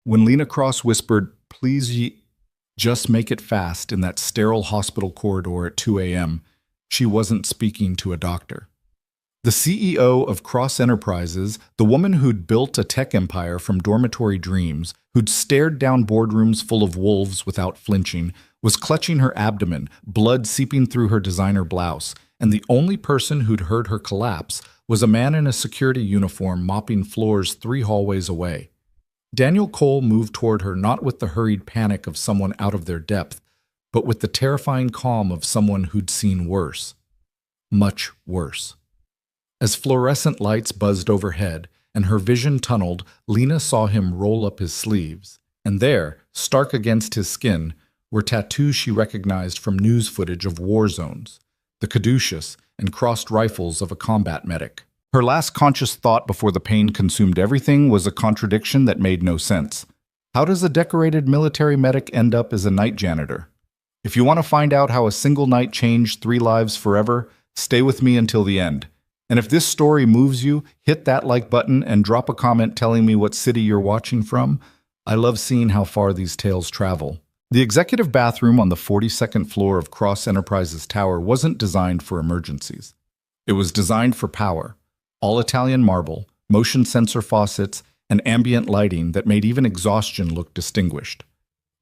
When Lena Cross whispered, "Please just make it fast," in that sterile hospital corridor at 2 a.m., she wasn't speaking to a doctor. The CEO of Cross Enterprises, the woman who'd built a tech empire from dormitory dreams, who'd stared down boardrooms full of wolves without flinching, was clutching her abdomen, blood seeping through her designer blouse, and the only person who'd heard her collapse was a man in a security uniform mopping floors 3 hallways away. Daniel Cole moved toward her not with the hurried panic of someone out of their depth, but with the terrifying calm of someone who'd seen worse. Much worse. As fluorescent lights buzzed overhead and her vision tunneled, Lena saw him roll up his sleeves. And there, stark against his skin, were tattoos she recognized from news footage of war zones, the caduceus and crossed rifles of a combat medic. Her last conscious thought before the pain consumed everything was a contradiction that made no sense. How does a decorated military medic end up as a night janitor? If you want to find out how a single night changed 3 lives forever, stay with me until the end. And if this story moves you, hit that like button and drop a comment telling me what city you're watching from. I love seeing how far these tales travel. The executive bathroom on the 42nd floor of Cross Enterprises Tower wasn't designed for emergencies. It was designed for power. All Italian marble, motion sensor faucets, and ambient lighting that made even exhaustion look distinguished.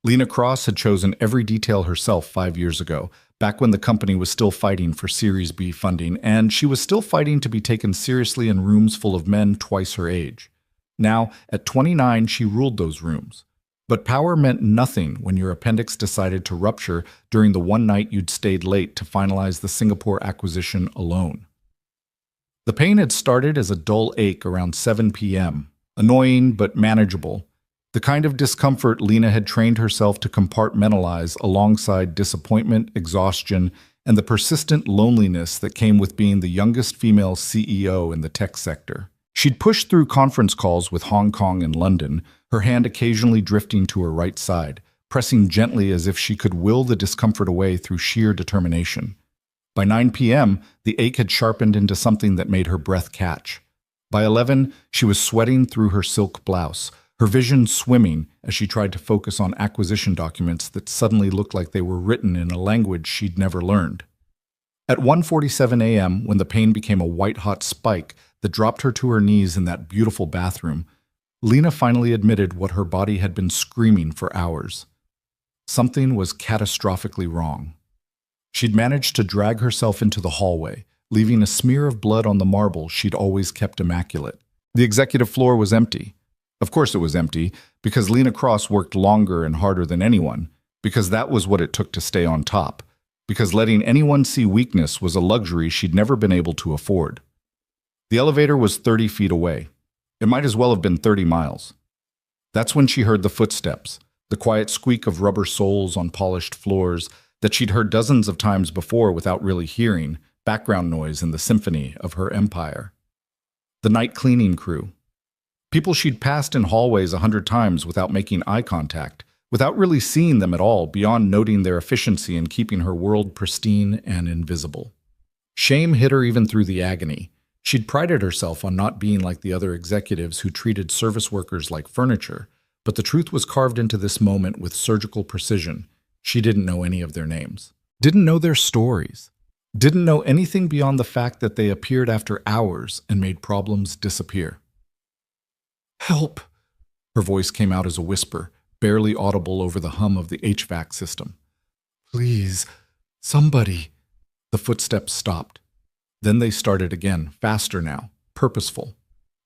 Lena Cross had chosen every detail herself 5 years ago, back when the company was still fighting for Series B funding, and she was still fighting to be taken seriously in rooms full of men twice her age. Now, at 29, she ruled those rooms. But power meant nothing when your appendix decided to rupture during the one night you'd stayed late to finalize the Singapore acquisition alone. The pain had started as a dull ache around 7 p.m., annoying but manageable. The kind of discomfort Lena had trained herself to compartmentalize alongside disappointment, exhaustion, and the persistent loneliness that came with being the youngest female CEO in the tech sector. She'd pushed through conference calls with Hong Kong and London, her hand occasionally drifting to her right side, pressing gently as if she could will the discomfort away through sheer determination. By 9 p.m., the ache had sharpened into something that made her breath catch. By 11, she was sweating through her silk blouse, her vision swimming as she tried to focus on acquisition documents that suddenly looked like they were written in a language she'd never learned. At 1:47 a.m., when the pain became a white-hot spike that dropped her to her knees in that beautiful bathroom, Lena finally admitted what her body had been screaming for hours. Something was catastrophically wrong. She'd managed to drag herself into the hallway, leaving a smear of blood on the marble she'd always kept immaculate. The executive floor was empty. Of course it was empty, because Lena Cross worked longer and harder than anyone, because that was what it took to stay on top, because letting anyone see weakness was a luxury she'd never been able to afford. The elevator was 30 feet away. It might as well have been 30 miles. That's when she heard the footsteps, the quiet squeak of rubber soles on polished floors that she'd heard dozens of times before without really hearing, background noise in the symphony of her empire. The night cleaning crew. People she'd passed in hallways 100 times without making eye contact, without really seeing them at all beyond noting their efficiency in keeping her world pristine and invisible. Shame hit her even through the agony. She'd prided herself on not being like the other executives who treated service workers like furniture, but the truth was carved into this moment with surgical precision. She didn't know any of their names, didn't know their stories, didn't know anything beyond the fact that they appeared after hours and made problems disappear. "Help!" Her voice came out as a whisper, barely audible over the hum of the HVAC system. "Please, somebody." The footsteps stopped. Then they started again, faster now, purposeful.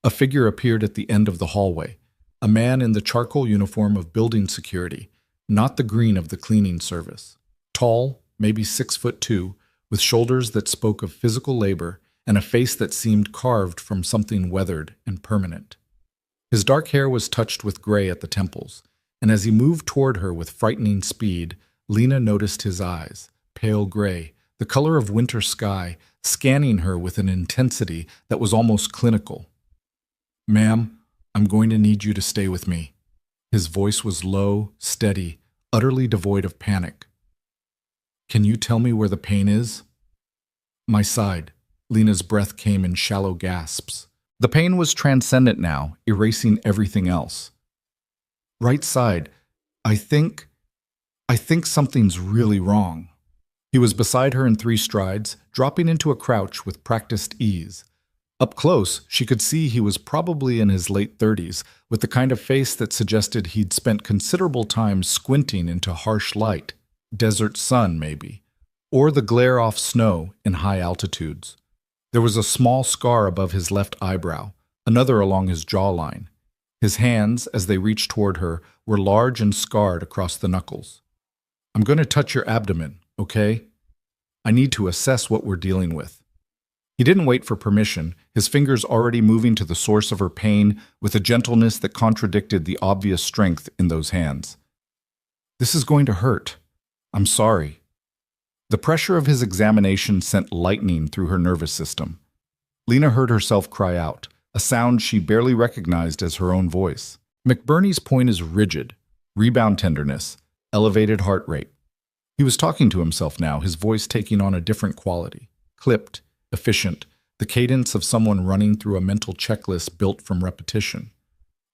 A figure appeared at the end of the hallway, a man in the charcoal uniform of building security, not the green of the cleaning service. Tall, maybe 6'2", with shoulders that spoke of physical labor and a face that seemed carved from something weathered and permanent. His dark hair was touched with gray at the temples, and as he moved toward her with frightening speed, Lena noticed his eyes, pale gray, the color of winter sky, scanning her with an intensity that was almost clinical. "Ma'am, I'm going to need you to stay with me." His voice was low, steady, utterly devoid of panic. "Can you tell me where the pain is?" "My side." Lena's breath came in shallow gasps. The pain was transcendent now, erasing everything else. Right side. I think, I think something's really wrong. He was beside her in 3 strides, dropping into a crouch with practiced ease. Up close, she could see he was probably in his late 30s, with the kind of face that suggested he'd spent considerable time squinting into harsh light, desert sun maybe, or the glare off snow in high altitudes. There was a small scar above his left eyebrow, another along his jawline. His hands, as they reached toward her, were large and scarred across the knuckles. I'm going to touch your abdomen, okay? I need to assess what we're dealing with. He didn't wait for permission, his fingers already moving to the source of her pain with a gentleness that contradicted the obvious strength in those hands. This is going to hurt. I'm sorry. The pressure of his examination sent lightning through her nervous system. Lena heard herself cry out, a sound she barely recognized as her own voice. McBurney's point is rigid, rebound tenderness, elevated heart rate. He was talking to himself now, his voice taking on a different quality. Clipped, efficient, the cadence of someone running through a mental checklist built from repetition.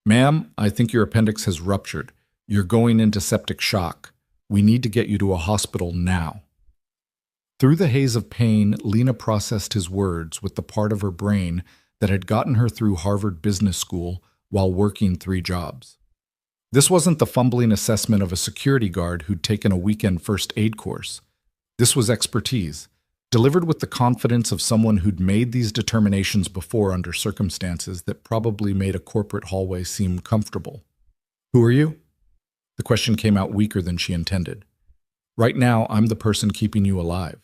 Ma'am, I think your appendix has ruptured. You're going into septic shock. We need to get you to a hospital now. Through the haze of pain, Lena processed his words with the part of her brain that had gotten her through Harvard Business School while working 3 jobs. This wasn't the fumbling assessment of a security guard who'd taken a weekend first aid course. This was expertise, delivered with the confidence of someone who'd made these determinations before under circumstances that probably made a corporate hallway seem comfortable. Who are you? The question came out weaker than she intended. Right now, I'm the person keeping you alive.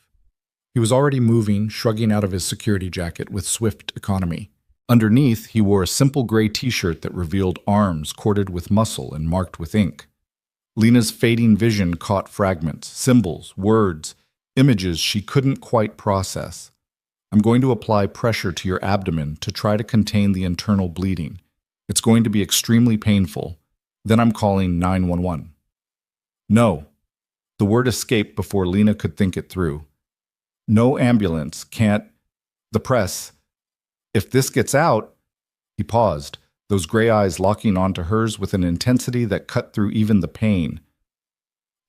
He was already moving, shrugging out of his security jacket with swift economy. Underneath, he wore a simple gray t-shirt that revealed arms corded with muscle and marked with ink. Lena's fading vision caught fragments, symbols, words, images she couldn't quite process. I'm going to apply pressure to your abdomen to try to contain the internal bleeding. It's going to be extremely painful. Then I'm calling 911. No. The word escaped before Lena could think it through. No ambulance, can't. The press. If this gets out. He paused, those gray eyes locking onto hers with an intensity that cut through even the pain.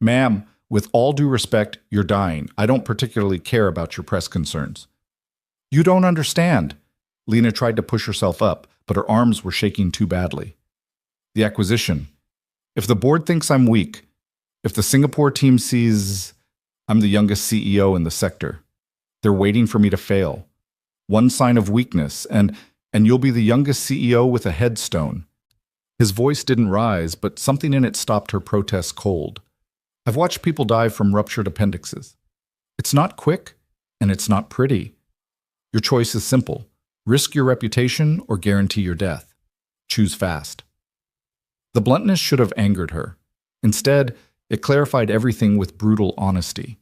Ma'am, with all due respect, you're dying. I don't particularly care about your press concerns. You don't understand. Lena tried to push herself up, but her arms were shaking too badly. The acquisition. If the board thinks I'm weak, if the Singapore team sees I'm the youngest CEO in the sector, they're waiting for me to fail. One sign of weakness, and you'll be the youngest CEO with a headstone. His voice didn't rise, but something in it stopped her protest cold. I've watched people die from ruptured appendixes. It's not quick, and it's not pretty. Your choice is simple. Risk your reputation or guarantee your death. Choose fast. The bluntness should have angered her. Instead, it clarified everything with brutal honesty.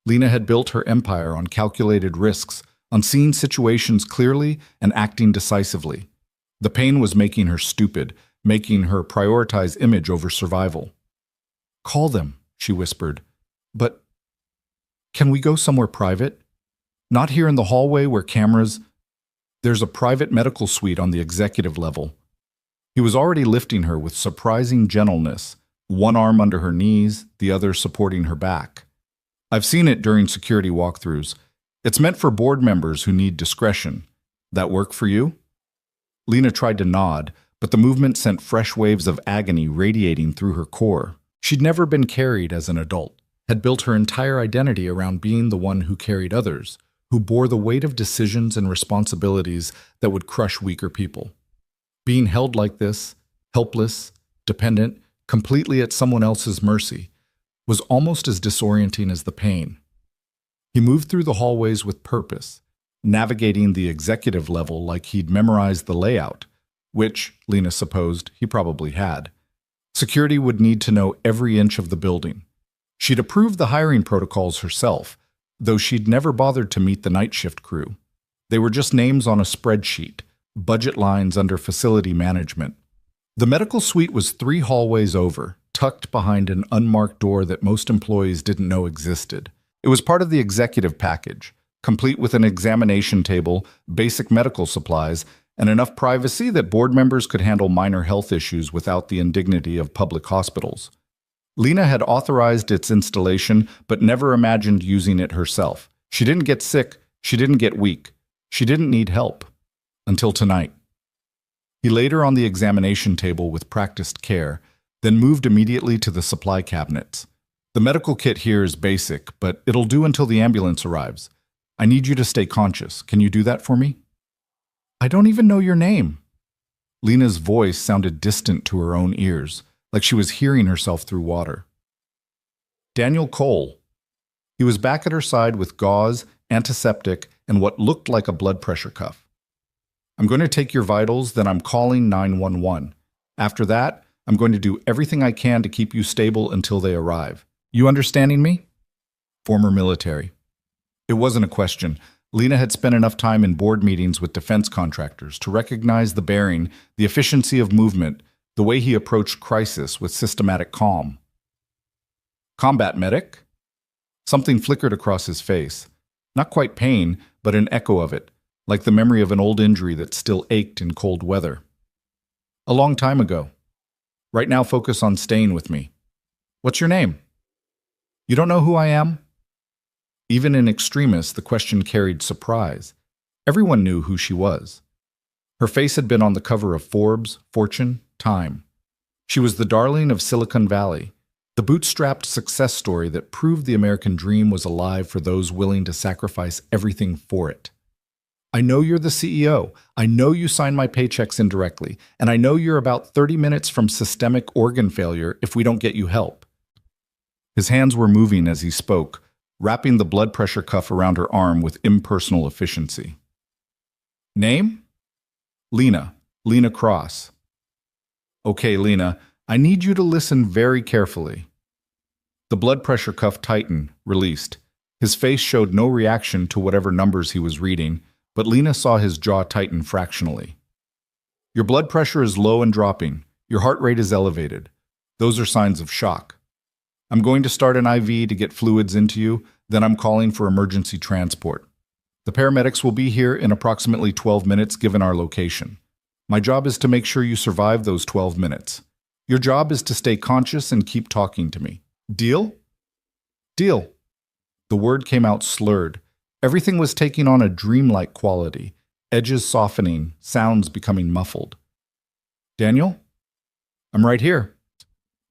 Lena had built her empire on calculated risks, on seeing situations clearly and acting decisively. The pain was making her stupid, making her prioritize image over survival. Call them, she whispered. But can we go somewhere private? Not here in the hallway where cameras. There's a private medical suite on the executive level. He was already lifting her with surprising gentleness, one arm under her knees, the other supporting her back. I've seen it during security walkthroughs. It's meant for board members who need discretion. That work for you? Lena tried to nod, but the movement sent fresh waves of agony radiating through her core. She'd never been carried as an adult, had built her entire identity around being the one who carried others, who bore the weight of decisions and responsibilities that would crush weaker people. Being held like this, helpless, dependent, completely at someone else's mercy, was almost as disorienting as the pain. He moved through the hallways with purpose, navigating the executive level like he'd memorized the layout, which, Lena supposed, he probably had. Security would need to know every inch of the building. She'd approved the hiring protocols herself, though she'd never bothered to meet the night shift crew. They were just names on a spreadsheet, budget lines under facility management. The medical suite was 3 hallways over, tucked behind an unmarked door that most employees didn't know existed. It was part of the executive package, complete with an examination table, basic medical supplies, and enough privacy that board members could handle minor health issues without the indignity of public hospitals. Lena had authorized its installation, but never imagined using it herself. She didn't get sick, she didn't get weak, she didn't need help. Until tonight. He laid her on the examination table with practiced care, then moved immediately to the supply cabinets. The medical kit here is basic, but it'll do until the ambulance arrives. I need you to stay conscious. Can you do that for me? I don't even know your name. Lena's voice sounded distant to her own ears, like she was hearing herself through water. Daniel Cole. He was back at her side with gauze, antiseptic, and what looked like a blood pressure cuff. I'm going to take your vitals, then I'm calling 911. After that, I'm going to do everything I can to keep you stable until they arrive. You understanding me? Former military. It wasn't a question. Lena had spent enough time in board meetings with defense contractors to recognize the bearing, the efficiency of movement, the way he approached crisis with systematic calm. Combat medic? Something flickered across his face. Not quite pain, but an echo of it, like the memory of an old injury that still ached in cold weather. A long time ago. Right now focus on staying with me. What's your name? You don't know who I am? Even in extremis, the question carried surprise. Everyone knew who she was. Her face had been on the cover of Forbes, Fortune, Time. She was the darling of Silicon Valley, the bootstrapped success story that proved the American dream was alive for those willing to sacrifice everything for it. I know you're the CEO. I know you sign my paychecks indirectly, and I know you're about 30 minutes from systemic organ failure if we don't get you help. His hands were moving as he spoke, wrapping the blood pressure cuff around her arm with impersonal efficiency. Name? Lena. Lena Cross. Okay, Lena, I need you to listen very carefully. The blood pressure cuff tightened, released. His face showed no reaction to whatever numbers he was reading, but Lena saw his jaw tighten fractionally. Your blood pressure is low and dropping. Your heart rate is elevated. Those are signs of shock. I'm going to start an IV to get fluids into you, then I'm calling for emergency transport. The paramedics will be here in approximately 12 minutes given our location. My job is to make sure you survive those 12 minutes. Your job is to stay conscious and keep talking to me. Deal? Deal. The word came out slurred. Everything was taking on a dreamlike quality, edges softening, sounds becoming muffled. Daniel? I'm right here.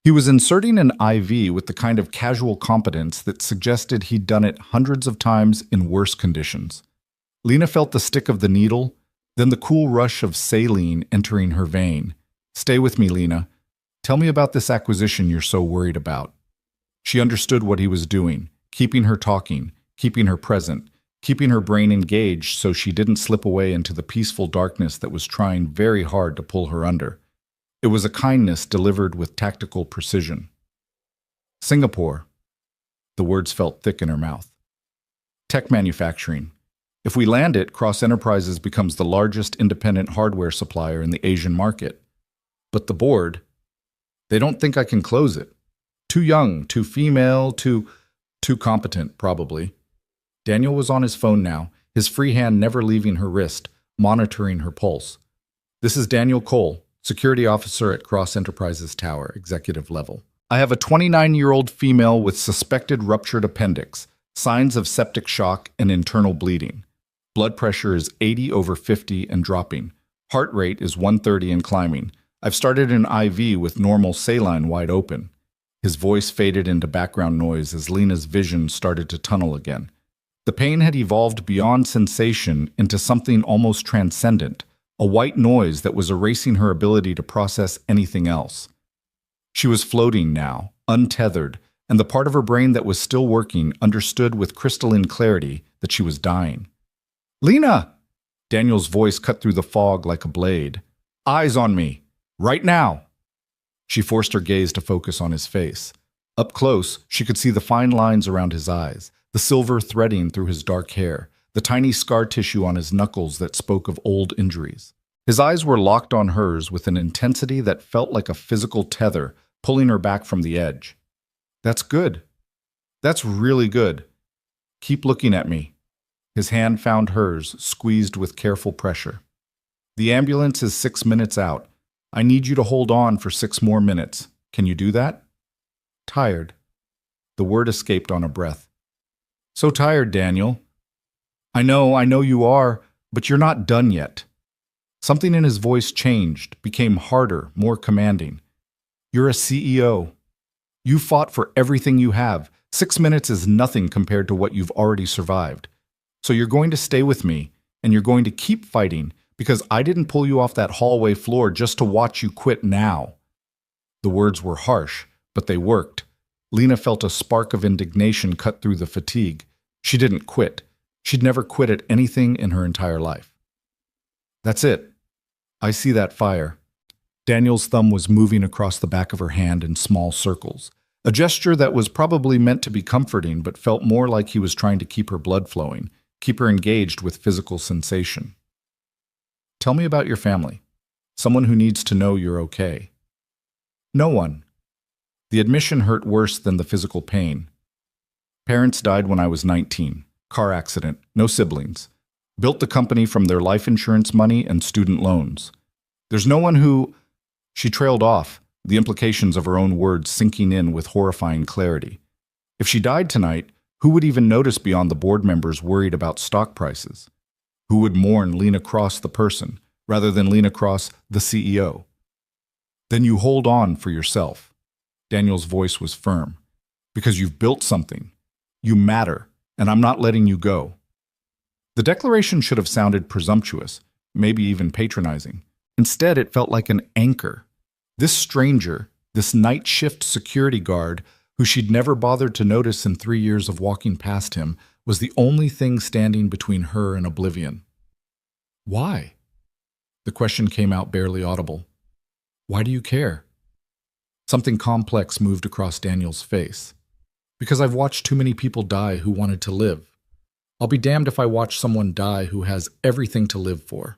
He was inserting an IV with the kind of casual competence that suggested he'd done it hundreds of times in worse conditions. Lena felt the stick of the needle, then the cool rush of saline entering her vein. Stay with me, Lena. Tell me about this acquisition you're so worried about. She understood what he was doing, keeping her talking, keeping her present, keeping her brain engaged so she didn't slip away into the peaceful darkness that was trying very hard to pull her under. It was a kindness delivered with tactical precision. Singapore. The words felt thick in her mouth. Tech manufacturing. If we land it, Cross Enterprises becomes the largest independent hardware supplier in the Asian market. But the board, they don't think I can close it. Too young, too female, too competent, probably. Daniel was on his phone now, his free hand never leaving her wrist, monitoring her pulse. This is Daniel Cole, security officer at Cross Enterprises Tower, executive level. I have a 29-year-old female with suspected ruptured appendix, signs of septic shock and internal bleeding. Blood pressure is 80/50 and dropping. Heart rate is 130 and climbing. I've started an IV with normal saline wide open. His voice faded into background noise as Lena's vision started to tunnel again. The pain had evolved beyond sensation into something almost transcendent, a white noise that was erasing her ability to process anything else. She was floating now, untethered, and the part of her brain that was still working understood with crystalline clarity that she was dying. Lena! Daniel's voice cut through the fog like a blade. Eyes on me! Right now! She forced her gaze to focus on his face. Up close, she could see the fine lines around his eyes, the silver threading through his dark hair, the tiny scar tissue on his knuckles that spoke of old injuries. His eyes were locked on hers with an intensity that felt like a physical tether, pulling her back from the edge. That's good. That's really good. Keep looking at me. His hand found hers, squeezed with careful pressure. The ambulance is 6 minutes out. I need you to hold on for 6 more minutes. Can you do that? Tired. The word escaped on a breath. So tired, Daniel. I know you are, but you're not done yet. Something in his voice changed, became harder, more commanding. You're a CEO. You fought for everything you have. 6 minutes is nothing compared to what you've already survived. So you're going to stay with me, and you're going to keep fighting, because I didn't pull you off that hallway floor just to watch you quit now. The words were harsh, but they worked. Lena felt a spark of indignation cut through the fatigue. She didn't quit. She'd never quit at anything in her entire life. That's it. I see that fire. Daniel's thumb was moving across the back of her hand in small circles, a gesture that was probably meant to be comforting but felt more like he was trying to keep her blood flowing, keep her engaged with physical sensation. Tell me about your family. Someone who needs to know you're okay. No one. The admission hurt worse than the physical pain. Parents died when I was 19. Car accident, no siblings. Built the company from their life insurance money and student loans. There's no one who... She trailed off, the implications of her own words sinking in with horrifying clarity. If she died tonight, who would even notice beyond the board members worried about stock prices? Who would mourn Lena Cross the person, rather than Lena Cross the CEO? Then you hold on for yourself. Daniel's voice was firm. Because you've built something. You matter, and I'm not letting you go. The declaration should have sounded presumptuous, maybe even patronizing. Instead, it felt like an anchor. This stranger, this night shift security guard, who she'd never bothered to notice in 3 years of walking past him, was the only thing standing between her and oblivion. Why? The question came out barely audible. Why do you care? Something complex moved across Daniel's face. Because I've watched too many people die who wanted to live. I'll be damned if I watch someone die who has everything to live for.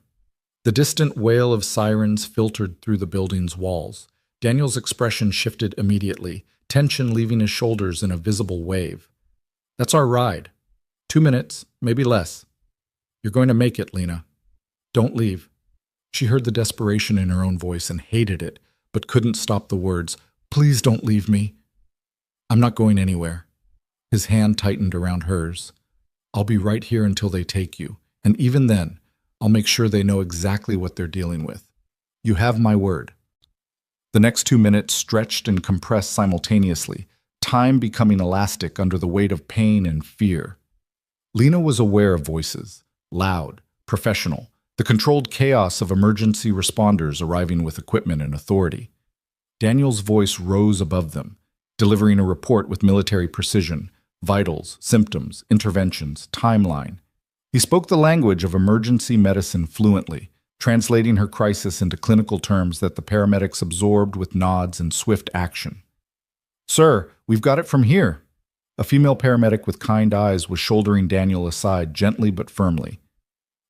The distant wail of sirens filtered through the building's walls. Daniel's expression shifted immediately, tension leaving his shoulders in a visible wave. That's our ride. 2 minutes, maybe less. You're going to make it, Lena. Don't leave. She heard the desperation in her own voice and hated it, but couldn't stop the words, Please don't leave me. I'm not going anywhere. His hand tightened around hers. I'll be right here until they take you, and even then, I'll make sure they know exactly what they're dealing with. You have my word. The next 2 minutes stretched and compressed simultaneously, time becoming elastic under the weight of pain and fear. Lena was aware of voices, loud, professional, the controlled chaos of emergency responders arriving with equipment and authority. Daniel's voice rose above them, delivering a report with military precision, vitals, symptoms, interventions, timeline. He spoke the language of emergency medicine fluently, translating her crisis into clinical terms that the paramedics absorbed with nods and swift action. Sir, we've got it from here. A female paramedic with kind eyes was shouldering Daniel aside gently but firmly.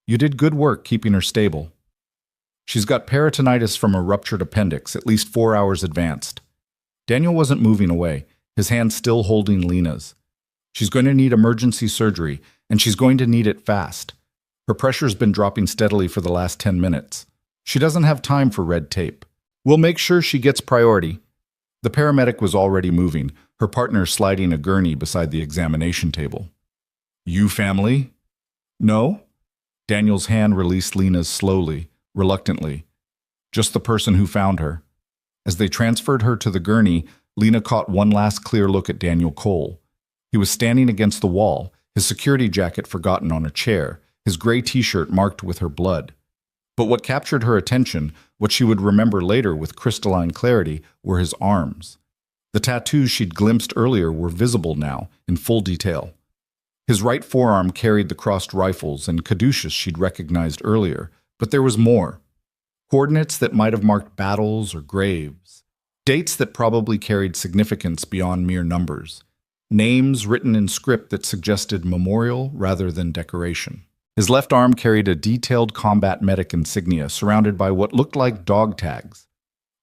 You did good work keeping her stable. She's got peritonitis from a ruptured appendix, at least 4 hours advanced. Daniel wasn't moving away, his hand still holding Lena's. She's going to need emergency surgery, and she's going to need it fast. Her pressure's been dropping steadily for the last 10 minutes. She doesn't have time for red tape. We'll make sure she gets priority. The paramedic was already moving, her partner sliding a gurney beside the examination table. You family? No? Daniel's hand released Lena's slowly, reluctantly. Just the person who found her. As they transferred her to the gurney, Lena caught one last clear look at Daniel Cole. He was standing against the wall, his security jacket forgotten on a chair, his gray t-shirt marked with her blood. But what captured her attention, what she would remember later with crystalline clarity, were his arms. The tattoos she'd glimpsed earlier were visible now, in full detail. His right forearm carried the crossed rifles and caduceus she'd recognized earlier, but there was more. Coordinates that might have marked battles or graves. Dates that probably carried significance beyond mere numbers. Names written in script that suggested memorial rather than decoration. His left arm carried a detailed combat medic insignia surrounded by what looked like dog tags.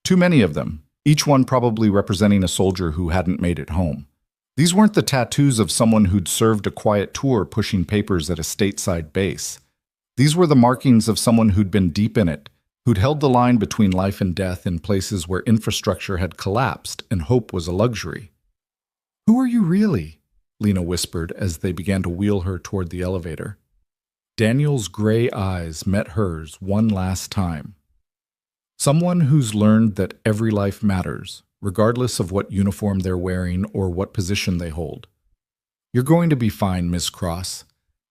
Too many of them, each one probably representing a soldier who hadn't made it home. These weren't the tattoos of someone who'd served a quiet tour pushing papers at a stateside base. These were the markings of someone who'd been deep in it, who'd held the line between life and death in places where infrastructure had collapsed and hope was a luxury. "Who are you really?" Lena whispered as they began to wheel her toward the elevator. Daniel's gray eyes met hers one last time. "Someone who's learned that every life matters, regardless of what uniform they're wearing or what position they hold. You're going to be fine, Miss Cross.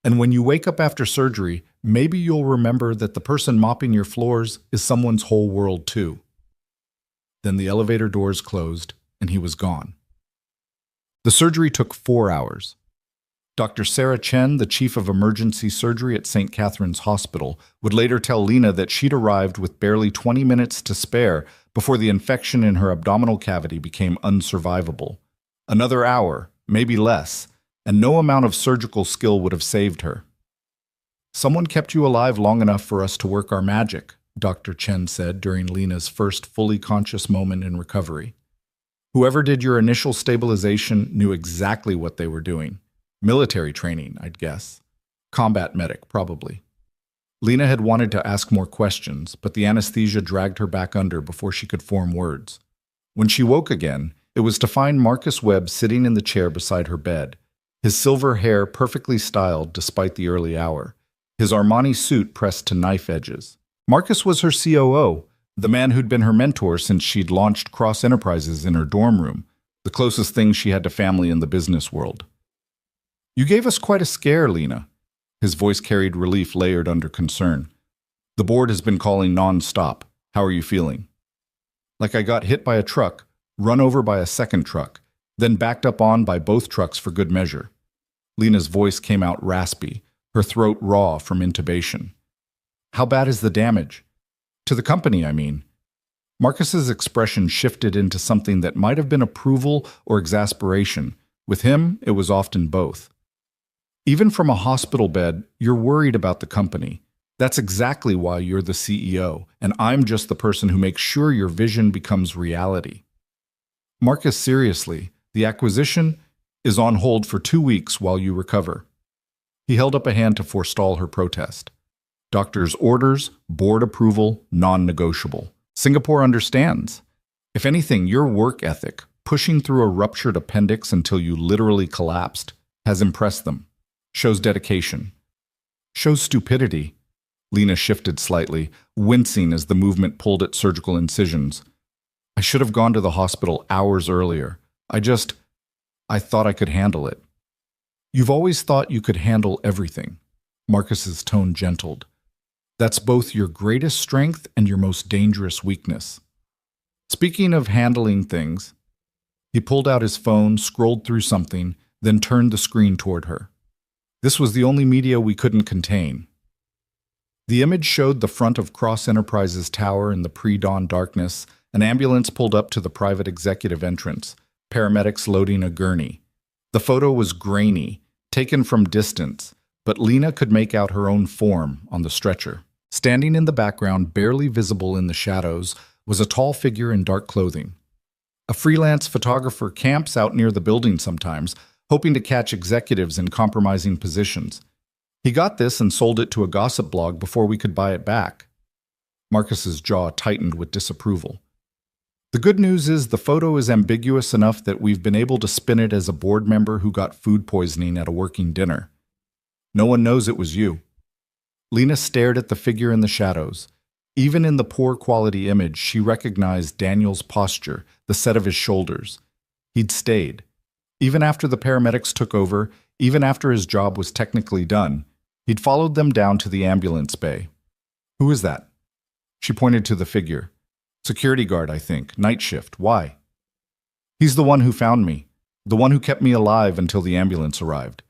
And when you wake up after surgery, maybe you'll remember that the person mopping your floors is someone's whole world too." Then the elevator doors closed, and he was gone. The surgery took 4 hours. Dr. Sarah Chen, the chief of emergency surgery at St. Catherine's Hospital, would later tell Lena that she'd arrived with barely 20 minutes to spare before the infection in her abdominal cavity became unsurvivable. Another hour, maybe less, and no amount of surgical skill would have saved her. "Someone kept you alive long enough for us to work our magic," Dr. Chen said during Lena's first fully conscious moment in recovery. "Whoever did your initial stabilization knew exactly what they were doing. Military training, I'd guess. Combat medic, probably." Lena had wanted to ask more questions, but the anesthesia dragged her back under before she could form words. When she woke again, it was to find Marcus Webb sitting in the chair beside her bed, his silver hair perfectly styled despite the early hour, his Armani suit pressed to knife edges. Marcus was her COO, the man who'd been her mentor since she'd launched Cross Enterprises in her dorm room, the closest thing she had to family in the business world. "You gave us quite a scare, Lena." His voice carried relief layered under concern. "The board has been calling non-stop. How are you feeling?" "Like I got hit by a truck, run over by a second truck, then backed up on by both trucks for good measure." Lena's voice came out raspy, her throat raw from intubation. "How bad is the damage? To the company, I mean." Marcus's expression shifted into something that might have been approval or exasperation. With him, it was often both. "Even from a hospital bed, you're worried about the company. That's exactly why you're the CEO, and I'm just the person who makes sure your vision becomes reality." "Marcus, seriously, the acquisition is on hold for 2 weeks while you recover." He held up a hand to forestall her protest. "Doctor's orders, board approval, non-negotiable. Singapore understands. If anything, your work ethic, pushing through a ruptured appendix until you literally collapsed, has impressed them. Shows dedication. Shows stupidity." Lena shifted slightly, wincing as the movement pulled at surgical incisions. "I should have gone to the hospital hours earlier. I thought I could handle it." "You've always thought you could handle everything." Marcus's tone gentled. "That's both your greatest strength and your most dangerous weakness." Speaking of handling things, he pulled out his phone, scrolled through something, then turned the screen toward her. This was the only media we couldn't contain. The image showed the front of Cross Enterprises Tower in the pre-dawn darkness. An ambulance pulled up to the private executive entrance, paramedics loading a gurney. The photo was grainy, taken from distance, but Lena could make out her own form on the stretcher. Standing in the background, barely visible in the shadows, was a tall figure in dark clothing. A freelance photographer camps out near the building sometimes, hoping to catch executives in compromising positions. He got this and sold it to a gossip blog before we could buy it back. Marcus's jaw tightened with disapproval. "The good news is the photo is ambiguous enough that we've been able to spin it as a board member who got food poisoning at a working dinner. No one knows it was you." Lena stared at the figure in the shadows. Even in the poor quality image, she recognized Daniel's posture, the set of his shoulders. He'd stayed. Even after the paramedics took over, even after his job was technically done, he'd followed them down to the ambulance bay. "Who is that?" She pointed to the figure. "Security guard, I think. Night shift. Why?" "He's the one who found me. The one who kept me alive until the ambulance arrived."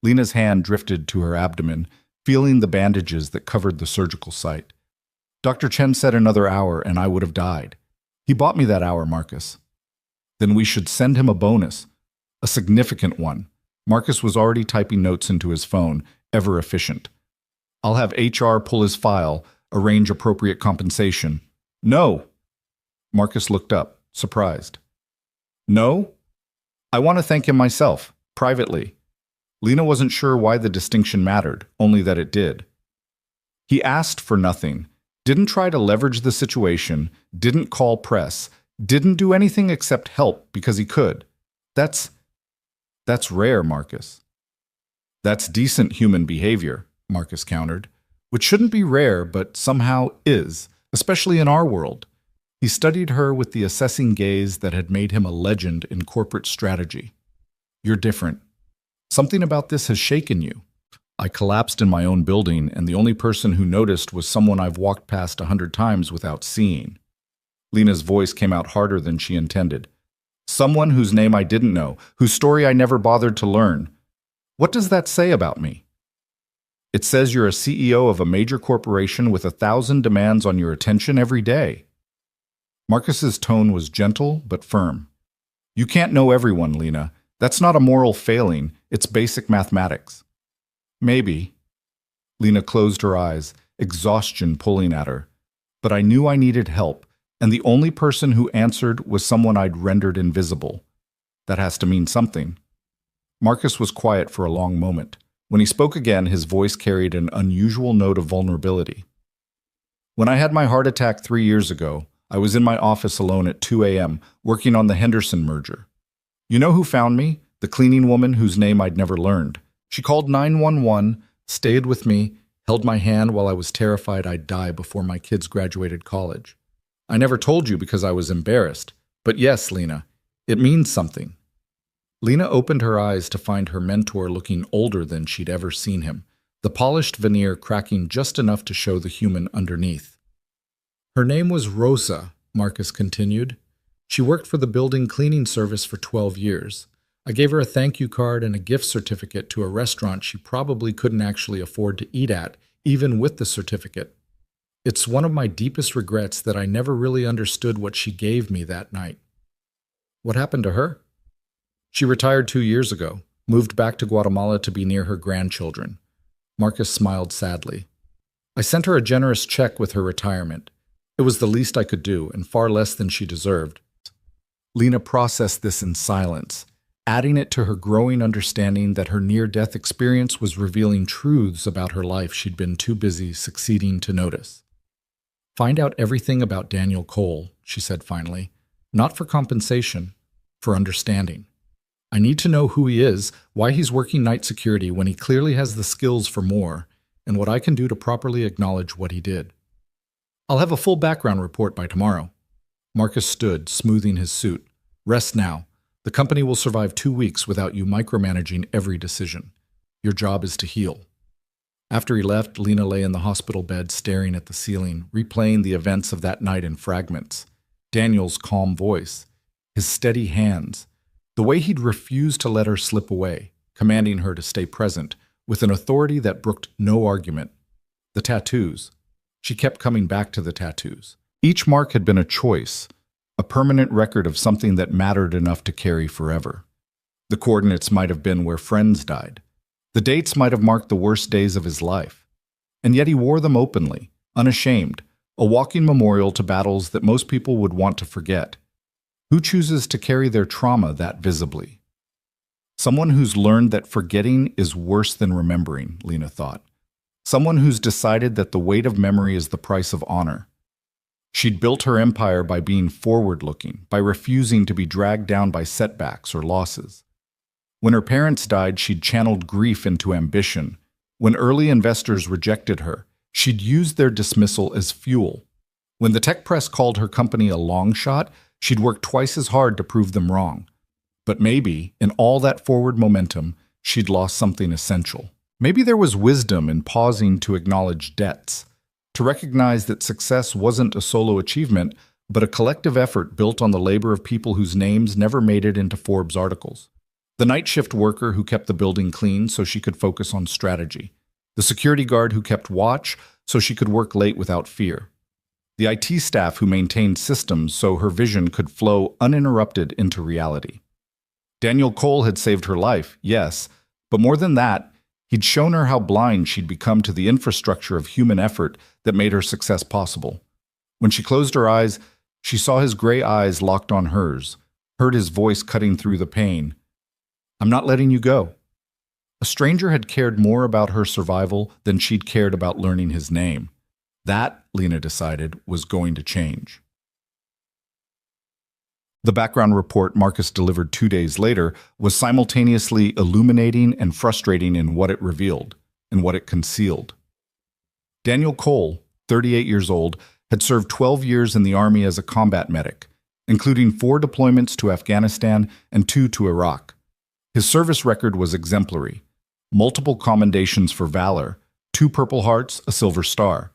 Lena's hand drifted to her abdomen, feeling the bandages that covered the surgical site. "Dr. Chen said another hour and I would have died. He bought me that hour, Marcus." "Then we should send him a bonus. A significant one." Marcus was already typing notes into his phone, ever efficient. "I'll have HR pull his file, arrange appropriate compensation." "No!" Marcus looked up, surprised. "No? I want to thank him myself, privately." Lena wasn't sure why the distinction mattered, only that it did. He asked for nothing, didn't try to leverage the situation, didn't call press, didn't do anything except help because he could. That's rare, Marcus. That's decent human behavior, Marcus countered, which shouldn't be rare but somehow is, especially in our world. He studied her with the assessing gaze that had made him a legend in corporate strategy. You're different. Something about this has shaken you. I collapsed in my own building, and the only person who noticed was someone I've walked past 100 times without seeing. Lena's voice came out harder than she intended. Someone whose name I didn't know, whose story I never bothered to learn. What does that say about me? It says you're a CEO of a major corporation with 1,000 demands on your attention every day. Marcus's tone was gentle but firm. You can't know everyone, Lena. That's not a moral failing, it's basic mathematics. Maybe. Lena closed her eyes, exhaustion pulling at her. But I knew I needed help, and the only person who answered was someone I'd rendered invisible. That has to mean something. Marcus was quiet for a long moment. When he spoke again, his voice carried an unusual note of vulnerability. When I had my heart attack 3 years ago, I was in my office alone at 2 a.m., working on the Henderson merger. You know who found me? The cleaning woman whose name I'd never learned. She called 911, stayed with me, held my hand while I was terrified I'd die before my kids graduated college. I never told you because I was embarrassed. But yes, Lena, it means something. Lena opened her eyes to find her mentor looking older than she'd ever seen him, the polished veneer cracking just enough to show the human underneath. Her name was Rosa, Marcus continued. She worked for the building cleaning service for 12 years. I gave her a thank you card and a gift certificate to a restaurant she probably couldn't actually afford to eat at, even with the certificate. It's one of my deepest regrets that I never really understood what she gave me that night. What happened to her? She retired 2 years ago, moved back to Guatemala to be near her grandchildren. Marcus smiled sadly. I sent her a generous check with her retirement. It was the least I could do, and far less than she deserved. Lena processed this in silence, adding it to her growing understanding that her near-death experience was revealing truths about her life she'd been too busy succeeding to notice. Find out everything about Daniel Cole, she said finally, not for compensation, for understanding. I need to know who he is, why he's working night security when he clearly has the skills for more, and what I can do to properly acknowledge what he did. I'll have a full background report by tomorrow. Marcus stood, smoothing his suit. Rest now. The company will survive 2 weeks without you micromanaging every decision. Your job is to heal. After he left, Lena lay in the hospital bed staring at the ceiling, replaying the events of that night in fragments. Daniel's calm voice, his steady hands, the way he'd refused to let her slip away, commanding her to stay present, with an authority that brooked no argument. The tattoos. She kept coming back to the tattoos. Each mark had been a choice, a permanent record of something that mattered enough to carry forever. The coordinates might have been where friends died. The dates might have marked the worst days of his life. And yet he wore them openly, unashamed, a walking memorial to battles that most people would want to forget. Who chooses to carry their trauma that visibly? Someone who's learned that forgetting is worse than remembering, Lena thought. Someone who's decided that the weight of memory is the price of honor. She'd built her empire by being forward-looking, by refusing to be dragged down by setbacks or losses. When her parents died, she'd channeled grief into ambition. When early investors rejected her, she'd used their dismissal as fuel. When the tech press called her company a long shot, she'd worked twice as hard to prove them wrong. But maybe, in all that forward momentum, she'd lost something essential. Maybe there was wisdom in pausing to acknowledge debts, to recognize that success wasn't a solo achievement, but a collective effort built on the labor of people whose names never made it into Forbes articles. The night shift worker who kept the building clean so she could focus on strategy. The security guard who kept watch so she could work late without fear. The IT staff who maintained systems so her vision could flow uninterrupted into reality. Daniel Cole had saved her life, yes, but more than that, he'd shown her how blind she'd become to the infrastructure of human effort that made her success possible. When she closed her eyes, she saw his gray eyes locked on hers, heard his voice cutting through the pain. I'm not letting you go. A stranger had cared more about her survival than she'd cared about learning his name. That, Lena decided, was going to change. The background report Marcus delivered 2 days later was simultaneously illuminating and frustrating in what it revealed and what it concealed. Daniel Cole, 38 years old, had served 12 years in the Army as a combat medic, including 4 deployments to Afghanistan and 2 to Iraq. His service record was exemplary. Multiple commendations for valor, 2 Purple Hearts, a Silver Star.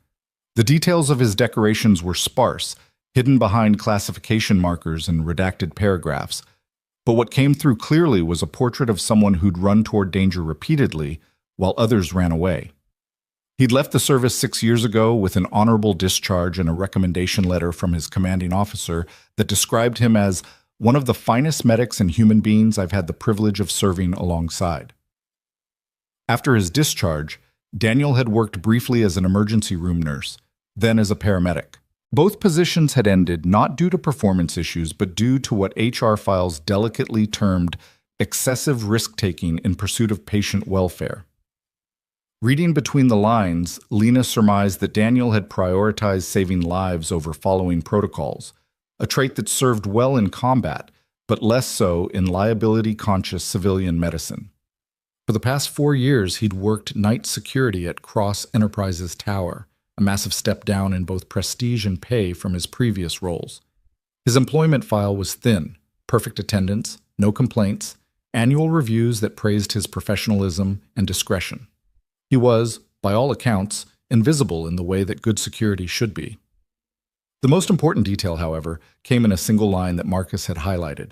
The details of his decorations were sparse, hidden behind classification markers and redacted paragraphs. But what came through clearly was a portrait of someone who'd run toward danger repeatedly, while others ran away. He'd left the service 6 years ago with an honorable discharge and a recommendation letter from his commanding officer that described him as one of the finest medics and human beings I've had the privilege of serving alongside. After his discharge, Daniel had worked briefly as an emergency room nurse, then as a paramedic. Both positions had ended not due to performance issues, but due to what HR files delicately termed excessive risk-taking in pursuit of patient welfare. Reading between the lines, Lena surmised that Daniel had prioritized saving lives over following protocols, a trait that served well in combat, but less so in liability-conscious civilian medicine. For the past 4 years, he'd worked night security at Cross Enterprises Tower, a massive step down in both prestige and pay from his previous roles. His employment file was thin, perfect attendance, no complaints, annual reviews that praised his professionalism and discretion. He was, by all accounts, invisible in the way that good security should be. The most important detail, however, came in a single line that Marcus had highlighted.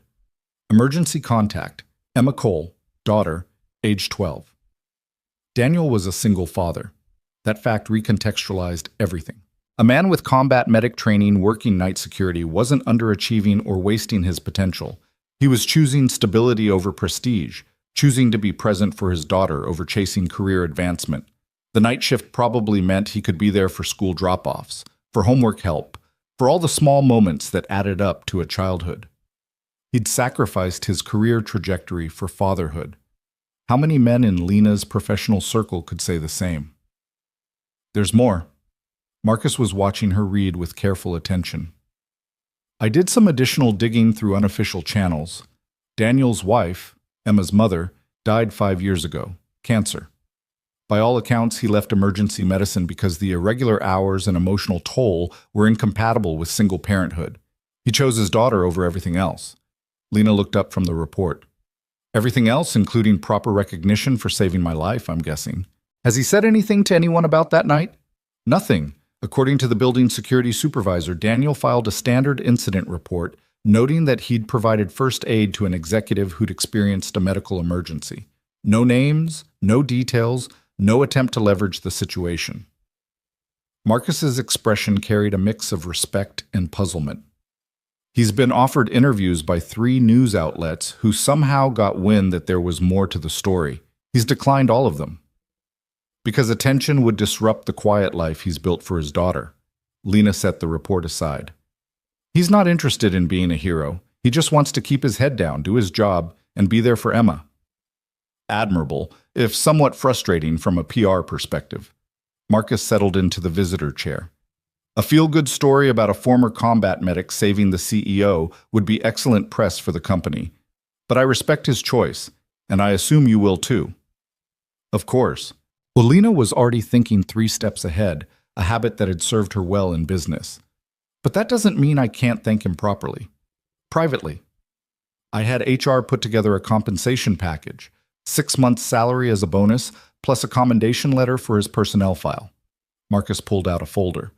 Emergency contact, Emma Cole, daughter, age 12. Daniel was a single father. That fact recontextualized everything. A man with combat medic training working night security wasn't underachieving or wasting his potential. He was choosing stability over prestige, choosing to be present for his daughter over chasing career advancement. The night shift probably meant he could be there for school drop-offs, for homework help, for all the small moments that added up to a childhood. He'd sacrificed his career trajectory for fatherhood. How many men in Lena's professional circle could say the same? There's more. Marcus was watching her read with careful attention. I did some additional digging through unofficial channels. Daniel's wife, Emma's mother, died 5 years ago, cancer. By all accounts, he left emergency medicine because the irregular hours and emotional toll were incompatible with single parenthood. He chose his daughter over everything else. Lena looked up from the report. Everything else, including proper recognition for saving my life, I'm guessing. Has he said anything to anyone about that night? Nothing. According to the building security supervisor, Daniel filed a standard incident report noting that he'd provided first aid to an executive who'd experienced a medical emergency. No names, no details, no attempt to leverage the situation. Marcus's expression carried a mix of respect and puzzlement. He's been offered interviews by 3 news outlets who somehow got wind that there was more to the story. He's declined all of them. Because attention would disrupt the quiet life he's built for his daughter. Lena set the report aside. He's not interested in being a hero. He just wants to keep his head down, do his job, and be there for Emma. Admirable, if somewhat frustrating from a PR perspective. Marcus settled into the visitor chair. A feel-good story about a former combat medic saving the CEO would be excellent press for the company. But I respect his choice, and I assume you will too. Of course. Well, Lena was already thinking 3 steps ahead, a habit that had served her well in business. But that doesn't mean I can't thank him properly. Privately. I had HR put together a compensation package, 6 months' salary as a bonus, plus a commendation letter for his personnel file. Marcus pulled out a folder.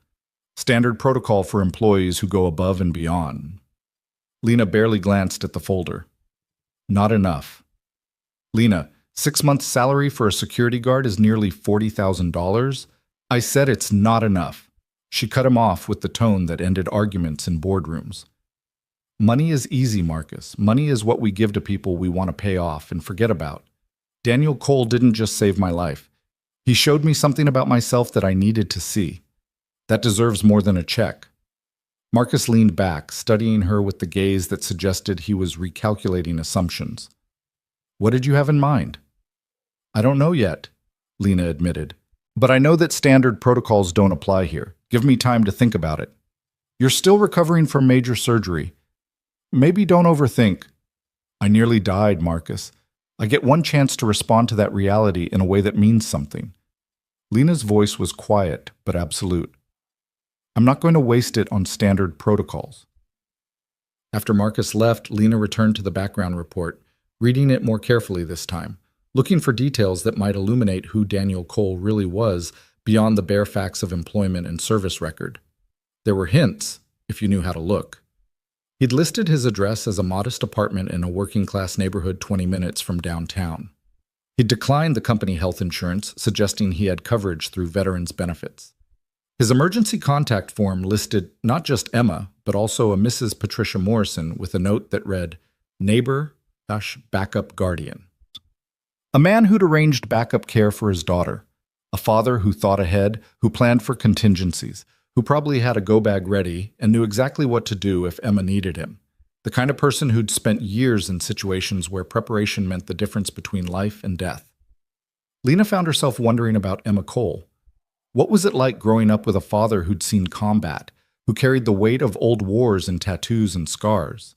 Standard protocol for employees who go above and beyond. Lena barely glanced at the folder. Not enough. Lena, 6 months' salary for a security guard is nearly $40,000. I said it's not enough. She cut him off with the tone that ended arguments in boardrooms. Money is easy, Marcus. Money is what we give to people we want to pay off and forget about. Daniel Cole didn't just save my life. He showed me something about myself that I needed to see. That deserves more than a check. Marcus leaned back, studying her with the gaze that suggested he was recalculating assumptions. What did you have in mind? I don't know yet, Lena admitted. But I know that standard protocols don't apply here. Give me time to think about it. You're still recovering from major surgery. Maybe don't overthink. I nearly died, Marcus. I get one chance to respond to that reality in a way that means something. Lena's voice was quiet but absolute. I'm not going to waste it on standard protocols. After Marcus left, Lena returned to the background report, reading it more carefully this time, looking for details that might illuminate who Daniel Cole really was beyond the bare facts of employment and service record. There were hints, if you knew how to look. He'd listed his address as a modest apartment in a working-class neighborhood 20 minutes from downtown. He'd declined the company health insurance, suggesting he had coverage through veterans' benefits. His emergency contact form listed not just Emma, but also a Mrs. Patricia Morrison with a note that read, Neighbor-backup guardian. A man who'd arranged backup care for his daughter. A father who thought ahead, who planned for contingencies, who probably had a go-bag ready and knew exactly what to do if Emma needed him. The kind of person who'd spent years in situations where preparation meant the difference between life and death. Lena found herself wondering about Emma Cole. What was it like growing up with a father who'd seen combat, who carried the weight of old wars in tattoos and scars?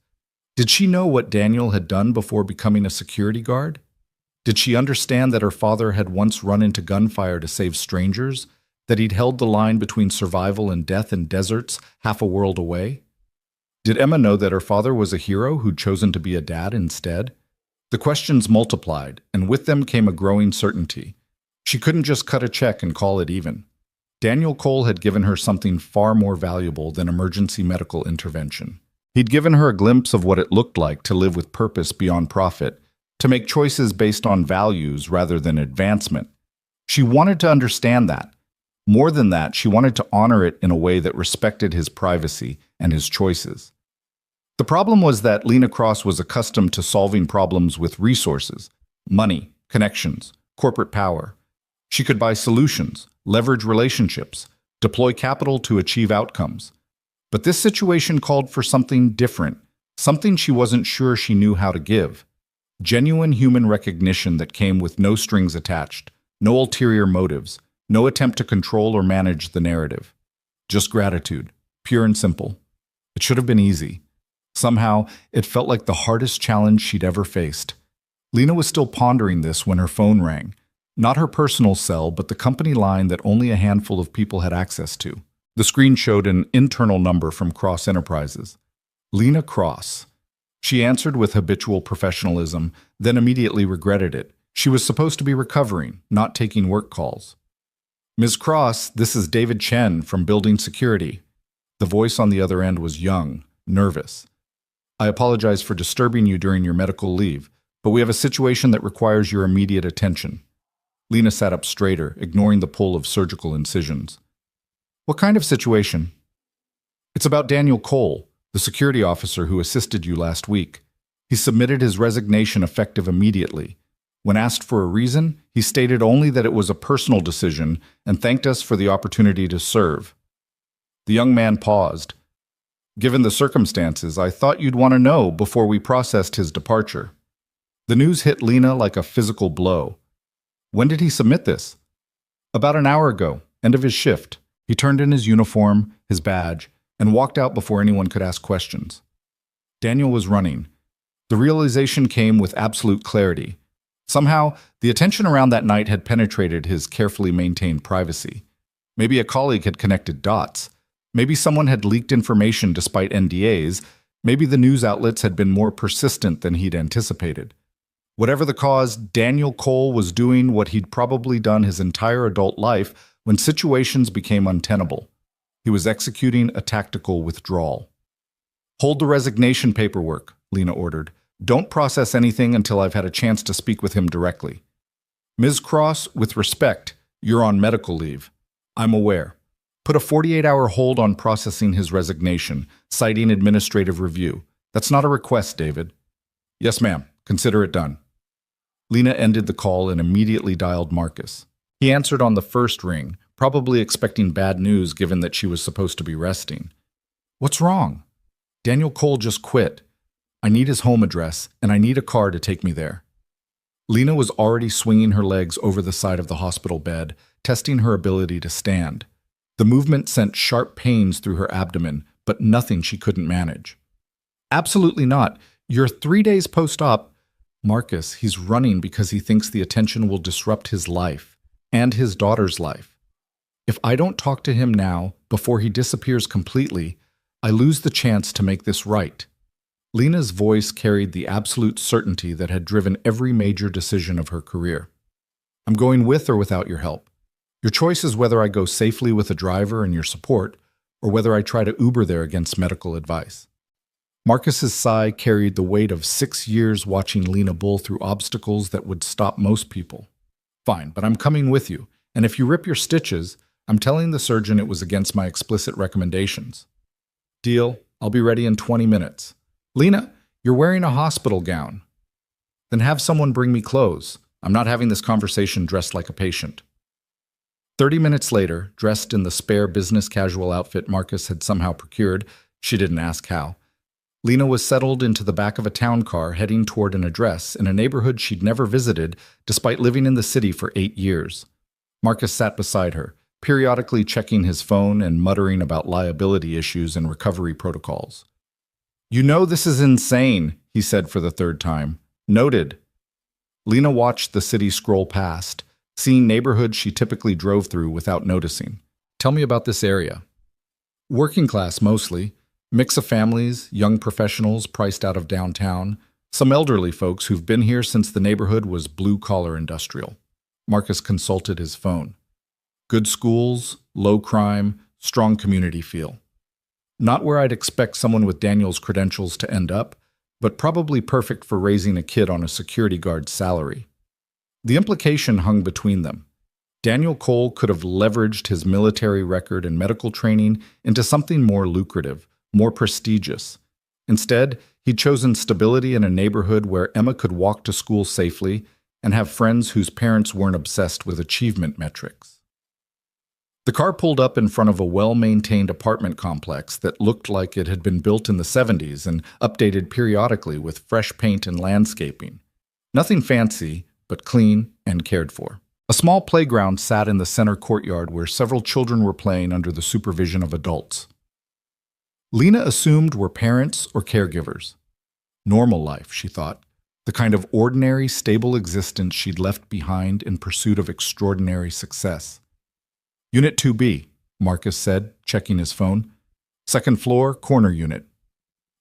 Did she know what Daniel had done before becoming a security guard? Did she understand that her father had once run into gunfire to save strangers, that he'd held the line between survival and death in deserts half a world away? Did Emma know that her father was a hero who'd chosen to be a dad instead? The questions multiplied, and with them came a growing certainty. She couldn't just cut a check and call it even. Daniel Cole had given her something far more valuable than emergency medical intervention. He'd given her a glimpse of what it looked like to live with purpose beyond profit, to make choices based on values rather than advancement. She wanted to understand that. More than that, she wanted to honor it in a way that respected his privacy and his choices. The problem was that Lena Cross was accustomed to solving problems with resources, money, connections, corporate power. She could buy solutions, leverage relationships, deploy capital to achieve outcomes. But this situation called for something different, something she wasn't sure she knew how to give. Genuine human recognition that came with no strings attached, no ulterior motives, no attempt to control or manage the narrative. Just gratitude, pure and simple. It should have been easy. Somehow, it felt like the hardest challenge she'd ever faced. Lena was still pondering this when her phone rang. Not her personal cell, but the company line that only a handful of people had access to. The screen showed an internal number from Cross Enterprises. Lena Cross. She answered with habitual professionalism, then immediately regretted it. She was supposed to be recovering, not taking work calls. Ms. Cross, this is David Chen from Building Security. The voice on the other end was young, nervous. I apologize for disturbing you during your medical leave, but we have a situation that requires your immediate attention. Lena sat up straighter, ignoring the pull of surgical incisions. What kind of situation? It's about Daniel Cole, the security officer who assisted you last week. He submitted his resignation effective immediately. When asked for a reason, he stated only that it was a personal decision and thanked us for the opportunity to serve. The young man paused. Given the circumstances, I thought you'd want to know before we processed his departure. The news hit Lena like a physical blow. When did he submit this? About an hour ago, end of his shift. He turned in his uniform, his badge, and walked out before anyone could ask questions. Daniel was running. The realization came with absolute clarity. Somehow, the attention around that night had penetrated his carefully maintained privacy. Maybe a colleague had connected dots. Maybe someone had leaked information despite NDAs. Maybe the news outlets had been more persistent than he'd anticipated. Whatever the cause, Daniel Cole was doing what he'd probably done his entire adult life when situations became untenable. He was executing a tactical withdrawal. Hold the resignation paperwork, Lena ordered. Don't process anything until I've had a chance to speak with him directly. Ms. Cross, with respect, you're on medical leave. I'm aware. Put a 48-hour hold on processing his resignation, citing administrative review. That's not a request, David. Yes, ma'am. Consider it done. Lena ended the call and immediately dialed Marcus. He answered on the first ring, probably expecting bad news given that she was supposed to be resting. What's wrong? Daniel Cole just quit. I need his home address, and I need a car to take me there. Lena was already swinging her legs over the side of the hospital bed, testing her ability to stand. The movement sent sharp pains through her abdomen, but nothing she couldn't manage. Absolutely not. You're 3 days post-op. Marcus, he's running because he thinks the attention will disrupt his life and his daughter's life. If I don't talk to him now, before he disappears completely, I lose the chance to make this right. Lena's voice carried the absolute certainty that had driven every major decision of her career. I'm going with or without your help. Your choice is whether I go safely with a driver and your support, or whether I try to Uber there against medical advice. Marcus's sigh carried the weight of 6 years watching Lena bull through obstacles that would stop most people. Fine, but I'm coming with you, and if you rip your stitches, I'm telling the surgeon it was against my explicit recommendations. Deal, I'll be ready in 20 minutes. Lena, you're wearing a hospital gown. Then have someone bring me clothes. I'm not having this conversation dressed like a patient. 30 minutes later, dressed in the spare business casual outfit Marcus had somehow procured, she didn't ask how, Lena was settled into the back of a town car heading toward an address in a neighborhood she'd never visited despite living in the city for 8 years. Marcus sat beside her, periodically checking his phone and muttering about liability issues and recovery protocols. You know this is insane, he said for the 3rd time. Noted. Lena watched the city scroll past, seeing neighborhoods she typically drove through without noticing. Tell me about this area. Working class mostly. Mix of families, young professionals priced out of downtown, some elderly folks who've been here since the neighborhood was blue-collar industrial. Marcus consulted his phone. Good schools, low crime, strong community feel. Not where I'd expect someone with Daniel's credentials to end up, but probably perfect for raising a kid on a security guard's salary. The implication hung between them. Daniel Cole could have leveraged his military record and medical training into something more lucrative, more prestigious. Instead, he'd chosen stability in a neighborhood where Emma could walk to school safely and have friends whose parents weren't obsessed with achievement metrics. The car pulled up in front of a well-maintained apartment complex that looked like it had been built in the 70s and updated periodically with fresh paint and landscaping. Nothing fancy, but clean and cared for. A small playground sat in the center courtyard where several children were playing under the supervision of adults. Lena assumed were parents or caregivers. Normal life, she thought. The kind of ordinary, stable existence she'd left behind in pursuit of extraordinary success. Unit 2B, Marcus said, checking his phone. 2nd floor, corner unit.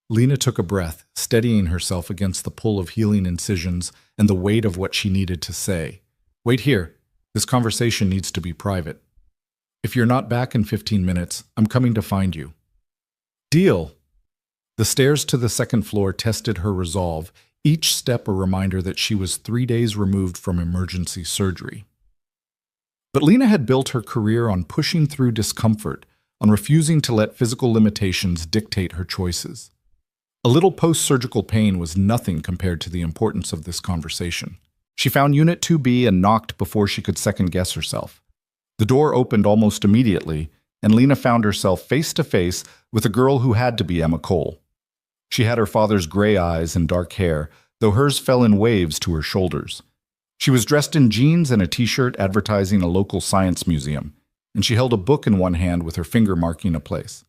Lena took a breath, steadying herself against the pull of healing incisions and the weight of what she needed to say. Wait here. This conversation needs to be private. If you're not back in 15 minutes, I'm coming to find you. Deal. The stairs to the 2nd floor tested her resolve, each step a reminder that she was 3 days removed from emergency surgery. But Lena had built her career on pushing through discomfort, on refusing to let physical limitations dictate her choices. A little post-surgical pain was nothing compared to the importance of this conversation. She found Unit 2B and knocked before she could second-guess herself. The door opened almost immediately, and Lena found herself face-to-face with a girl who had to be Emma Cole. She had her father's gray eyes and dark hair, though hers fell in waves to her shoulders. She was dressed in jeans and a t-shirt advertising a local science museum, and she held a book in one hand with her finger marking a place.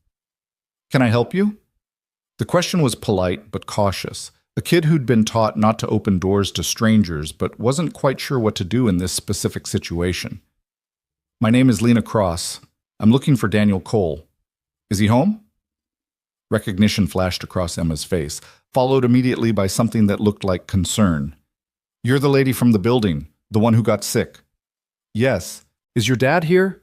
Can I help you? The question was polite but cautious. A kid who'd been taught not to open doors to strangers but wasn't quite sure what to do in this specific situation. My name is Lena Cross. I'm looking for Daniel Cole. Is he home? Recognition flashed across Emma's face, followed immediately by something that looked like concern. You're the lady from the building, the one who got sick. Yes. Is your dad here?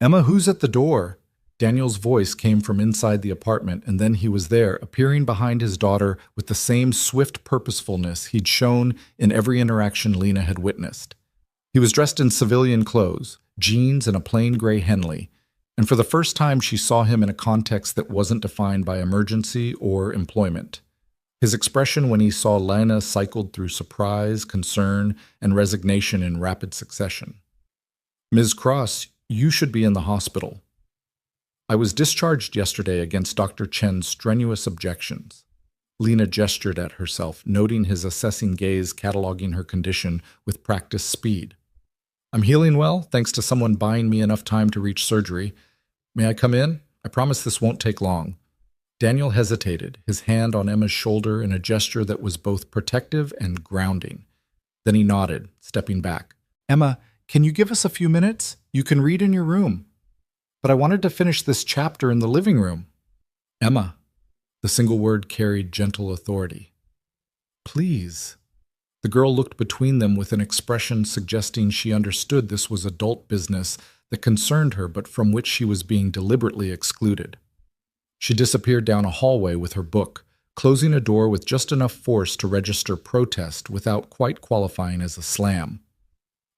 Emma, who's at the door? Daniel's voice came from inside the apartment, and then he was there, appearing behind his daughter with the same swift purposefulness he'd shown in every interaction Lena had witnessed. He was dressed in civilian clothes, jeans and a plain gray Henley, and for the first time she saw him in a context that wasn't defined by emergency or employment. His expression when he saw Lena cycled through surprise, concern, and resignation in rapid succession. Ms. Cross, you should be in the hospital. I was discharged yesterday against Dr. Chen's strenuous objections. Lena gestured at herself, noting his assessing gaze, cataloging her condition with practiced speed. I'm healing well, thanks to someone buying me enough time to reach surgery. May I come in? I promise this won't take long. Daniel hesitated, his hand on Emma's shoulder in a gesture that was both protective and grounding. Then he nodded, stepping back. Emma, can you give us a few minutes? You can read in your room. But I wanted to finish this chapter in the living room. Emma. The single word carried gentle authority. Please. The girl looked between them with an expression suggesting she understood this was adult business that concerned her but from which she was being deliberately excluded. She disappeared down a hallway with her book, closing a door with just enough force to register protest without quite qualifying as a slam.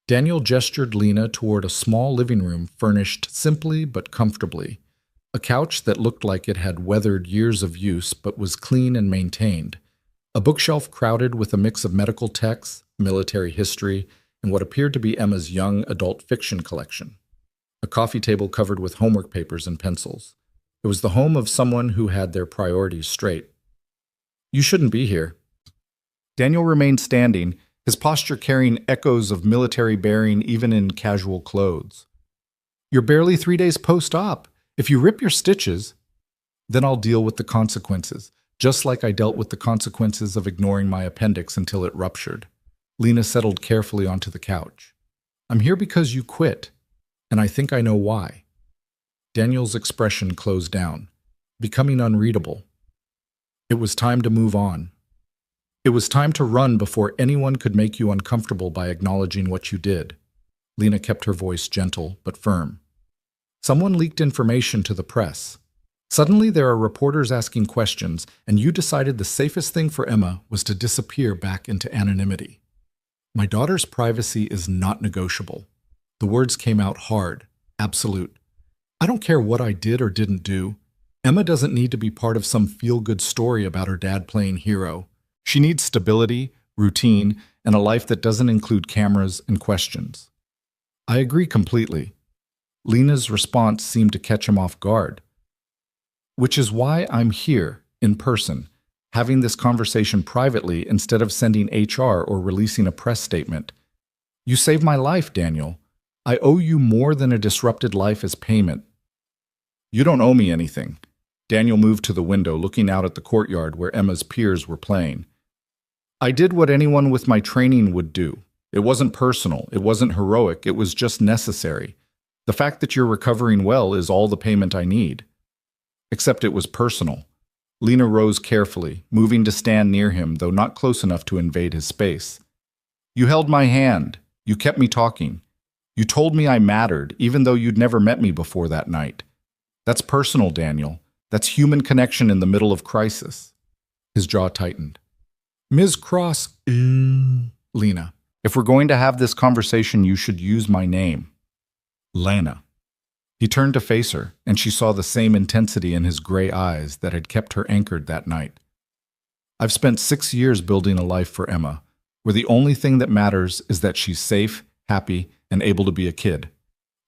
Daniel gestured Lena toward a small living room furnished simply but comfortably, a couch that looked like it had weathered years of use but was clean and maintained, a bookshelf crowded with a mix of medical texts, military history, and what appeared to be Emma's young adult fiction collection, a coffee table covered with homework papers and pencils. It was the home of someone who had their priorities straight. You shouldn't be here. Daniel remained standing, his posture carrying echoes of military bearing even in casual clothes. You're barely 3 days post-op. If you rip your stitches, then I'll deal with the consequences, just like I dealt with the consequences of ignoring my appendix until it ruptured. Lena settled carefully onto the couch. I'm here because you quit, and I think I know why. Daniel's expression closed down, becoming unreadable. It was time to move on. It was time to run before anyone could make you uncomfortable by acknowledging what you did. Lena kept her voice gentle but firm. Someone leaked information to the press. Suddenly there are reporters asking questions, and you decided the safest thing for Emma was to disappear back into anonymity. My daughter's privacy is not negotiable. The words came out hard, absolute. I don't care what I did or didn't do. Emma doesn't need to be part of some feel-good story about her dad playing hero. She needs stability, routine, and a life that doesn't include cameras and questions. I agree completely. Lena's response seemed to catch him off guard. Which is why I'm here, in person, having this conversation privately instead of sending HR or releasing a press statement. You saved my life, Daniel. I owe you more than a disrupted life as payment. You don't owe me anything. Daniel moved to the window, looking out at the courtyard where Emma's peers were playing. I did what anyone with my training would do. It wasn't personal. It wasn't heroic. It was just necessary. The fact that you're recovering well is all the payment I need. Except it was personal. Lena rose carefully, moving to stand near him, though not close enough to invade his space. You held my hand. You kept me talking. You told me I mattered, even though you'd never met me before that night. That's personal, Daniel. That's human connection in the middle of crisis. His jaw tightened. Ms. Cross, Lena, if we're going to have this conversation, you should use my name. Lena. He turned to face her, and she saw the same intensity in his gray eyes that had kept her anchored that night. I've spent 6 years building a life for Emma, where the only thing that matters is that she's safe, happy, and able to be a kid.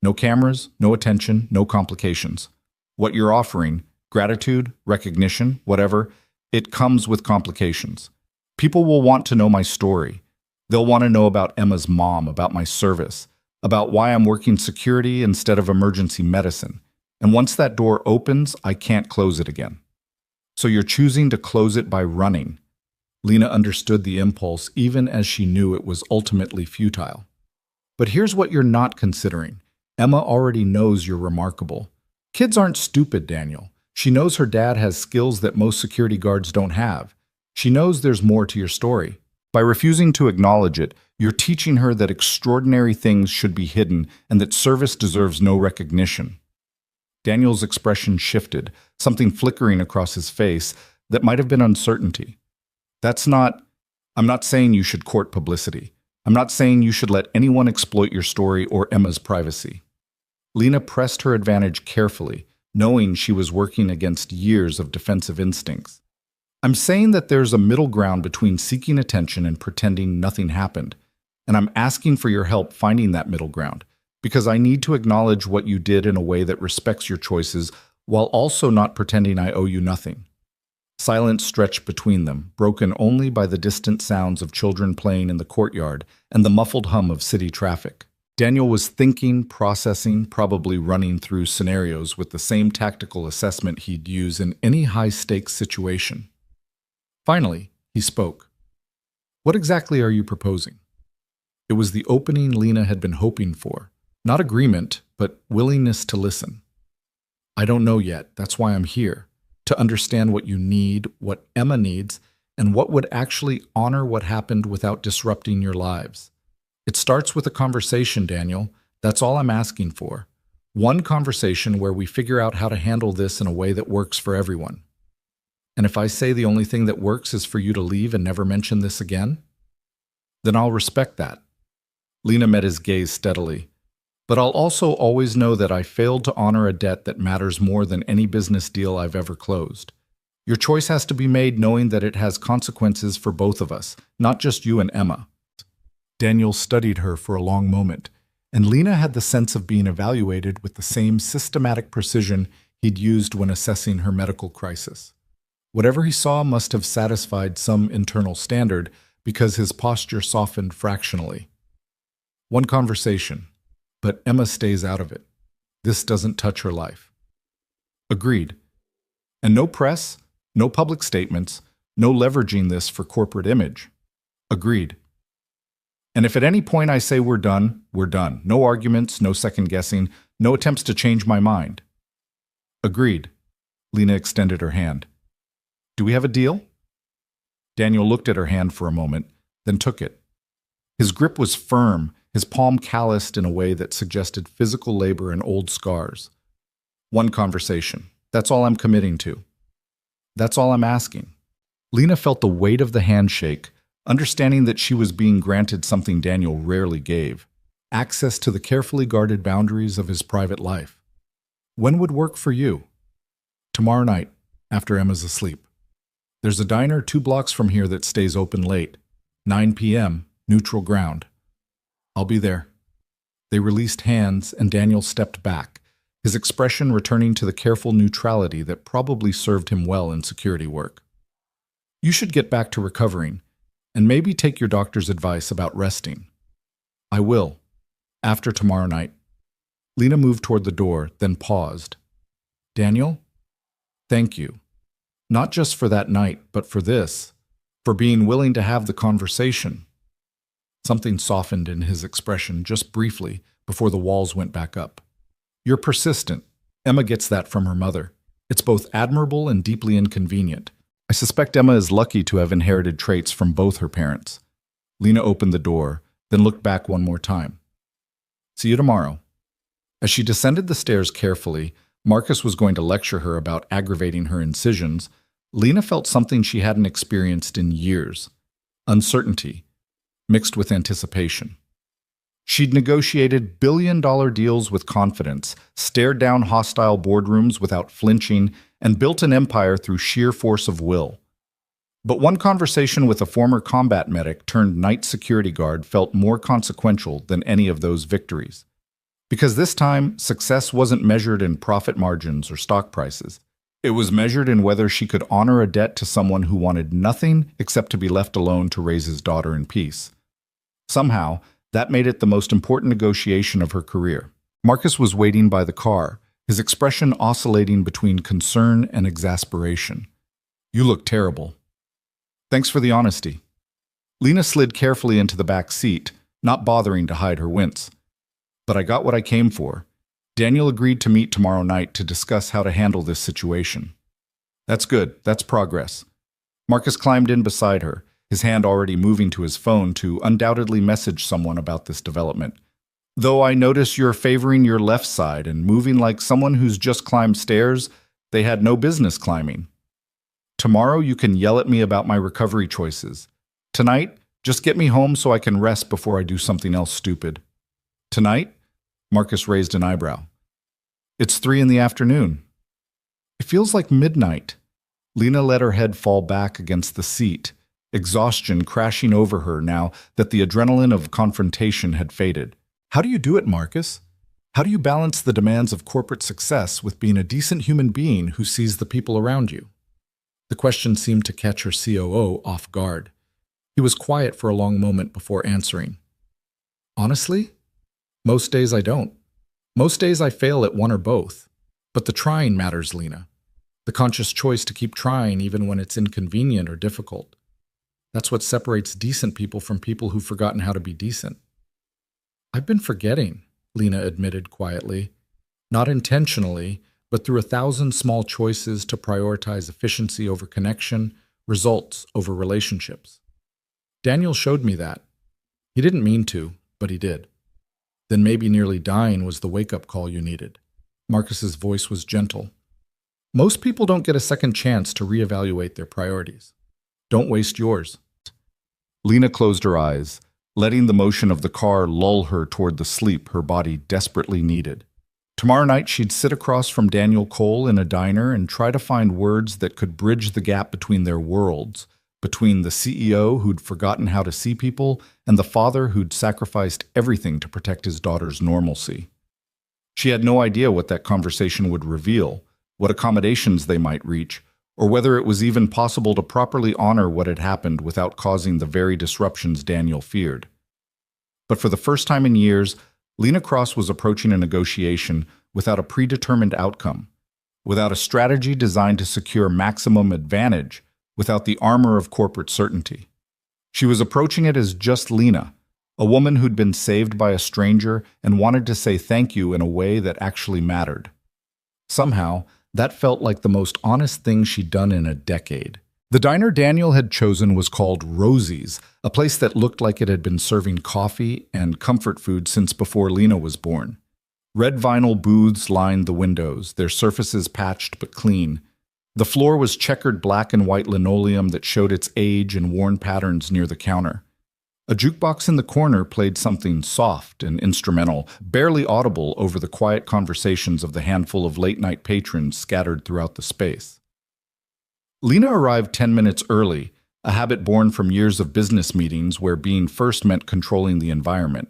No cameras, no attention, no complications. What you're offering, gratitude, recognition, whatever, it comes with complications. People will want to know my story. They'll want to know about Emma's mom, about my service, about why I'm working security instead of emergency medicine. And once that door opens, I can't close it again. So you're choosing to close it by running. Lena understood the impulse even as she knew it was ultimately futile. But here's what you're not considering. Emma already knows you're remarkable. Kids aren't stupid, Daniel. She knows her dad has skills that most security guards don't have. She knows there's more to your story. By refusing to acknowledge it, you're teaching her that extraordinary things should be hidden and that service deserves no recognition. Daniel's expression shifted, something flickering across his face that might have been uncertainty. I'm not saying you should court publicity. I'm not saying you should let anyone exploit your story or Emma's privacy. Lena pressed her advantage carefully, knowing she was working against years of defensive instincts. I'm saying that there's a middle ground between seeking attention and pretending nothing happened, and I'm asking for your help finding that middle ground, because I need to acknowledge what you did in a way that respects your choices while also not pretending I owe you nothing. Silence stretched between them, broken only by the distant sounds of children playing in the courtyard and the muffled hum of city traffic. Daniel was thinking, processing, probably running through scenarios with the same tactical assessment he'd use in any high-stakes situation. Finally, he spoke. "What exactly are you proposing?" It was the opening Lena had been hoping for. Not agreement, but willingness to listen. "I don't know yet. That's why I'm here. To understand what you need, what Emma needs, and what would actually honor what happened without disrupting your lives. It starts with a conversation, Daniel. That's all I'm asking for. One conversation where we figure out how to handle this in a way that works for everyone. And if I say the only thing that works is for you to leave and never mention this again, then I'll respect that." Lena met his gaze steadily. "But I'll also always know that I failed to honor a debt that matters more than any business deal I've ever closed. Your choice has to be made knowing that it has consequences for both of us, not just you and Emma." Daniel studied her for a long moment, and Lena had the sense of being evaluated with the same systematic precision he'd used when assessing her medical crisis. Whatever he saw must have satisfied some internal standard because his posture softened fractionally. "One conversation, but Emma stays out of it. This doesn't touch her life." "Agreed. And no press, no public statements, no leveraging this for corporate image." "Agreed. And if at any point I say we're done, we're done. No arguments, no second guessing, no attempts to change my mind." "Agreed." Lena extended her hand. "Do we have a deal?" Daniel looked at her hand for a moment, then took it. His grip was firm, his palm calloused in a way that suggested physical labor and old scars. "One conversation. That's all I'm committing to. That's all I'm asking." Lena felt the weight of the handshake, understanding that she was being granted something Daniel rarely gave: access to the carefully guarded boundaries of his private life. "When would work for you?" "Tomorrow night, after Emma's asleep. There's a diner 2 blocks from here that stays open late. 9 p.m., neutral ground. I'll be there." They released hands, and Daniel stepped back, his expression returning to the careful neutrality that probably served him well in security work. "You should get back to recovering, and maybe take your doctor's advice about resting." "I will, after tomorrow night." Lena moved toward the door, then paused. "Daniel, thank you. Not just for that night, but for this, for being willing to have the conversation." Something softened in his expression just briefly before the walls went back up. "You're persistent. Emma gets that from her mother. It's both admirable and deeply inconvenient. I suspect Emma is lucky to have inherited traits from both her parents." Lena opened the door, then looked back one more time. "See you tomorrow." As she descended the stairs carefully, Marcus was going to lecture her about aggravating her incisions. Lena felt something she hadn't experienced in years: uncertainty, mixed with anticipation. She'd negotiated billion-dollar deals with confidence, stared down hostile boardrooms without flinching, and built an empire through sheer force of will. But one conversation with a former combat medic turned night security guard felt more consequential than any of those victories. Because this time, success wasn't measured in profit margins or stock prices. It was measured in whether she could honor a debt to someone who wanted nothing except to be left alone to raise his daughter in peace. Somehow, that made it the most important negotiation of her career. Marcus was waiting by the car, his expression oscillating between concern and exasperation. "You look terrible." "Thanks for the honesty." Lena slid carefully into the back seat, not bothering to hide her wince. "But I got what I came for. Daniel agreed to meet tomorrow night to discuss how to handle this situation." "That's good. That's progress." Marcus climbed in beside her, his hand already moving to his phone to undoubtedly message someone about this development. "Though I notice you're favoring your left side and moving like someone who's just climbed stairs they had no business climbing. Tomorrow you can yell at me about my recovery choices. Tonight, just get me home so I can rest before I do something else stupid." "Tonight?" Marcus raised an eyebrow. "It's 3 in the afternoon." "It feels like midnight." Lena let her head fall back against the seat, exhaustion crashing over her now that the adrenaline of confrontation had faded. "How do you do it, Marcus? How do you balance the demands of corporate success with being a decent human being who sees the people around you?" The question seemed to catch her COO off guard. He was quiet for a long moment before answering. Honestly, most days I don't. Most days I fail at one or both. But the trying matters, Lena. The conscious choice to keep trying even when it's inconvenient or difficult. That's what separates decent people from people who've forgotten how to be decent. I've been forgetting, Lena admitted quietly. Not intentionally, but through 1,000 small choices to prioritize efficiency over connection, results over relationships. Daniel showed me that. He didn't mean to, but he did. Then maybe nearly dying was the wake-up call you needed. Marcus's voice was gentle. Most people don't get a second chance to reevaluate their priorities. Don't waste yours. Lena closed her eyes, letting the motion of the car lull her toward the sleep her body desperately needed. Tomorrow night she'd sit across from Daniel Cole in a diner and try to find words that could bridge the gap between their worlds, between the CEO who'd forgotten how to see people and the father who'd sacrificed everything to protect his daughter's normalcy. She had no idea what that conversation would reveal, what accommodations they might reach, or whether it was even possible to properly honor what had happened without causing the very disruptions Daniel feared. But for the first time in years, Lena Cross was approaching a negotiation without a predetermined outcome, without a strategy designed to secure maximum advantage, without the armor of corporate certainty. She was approaching it as just Lena, a woman who'd been saved by a stranger and wanted to say thank you in a way that actually mattered. Somehow, that felt like the most honest thing she'd done in a decade. The diner Daniel had chosen was called Rosie's, a place that looked like it had been serving coffee and comfort food since before Lena was born. Red vinyl booths lined the windows, their surfaces patched but clean. The floor was checkered black and white linoleum that showed its age and worn patterns near the counter. A jukebox in the corner played something soft and instrumental, barely audible over the quiet conversations of the handful of late-night patrons scattered throughout the space. Lena arrived 10 minutes early, a habit born from years of business meetings where being first meant controlling the environment.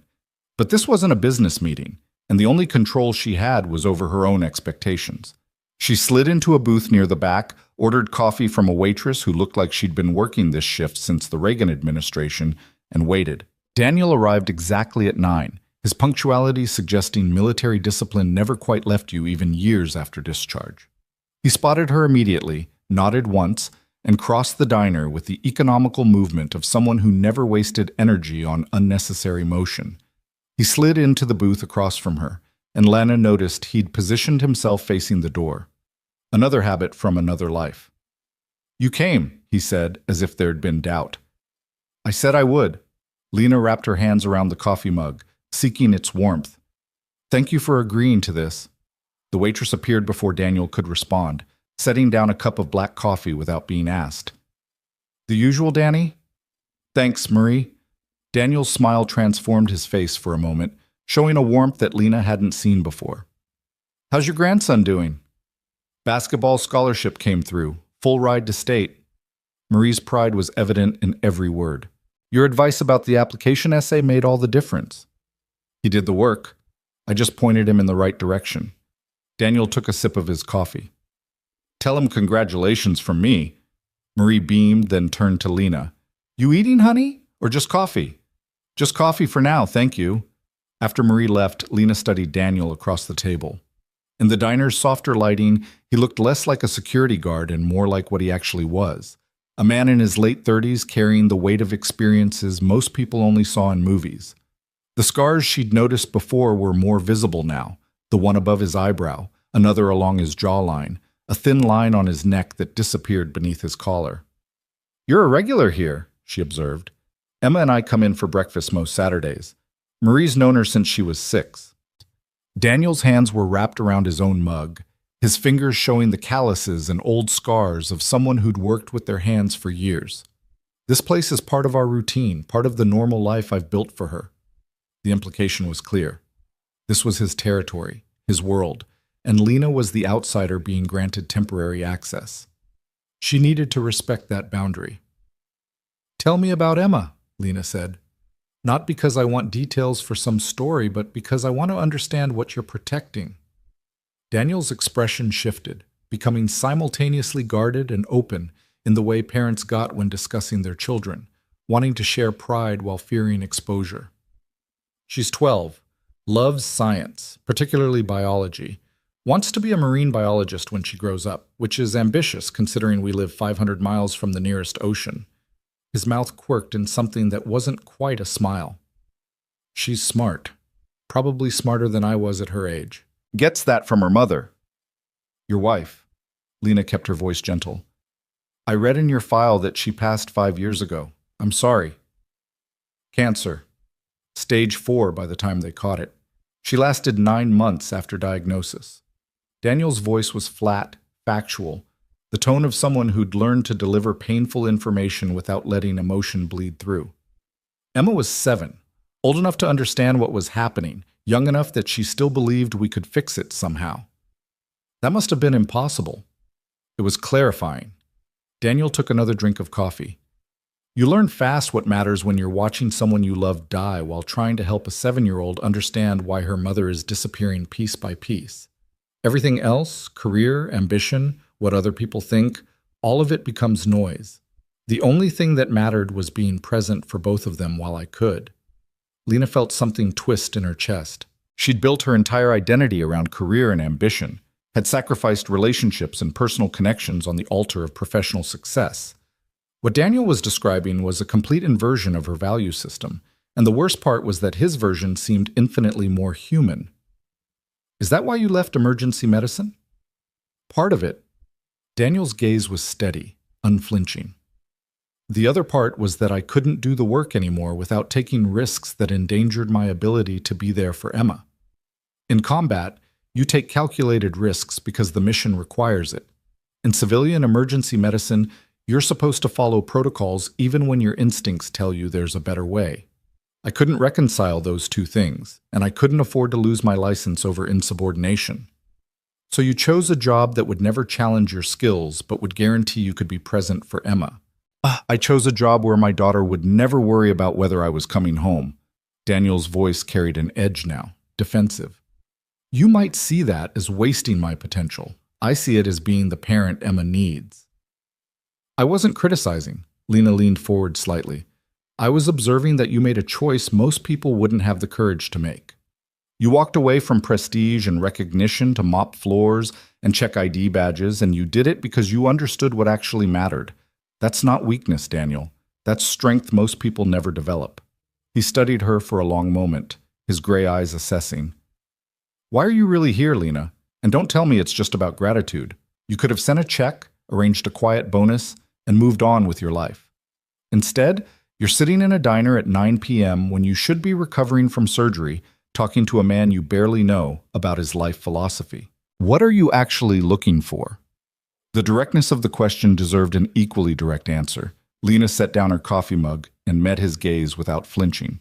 But this wasn't a business meeting, and the only control she had was over her own expectations. She slid into a booth near the back, ordered coffee from a waitress who looked like she'd been working this shift since the Reagan administration, and waited. Daniel arrived exactly at 9, his punctuality suggesting military discipline never quite left you even years after discharge. He spotted her immediately, nodded once, and crossed the diner with the economical movement of someone who never wasted energy on unnecessary motion. He slid into the booth across from her, and Lana noticed he'd positioned himself facing the door. Another habit from another life. "You came," he said, as if there'd been doubt. "I said I would." Lena wrapped her hands around the coffee mug, seeking its warmth. "Thank you for agreeing to this." The waitress appeared before Daniel could respond, setting down a cup of black coffee without being asked. "The usual, Danny?" "Thanks, Marie." Daniel's smile transformed his face for a moment, showing a warmth that Lena hadn't seen before. "How's your grandson doing?" "Basketball scholarship came through, full ride to state." Marie's pride was evident in every word. "Your advice about the application essay made all the difference." "He did the work. I just pointed him in the right direction." Daniel took a sip of his coffee. "Tell him congratulations from me." Marie beamed, then turned to Lena. "You eating, honey? Or just coffee?" "Just coffee for now, thank you." After Marie left, Lena studied Daniel across the table. In the diner's softer lighting, he looked less like a security guard and more like what he actually was. A man in his late 30s carrying the weight of experiences most people only saw in movies. The scars she'd noticed before were more visible now, the one above his eyebrow, another along his jawline, a thin line on his neck that disappeared beneath his collar. "You're a regular here," she observed. "Emma and I come in for breakfast most Saturdays. Marie's known her since she was 6. Daniel's hands were wrapped around his own mug, his fingers showing the calluses and old scars of someone who'd worked with their hands for years. "This place is part of our routine, part of the normal life I've built for her." The implication was clear. This was his territory, his world, and Lena was the outsider being granted temporary access. She needed to respect that boundary. "Tell me about Emma," Lena said. "Not because I want details for some story, but because I want to understand what you're protecting." Daniel's expression shifted, becoming simultaneously guarded and open, in the way parents got when discussing their children, wanting to share pride while fearing exposure. She's 12, loves science, particularly biology, wants to be a marine biologist when she grows up, which is ambitious considering we live 500 miles from the nearest ocean. His mouth quirked in something that wasn't quite a smile. She's smart, probably smarter than I was at her age. Gets that from her mother. Your wife. Lena kept her voice gentle. I read in your file that she passed 5 years ago. I'm sorry. Cancer. Stage 4 by the time they caught it. She lasted 9 months after diagnosis. Daniel's voice was flat, factual, the tone of someone who'd learned to deliver painful information without letting emotion bleed through. Emma was 7, old enough to understand what was happening, young enough that she still believed we could fix it somehow. That must have been impossible. It was clarifying. Daniel took another drink of coffee. You learn fast what matters when you're watching someone you love die while trying to help a 7-year-old understand why her mother is disappearing piece by piece. Everything else, career, ambition, what other people think, all of it becomes noise. The only thing that mattered was being present for both of them while I could. Lena felt something twist in her chest. She'd built her entire identity around career and ambition, had sacrificed relationships and personal connections on the altar of professional success. What Daniel was describing was a complete inversion of her value system, and the worst part was that his version seemed infinitely more human. Is that why you left emergency medicine? Part of it. Daniel's gaze was steady, unflinching. The other part was that I couldn't do the work anymore without taking risks that endangered my ability to be there for Emma. In combat, you take calculated risks because the mission requires it. In civilian emergency medicine, you're supposed to follow protocols even when your instincts tell you there's a better way. I couldn't reconcile those two things, and I couldn't afford to lose my license over insubordination. So you chose a job that would never challenge your skills, but would guarantee you could be present for Emma. I chose a job where my daughter would never worry about whether I was coming home. Daniel's voice carried an edge now, defensive. You might see that as wasting my potential. I see it as being the parent Emma needs. I wasn't criticizing. Lena leaned forward slightly. I was observing that you made a choice most people wouldn't have the courage to make. You walked away from prestige and recognition to mop floors and check ID badges, and you did it because you understood what actually mattered. That's not weakness, Daniel. That's strength most people never develop. He studied her for a long moment, his gray eyes assessing. Why are you really here, Lena? And don't tell me it's just about gratitude. You could have sent a check, arranged a quiet bonus, and moved on with your life. Instead, you're sitting in a diner at 9 p.m. when you should be recovering from surgery, talking to a man you barely know about his life philosophy. What are you actually looking for? The directness of the question deserved an equally direct answer. Lena set down her coffee mug and met his gaze without flinching.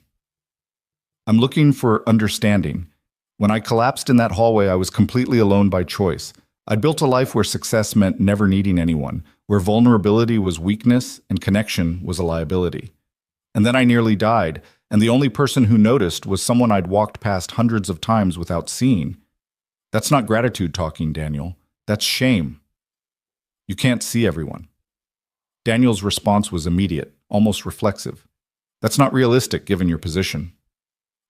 I'm looking for understanding. When I collapsed in that hallway, I was completely alone by choice. I'd built a life where success meant never needing anyone, where vulnerability was weakness and connection was a liability. And then I nearly died, and the only person who noticed was someone I'd walked past hundreds of times without seeing. That's not gratitude talking, Daniel. That's shame. You can't see everyone. Daniel's response was immediate, almost reflexive. That's not realistic given your position.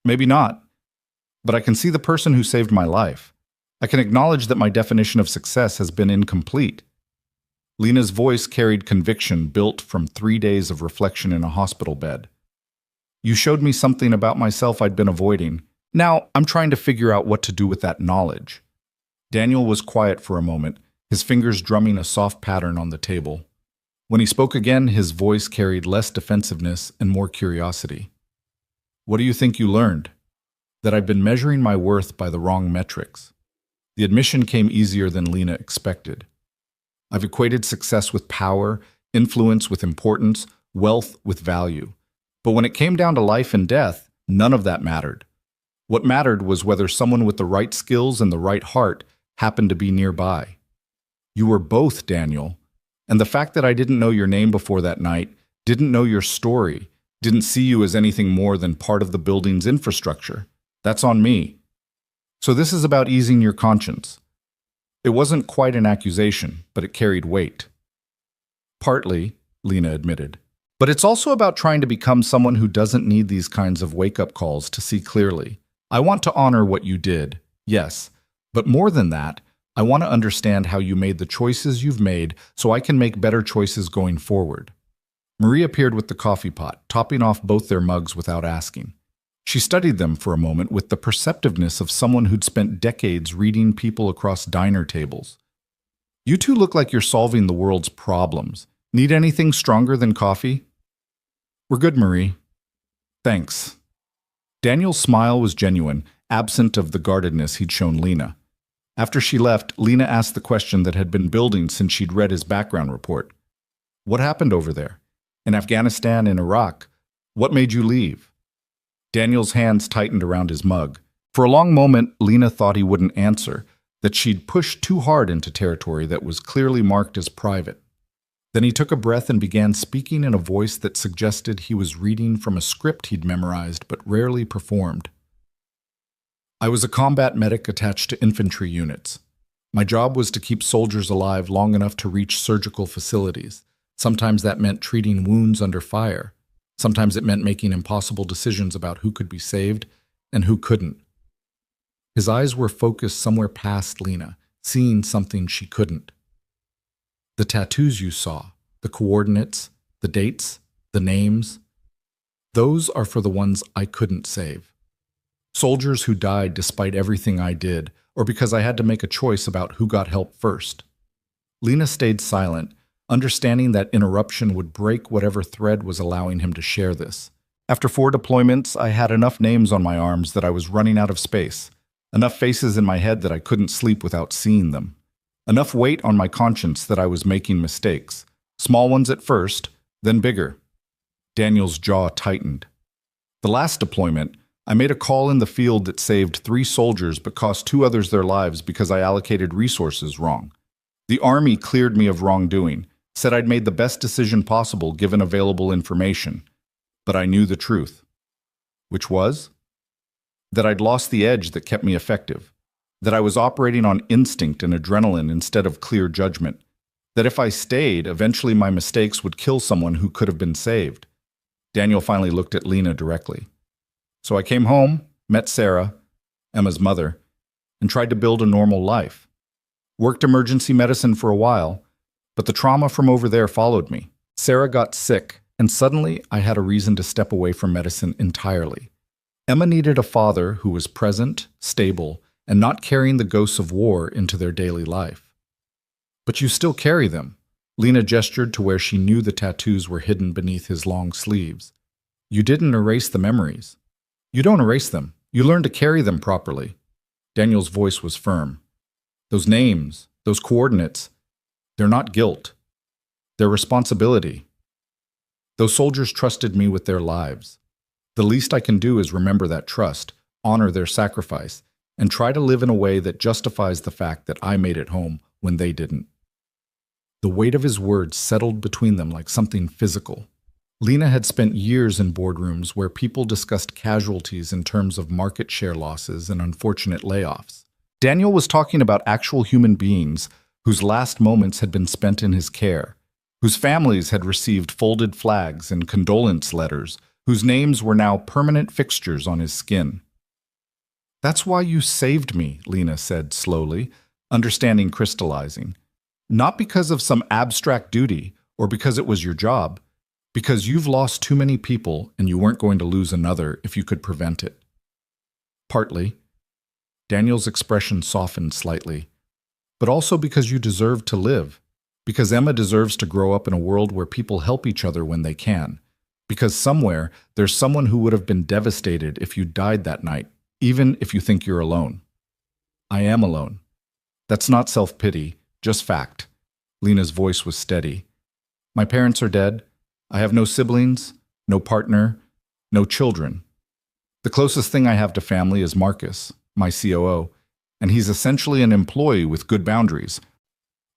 Maybe not, but I can see the person who saved my life. I can acknowledge that my definition of success has been incomplete. Lena's voice carried conviction built from 3 days of reflection in a hospital bed. You showed me something about myself I'd been avoiding. Now, I'm trying to figure out what to do with that knowledge. Daniel was quiet for a moment, his fingers drumming a soft pattern on the table. When he spoke again, his voice carried less defensiveness and more curiosity. What do you think you learned? That I've been measuring my worth by the wrong metrics. The admission came easier than Lena expected. I've equated success with power, influence with importance, wealth with value. But when it came down to life and death, none of that mattered. What mattered was whether someone with the right skills and the right heart happened to be nearby. You were both, Daniel. And the fact that I didn't know your name before that night, didn't know your story, didn't see you as anything more than part of the building's infrastructure, that's on me. So this is about easing your conscience. It wasn't quite an accusation, but it carried weight. Partly, Lena admitted. But it's also about trying to become someone who doesn't need these kinds of wake-up calls to see clearly. I want to honor what you did, yes. But more than that, I want to understand how you made the choices you've made so I can make better choices going forward. Marie appeared with the coffee pot, topping off both their mugs without asking. She studied them for a moment with the perceptiveness of someone who'd spent decades reading people across diner tables. You two look like you're solving the world's problems. Need anything stronger than coffee? We're good, Marie. Thanks. Daniel's smile was genuine, absent of the guardedness he'd shown Lena. After she left, Lena asked the question that had been building since she'd read his background report. What happened over there? In Afghanistan and Iraq? What made you leave? Daniel's hands tightened around his mug. For a long moment, Lena thought he wouldn't answer, that she'd pushed too hard into territory that was clearly marked as private. Then he took a breath and began speaking in a voice that suggested he was reading from a script he'd memorized but rarely performed. I was a combat medic attached to infantry units. My job was to keep soldiers alive long enough to reach surgical facilities. Sometimes that meant treating wounds under fire. Sometimes it meant making impossible decisions about who could be saved and who couldn't. His eyes were focused somewhere past Lena, seeing something she couldn't. The tattoos you saw, the coordinates, the dates, the names, those are for the ones I couldn't save. Soldiers who died despite everything I did, or because I had to make a choice about who got help first. Lena stayed silent, understanding that interruption would break whatever thread was allowing him to share this. After 4 deployments, I had enough names on my arms that I was running out of space, enough faces in my head that I couldn't sleep without seeing them. Enough weight on my conscience that I was making mistakes. Small ones at first, then bigger. Daniel's jaw tightened. The last deployment, I made a call in the field that saved 3 soldiers but cost 2 others their lives because I allocated resources wrong. The Army cleared me of wrongdoing, said I'd made the best decision possible given available information. But I knew the truth. Which was? That I'd lost the edge that kept me effective. That I was operating on instinct and adrenaline instead of clear judgment. That if I stayed, eventually my mistakes would kill someone who could have been saved. Daniel finally looked at Lena directly. So I came home, met Sarah, Emma's mother, and tried to build a normal life. Worked emergency medicine for a while, but the trauma from over there followed me. Sarah got sick, and suddenly I had a reason to step away from medicine entirely. Emma needed a father who was present, stable, and not carrying the ghosts of war into their daily life. But you still carry them. Lena gestured to where she knew the tattoos were hidden beneath his long sleeves. You didn't erase the memories. You don't erase them. You learn to carry them properly. Daniel's voice was firm. Those names, those coordinates, they're not guilt. They're responsibility. Those soldiers trusted me with their lives. The least I can do is remember that trust, honor their sacrifice, and try to live in a way that justifies the fact that I made it home when they didn't. The weight of his words settled between them like something physical. Lena had spent years in boardrooms where people discussed casualties in terms of market share losses and unfortunate layoffs. Daniel was talking about actual human beings whose last moments had been spent in his care, whose families had received folded flags and condolence letters, whose names were now permanent fixtures on his skin. That's why you saved me, Lena said slowly, understanding crystallizing. Not because of some abstract duty or because it was your job, because you've lost too many people and you weren't going to lose another if you could prevent it. Partly. Daniel's expression softened slightly. But also because you deserve to live. Because Emma deserves to grow up in a world where people help each other when they can. Because somewhere there's someone who would have been devastated if you died that night, even if you think you're alone. I am alone. That's not self-pity, just fact. Lena's voice was steady. My parents are dead. I have no siblings, no partner, no children. The closest thing I have to family is Marcus, my COO, and he's essentially an employee with good boundaries.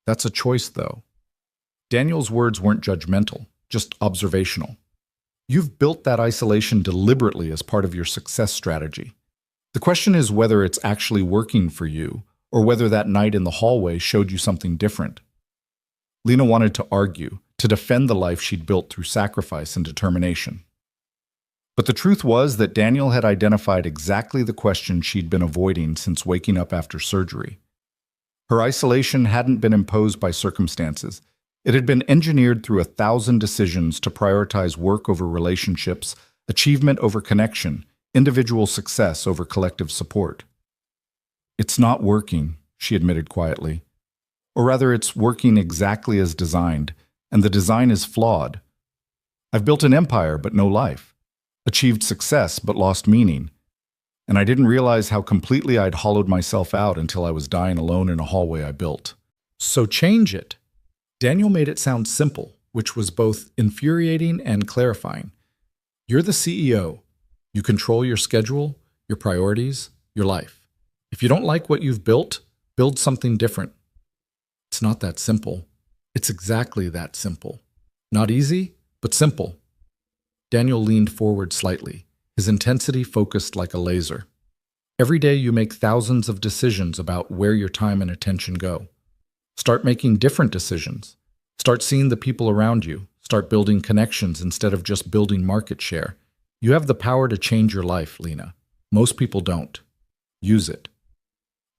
That's a choice, though. Daniel's words weren't judgmental, just observational. You've built that isolation deliberately as part of your success strategy. The question is whether it's actually working for you, or whether that night in the hallway showed you something different. Lena wanted to argue, to defend the life she'd built through sacrifice and determination. But the truth was that Daniel had identified exactly the question she'd been avoiding since waking up after surgery. Her isolation hadn't been imposed by circumstances. It had been engineered through 1,000 decisions to prioritize work over relationships, achievement over connection, individual success over collective support. "It's not working," she admitted quietly. "Or rather, it's working exactly as designed, and the design is flawed. I've built an empire, but no life. Achieved success, but lost meaning. And I didn't realize how completely I'd hollowed myself out until I was dying alone in a hallway I built. So change it." Daniel made it sound simple, which was both infuriating and clarifying. "You're the CEO. You control your schedule, your priorities, your life. If you don't like what you've built, build something different." It's not that simple. It's exactly that simple. Not easy, but simple. Daniel leaned forward slightly, his intensity focused like a laser. "Every day you make thousands of decisions about where your time and attention go. Start making different decisions. Start seeing the people around you. Start building connections instead of just building market share. You have the power to change your life, Lena. Most people don't. Use it."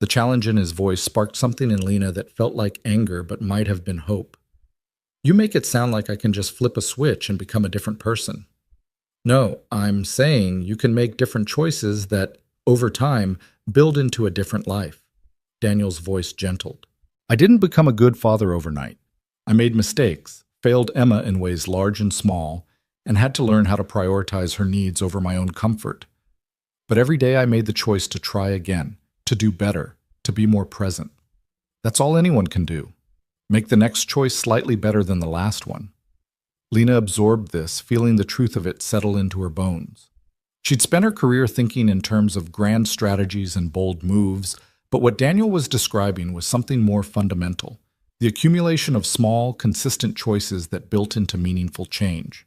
The challenge in his voice sparked something in Lena that felt like anger but might have been hope. "You make it sound like I can just flip a switch and become a different person." "No, I'm saying you can make different choices that, over time, build into a different life." Daniel's voice gentled. "I didn't become a good father overnight. I made mistakes, failed Emma in ways large and small, and had to learn how to prioritize her needs over my own comfort. But every day I made the choice to try again, to do better, to be more present. That's all anyone can do. Make the next choice slightly better than the last one." Lena absorbed this, feeling the truth of it settle into her bones. She'd spent her career thinking in terms of grand strategies and bold moves, but what Daniel was describing was something more fundamental, the accumulation of small, consistent choices that built into meaningful change.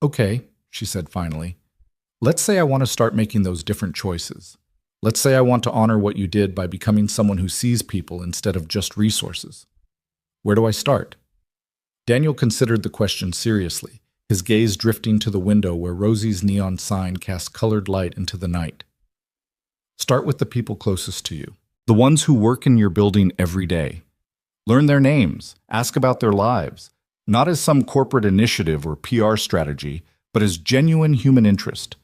"Okay," she said finally. "Let's say I want to start making those different choices. Let's say I want to honor what you did by becoming someone who sees people instead of just resources. Where do I start?" Daniel considered the question seriously, his gaze drifting to the window where Rosie's neon sign cast colored light into the night. "Start with the people closest to you, the ones who work in your building every day. Learn their names, ask about their lives, not as some corporate initiative or PR strategy, but as genuine human interest.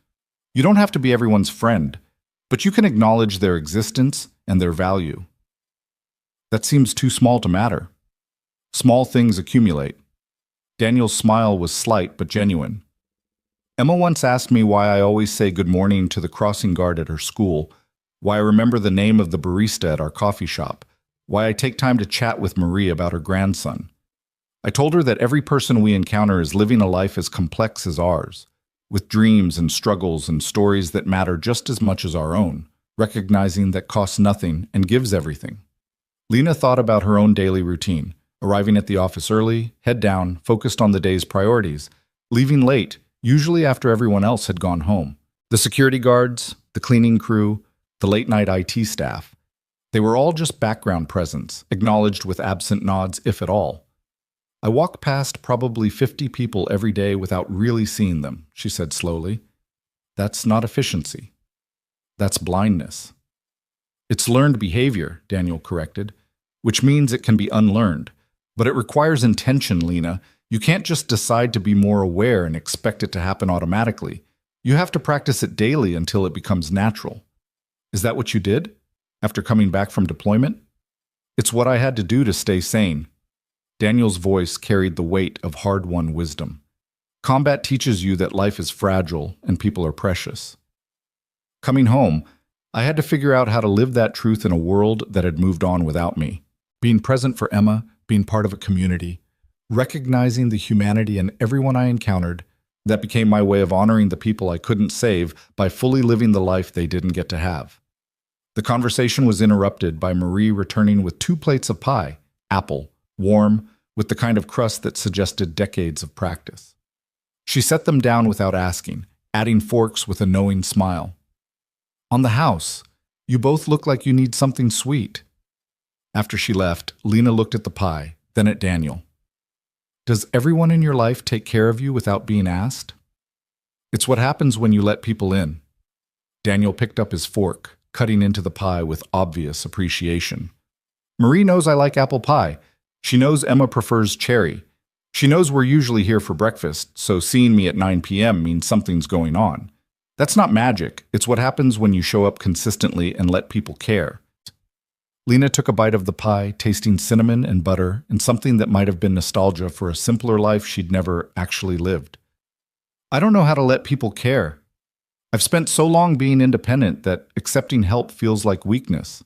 You don't have to be everyone's friend, but you can acknowledge their existence and their value." "That seems too small to matter." "Small things accumulate." Daniel's smile was slight but genuine. "Emma once asked me why I always say good morning to the crossing guard at her school, why I remember the name of the barista at our coffee shop, why I take time to chat with Marie about her grandson. I told her that every person we encounter is living a life as complex as ours, with dreams and struggles and stories that matter just as much as our own, recognizing that costs nothing and gives everything." Lena thought about her own daily routine, arriving at the office early, head down, focused on the day's priorities, leaving late, usually after everyone else had gone home. The security guards, the cleaning crew, the late-night IT staff. They were all just background presence, acknowledged with absent nods, if at all. "I walk past probably 50 people every day without really seeing them," she said slowly. "That's not efficiency. That's blindness." "It's learned behavior," Daniel corrected, "which means it can be unlearned. But it requires intention, Lena. You can't just decide to be more aware and expect it to happen automatically. You have to practice it daily until it becomes natural." "Is that what you did? After coming back from deployment?" "It's what I had to do to stay sane." Daniel's voice carried the weight of hard-won wisdom. "Combat teaches you that life is fragile and people are precious." Coming home, I had to figure out how to live that truth in a world that had moved on without me. Being present for Emma, being part of a community, recognizing the humanity in everyone I encountered, that became my way of honoring the people I couldn't save by fully living the life they didn't get to have. The conversation was interrupted by Marie returning with 2 plates of pie, apple, warm, with the kind of crust that suggested decades of practice. She set them down without asking, adding forks with a knowing smile. "On the house, you both look like you need something sweet." After she left, Lena looked at the pie, then at Daniel. Does everyone in your life take care of you without being asked? It's what happens when you let people in. Daniel picked up his fork, cutting into the pie with obvious appreciation. Marie knows I like apple pie. She knows Emma prefers cherry. She knows we're usually here for breakfast, so seeing me at 9 p.m. means something's going on. That's not magic. It's what happens when you show up consistently and let people care. Lena took a bite of the pie, tasting cinnamon and butter and something that might have been nostalgia for a simpler life she'd never actually lived. I don't know how to let people care. I've spent so long being independent that accepting help feels like weakness.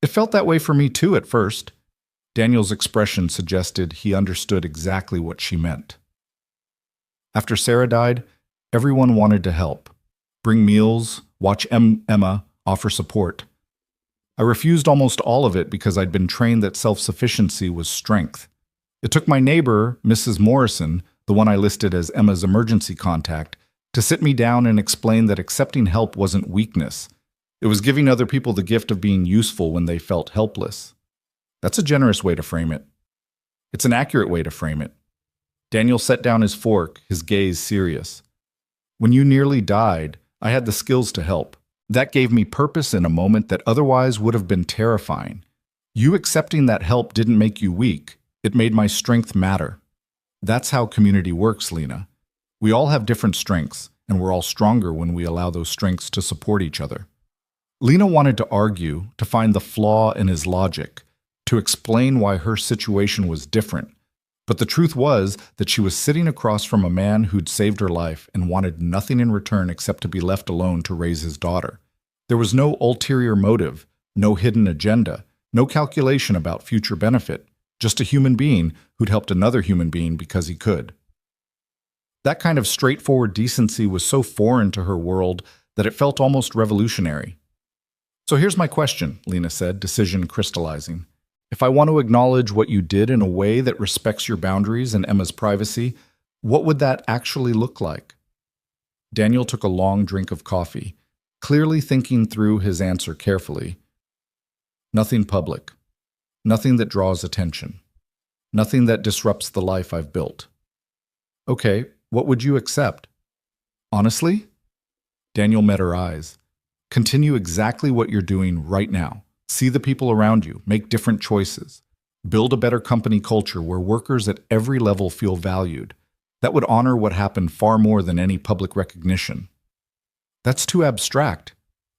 It felt that way for me too at first. Daniel's expression suggested he understood exactly what she meant. After Sarah died, everyone wanted to help. Bring meals, watch Emma, offer support. I refused almost all of it because I'd been trained that self-sufficiency was strength. It took my neighbor, Mrs. Morrison, the one I listed as Emma's emergency contact, to sit me down and explain that accepting help wasn't weakness. It was giving other people the gift of being useful when they felt helpless. That's a generous way to frame it. It's an accurate way to frame it. Daniel set down his fork, his gaze serious. When you nearly died, I had the skills to help. That gave me purpose in a moment that otherwise would have been terrifying. You accepting that help didn't make you weak. It made my strength matter. That's how community works, Lena. We all have different strengths, and we're all stronger when we allow those strengths to support each other. Lena wanted to argue, to find the flaw in his logic, to explain why her situation was different. But the truth was that she was sitting across from a man who'd saved her life and wanted nothing in return except to be left alone to raise his daughter. There was no ulterior motive, no hidden agenda, no calculation about future benefit, just a human being who'd helped another human being because he could. That kind of straightforward decency was so foreign to her world that it felt almost revolutionary. So here's my question, Lena said, decision crystallizing. If I want to acknowledge what you did in a way that respects your boundaries and Emma's privacy, what would that actually look like? Daniel took a long drink of coffee, clearly thinking through his answer carefully. Nothing public. Nothing that draws attention. Nothing that disrupts the life I've built. Okay, what would you accept? Honestly? Daniel met her eyes. Continue exactly what you're doing right now. See the people around you, make different choices. Build a better company culture where workers at every level feel valued. That would honor what happened far more than any public recognition. That's too abstract.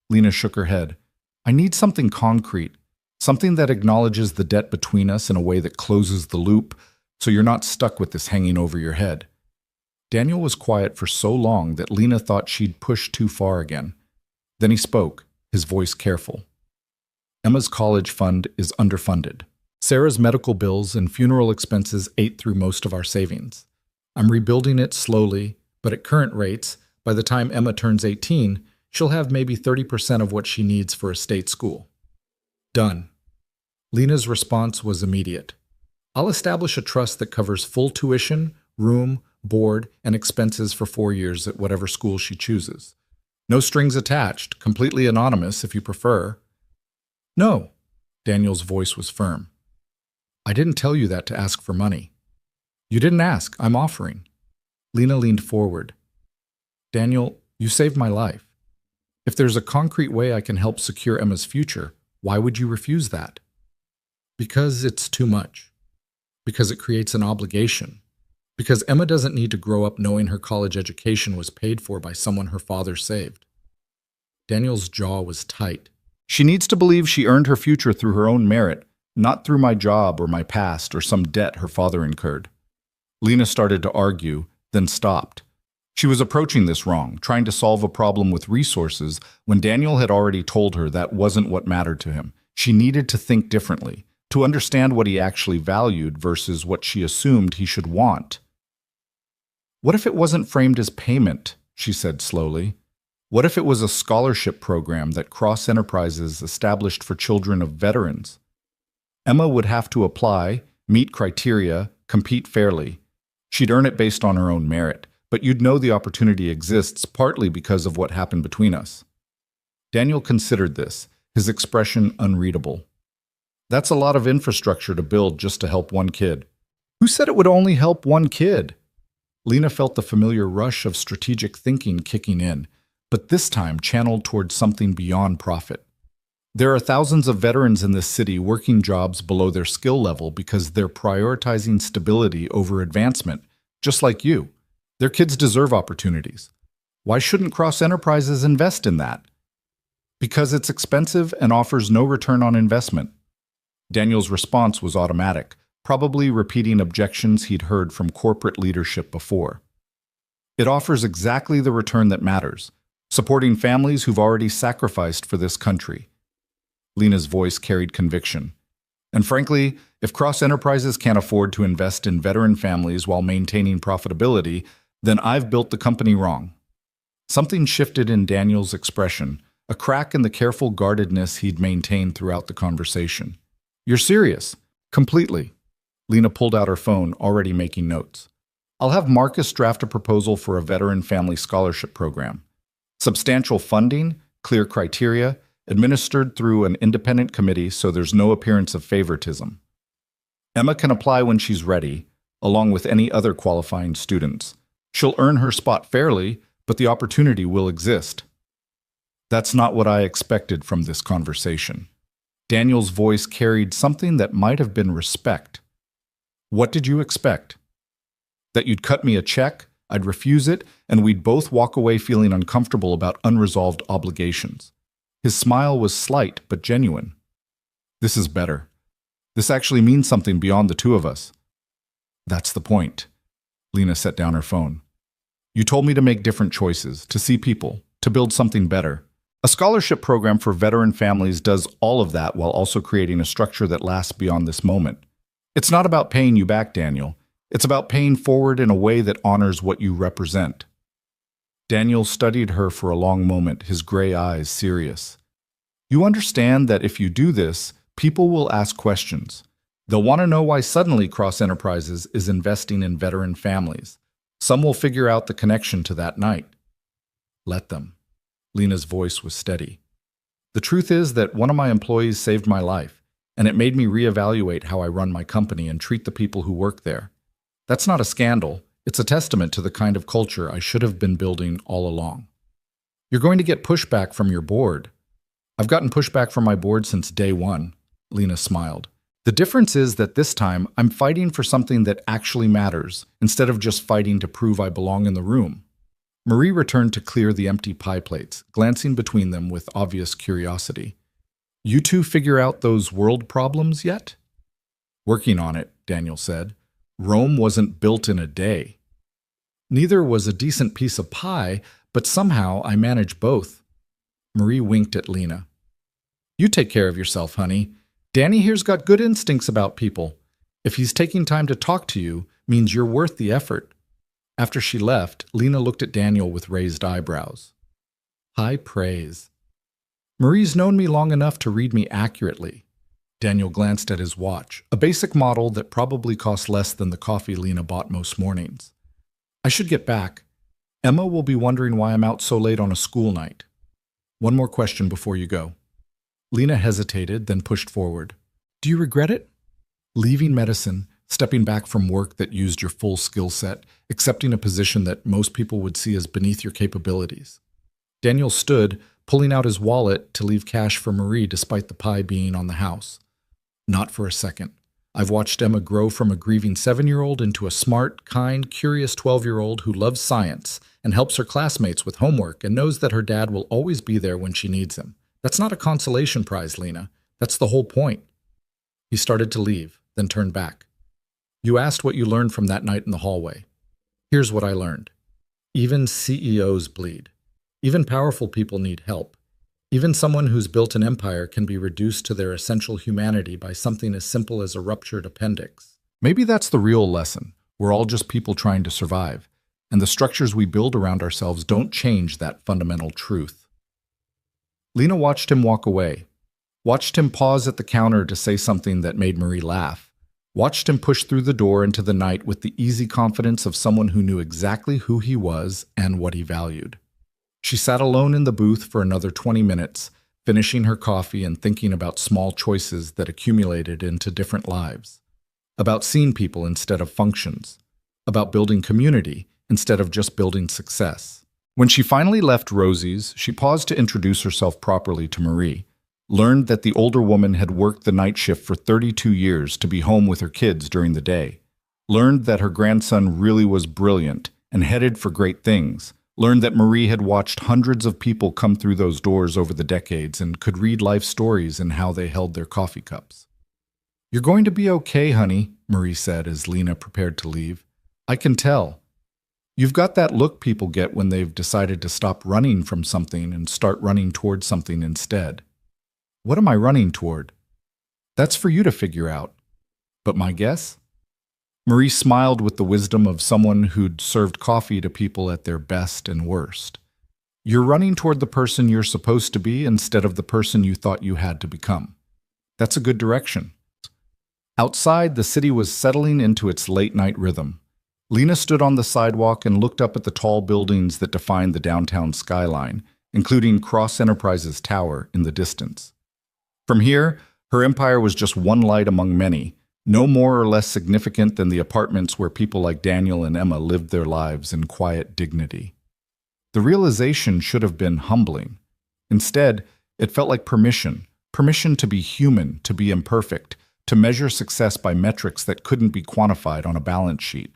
Lena shook her head. I need something concrete, something that acknowledges the debt between us in a way that closes the loop, so you're not stuck with this hanging over your head. Daniel was quiet for so long that Lena thought she'd pushed too far again. Then he spoke, his voice careful. Emma's college fund is underfunded. Sarah's medical bills and funeral expenses ate through most of our savings. I'm rebuilding it slowly, but at current rates, by the time Emma turns 18, she'll have maybe 30% of what she needs for a state school. Done. Lena's response was immediate. I'll establish a trust that covers full tuition, room, board, and expenses for 4 years at whatever school she chooses. No strings attached, completely anonymous if you prefer. No, Daniel's voice was firm. I didn't tell you that to ask for money. You didn't ask, I'm offering. Lena leaned forward. Daniel, you saved my life. If there's a concrete way I can help secure Emma's future, why would you refuse that? Because it's too much. Because it creates an obligation. Because Emma doesn't need to grow up knowing her college education was paid for by someone her father saved. Daniel's jaw was tight. She needs to believe she earned her future through her own merit, not through my job or my past or some debt her father incurred. Lena started to argue, then stopped. She was approaching this wrong, trying to solve a problem with resources when Daniel had already told her that wasn't what mattered to him. She needed to think differently, to understand what he actually valued versus what she assumed he should want. What if it wasn't framed as payment, she said slowly. What if it was a scholarship program that Cross Enterprises established for children of veterans? Emma would have to apply, meet criteria, compete fairly. She'd earn it based on her own merit, but you'd know the opportunity exists partly because of what happened between us. Daniel considered this, his expression unreadable. That's a lot of infrastructure to build just to help one kid. Who said it would only help one kid? Lena felt the familiar rush of strategic thinking kicking in, but this time channeled towards something beyond profit. There are thousands of veterans in this city working jobs below their skill level because they're prioritizing stability over advancement, just like you. Their kids deserve opportunities. Why shouldn't Cross Enterprises invest in that? Because it's expensive and offers no return on investment. Daniel's response was automatic, probably repeating objections he'd heard from corporate leadership before. It offers exactly the return that matters, supporting families who've already sacrificed for this country. Lena's voice carried conviction. And frankly, if Cross Enterprises can't afford to invest in veteran families while maintaining profitability, then I've built the company wrong. Something shifted in Daniel's expression, a crack in the careful guardedness he'd maintained throughout the conversation. You're serious? Completely. Lena pulled out her phone, already making notes. I'll have Marcus draft a proposal for a veteran family scholarship program. Substantial funding, clear criteria, administered through an independent committee so there's no appearance of favoritism. Emma can apply when she's ready, along with any other qualifying students. She'll earn her spot fairly, but the opportunity will exist. That's not what I expected from this conversation. Daniel's voice carried something that might have been respect. What did you expect? That you'd cut me a check, I'd refuse it, and we'd both walk away feeling uncomfortable about unresolved obligations. His smile was slight but genuine. This is better. This actually means something beyond the two of us. That's the point. Lena set down her phone. You told me to make different choices, to see people, to build something better. A scholarship program for veteran families does all of that while also creating a structure that lasts beyond this moment. It's not about paying you back, Daniel. It's about paying forward in a way that honors what you represent. Daniel studied her for a long moment, his gray eyes serious. You understand that if you do this, people will ask questions. They'll want to know why suddenly Cross Enterprises is investing in veteran families. Some will figure out the connection to that night. Let them. Lena's voice was steady. The truth is that one of my employees saved my life, and it made me reevaluate how I run my company and treat the people who work there. That's not a scandal. It's a testament to the kind of culture I should have been building all along. You're going to get pushback from your board. I've gotten pushback from my board since day one, Lena smiled. The difference is that this time I'm fighting for something that actually matters, instead of just fighting to prove I belong in the room. Marie returned to clear the empty pie plates, glancing between them with obvious curiosity. You two figure out those world problems yet? Working on it, Daniel said. Rome wasn't built in a day. Neither was a decent piece of pie, but somehow I manage both. Marie winked at Lena. You take care of yourself, honey. Danny here's got good instincts about people. If he's taking time to talk to you, means you're worth the effort. After she left, Lena looked at Daniel with raised eyebrows. High praise. Marie's known me long enough to read me accurately. Daniel glanced at his watch, a basic model that probably cost less than the coffee Lena bought most mornings. I should get back. Emma will be wondering why I'm out so late on a school night. One more question before you go. Lena hesitated, then pushed forward. Do you regret it? Leaving medicine, stepping back from work that used your full skill set, accepting a position that most people would see as beneath your capabilities. Daniel stood, pulling out his wallet to leave cash for Marie despite the pie being on the house. Not for a second. I've watched Emma grow from a grieving 7-year-old into a smart, kind, curious 12-year-old who loves science and helps her classmates with homework and knows that her dad will always be there when she needs him. That's not a consolation prize, Lena. That's the whole point. He started to leave, then turned back. You asked what you learned from that night in the hallway. Here's what I learned. Even CEOs bleed. Even powerful people need help. Even someone who's built an empire can be reduced to their essential humanity by something as simple as a ruptured appendix. Maybe that's the real lesson. We're all just people trying to survive, and the structures we build around ourselves don't change that fundamental truth. Lena watched him walk away, watched him pause at the counter to say something that made Marie laugh, watched him push through the door into the night with the easy confidence of someone who knew exactly who he was and what he valued. She sat alone in the booth for another 20 minutes, finishing her coffee and thinking about small choices that accumulated into different lives. about seeing people instead of functions, about building community instead of just building success. When she finally left Rosie's, she paused to introduce herself properly to Marie, learned that the older woman had worked the night shift for 32 years to be home with her kids during the day, learned that her grandson really was brilliant and headed for great things, learned that Marie had watched hundreds of people come through those doors over the decades and could read life stories in how they held their coffee cups. "You're going to be okay, honey," Marie said as Lena prepared to leave. "I can tell. You've got that look people get when they've decided to stop running from something and start running toward something instead." "What am I running toward?" "That's for you to figure out. But my guess?" Marie smiled with the wisdom of someone who'd served coffee to people at their best and worst. "You're running toward the person you're supposed to be instead of the person you thought you had to become. That's a good direction." Outside, the city was settling into its late-night rhythm. Lena stood on the sidewalk and looked up at the tall buildings that defined the downtown skyline, including Cross Enterprises Tower in the distance. From here, her empire was just one light among many, no more or less significant than the apartments where people like Daniel and Emma lived their lives in quiet dignity. The realization should have been humbling. Instead, it felt like permission to be human, to be imperfect, to measure success by metrics that couldn't be quantified on a balance sheet.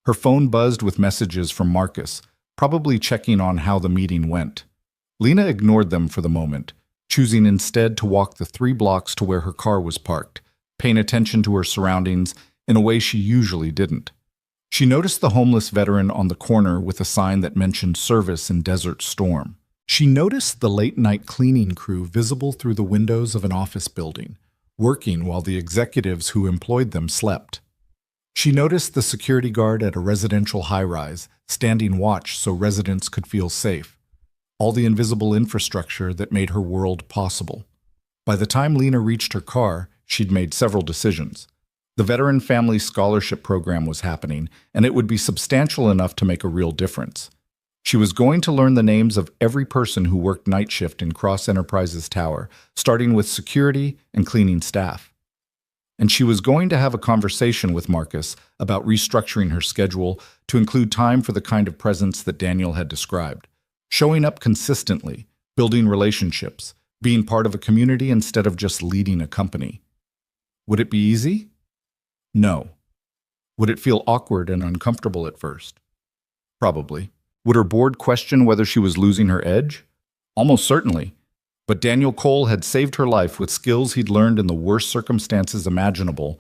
Her phone buzzed with messages from Marcus, probably checking on how the meeting went. Lena ignored them for the moment, choosing instead to walk the 3 blocks to where her car was parked, paying attention to her surroundings in a way she usually didn't. She noticed the homeless veteran on the corner with a sign that mentioned service in Desert Storm. She noticed the late-night cleaning crew visible through the windows of an office building, working while the executives who employed them slept. She noticed the security guard at a residential high-rise, standing watch so residents could feel safe. All the invisible infrastructure that made her world possible. By the time Lena reached her car, she'd made several decisions. The Veteran Family Scholarship Program was happening, and it would be substantial enough to make a real difference. She was going to learn the names of every person who worked night shift in Cross Enterprises Tower, starting with security and cleaning staff. And she was going to have a conversation with Marcus about restructuring her schedule to include time for the kind of presence that Daniel had described. Showing up consistently, building relationships, being part of a community instead of just leading a company. Would it be easy? No. Would it feel awkward and uncomfortable at first? Probably. Would her board question whether she was losing her edge? Almost certainly. But Daniel Cole had saved her life with skills he'd learned in the worst circumstances imaginable,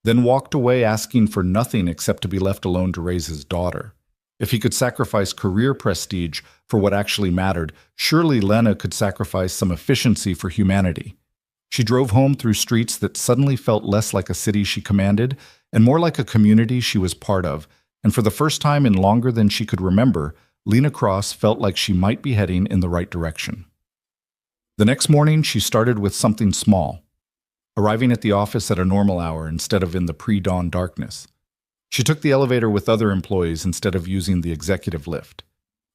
then walked away asking for nothing except to be left alone to raise his daughter. If he could sacrifice career prestige for what actually mattered, surely Lena could sacrifice some efficiency for humanity. She drove home through streets that suddenly felt less like a city she commanded and more like a community she was part of, and for the first time in longer than she could remember, Lena Cross felt like she might be heading in the right direction. The next morning, she started with something small, arriving at the office at a normal hour instead of in the pre-dawn darkness. She took the elevator with other employees instead of using the executive lift.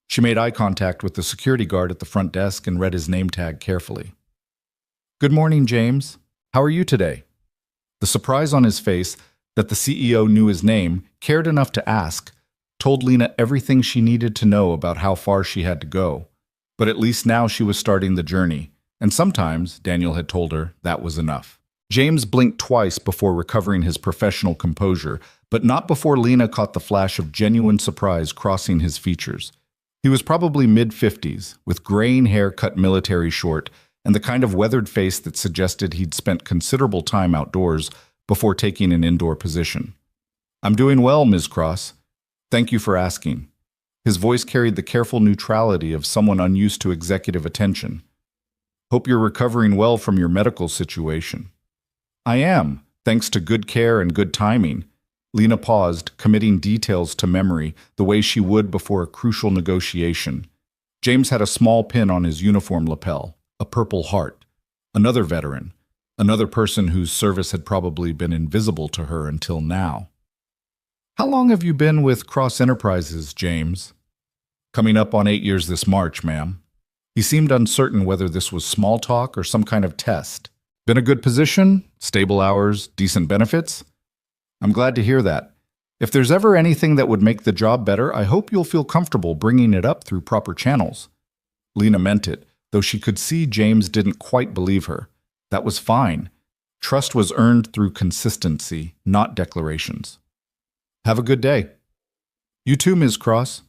She made eye contact with the security guard at the front desk and read his name tag carefully. "Good morning, James. How are you today?" The surprise on his face that the CEO knew his name, cared enough to ask, told Lena everything she needed to know about how far she had to go. But at least now she was starting the journey. And sometimes, Daniel had told her, that was enough. James blinked twice before recovering his professional composure, but not before Lena caught the flash of genuine surprise crossing his features. He was probably mid-50s, with graying hair cut military short, and the kind of weathered face that suggested he'd spent considerable time outdoors before taking an indoor position. "I'm doing well, Ms. Cross. Thank you for asking." His voice carried the careful neutrality of someone unused to executive attention. "Hope you're recovering well from your medical situation." "I am, thanks to good care and good timing." Lena paused, committing details to memory the way she would before a crucial negotiation. James had a small pin on his uniform lapel, a purple heart. Another veteran, another person whose service had probably been invisible to her until now. "How long have you been with Cross Enterprises, James?" "Coming up on 8 years this March, ma'am." He seemed uncertain whether this was small talk or some kind of test. "Been a good position? Stable hours? Decent benefits?" I'm glad to hear that. If there's ever anything that would make the job better, I hope you'll feel comfortable bringing it up through proper channels. Lena meant it, though she could see James didn't quite believe her. That was fine. Trust was earned through consistency, not declarations. Have a good day. You too, Ms. Cross.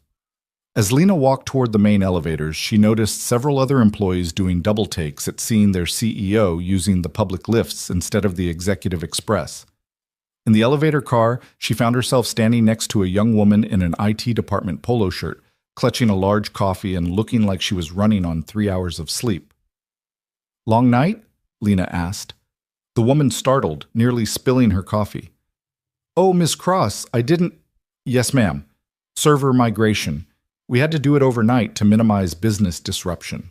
As Lena walked toward the main elevators, she noticed several other employees doing double takes at seeing their CEO using the public lifts instead of the executive express. In the elevator car, she found herself standing next to a young woman in an IT department polo shirt, clutching a large coffee and looking like she was running on 3 hours of sleep. Long night? Lena asked. The woman startled, nearly spilling her coffee. Oh, Miss Cross, I didn't… Yes, ma'am. Server migration. We had to do it overnight to minimize business disruption.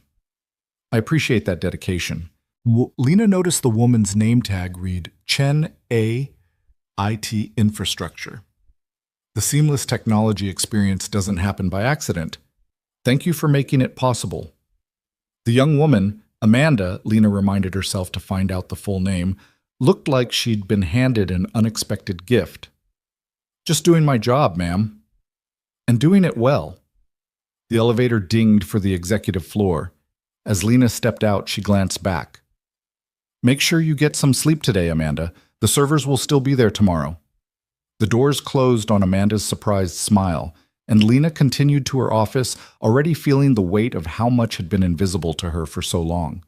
I appreciate that dedication. Lena noticed the woman's name tag read Chen A. IT Infrastructure. The seamless technology experience doesn't happen by accident. Thank you for making it possible. The young woman, Amanda, Lena reminded herself to find out the full name, looked like she'd been handed an unexpected gift. Just doing my job, ma'am. And doing it well. The elevator dinged for the executive floor. As Lena stepped out, she glanced back. Make sure you get some sleep today, Amanda. The servers will still be there tomorrow. The doors closed on Amanda's surprised smile, and Lena continued to her office, already feeling the weight of how much had been invisible to her for so long.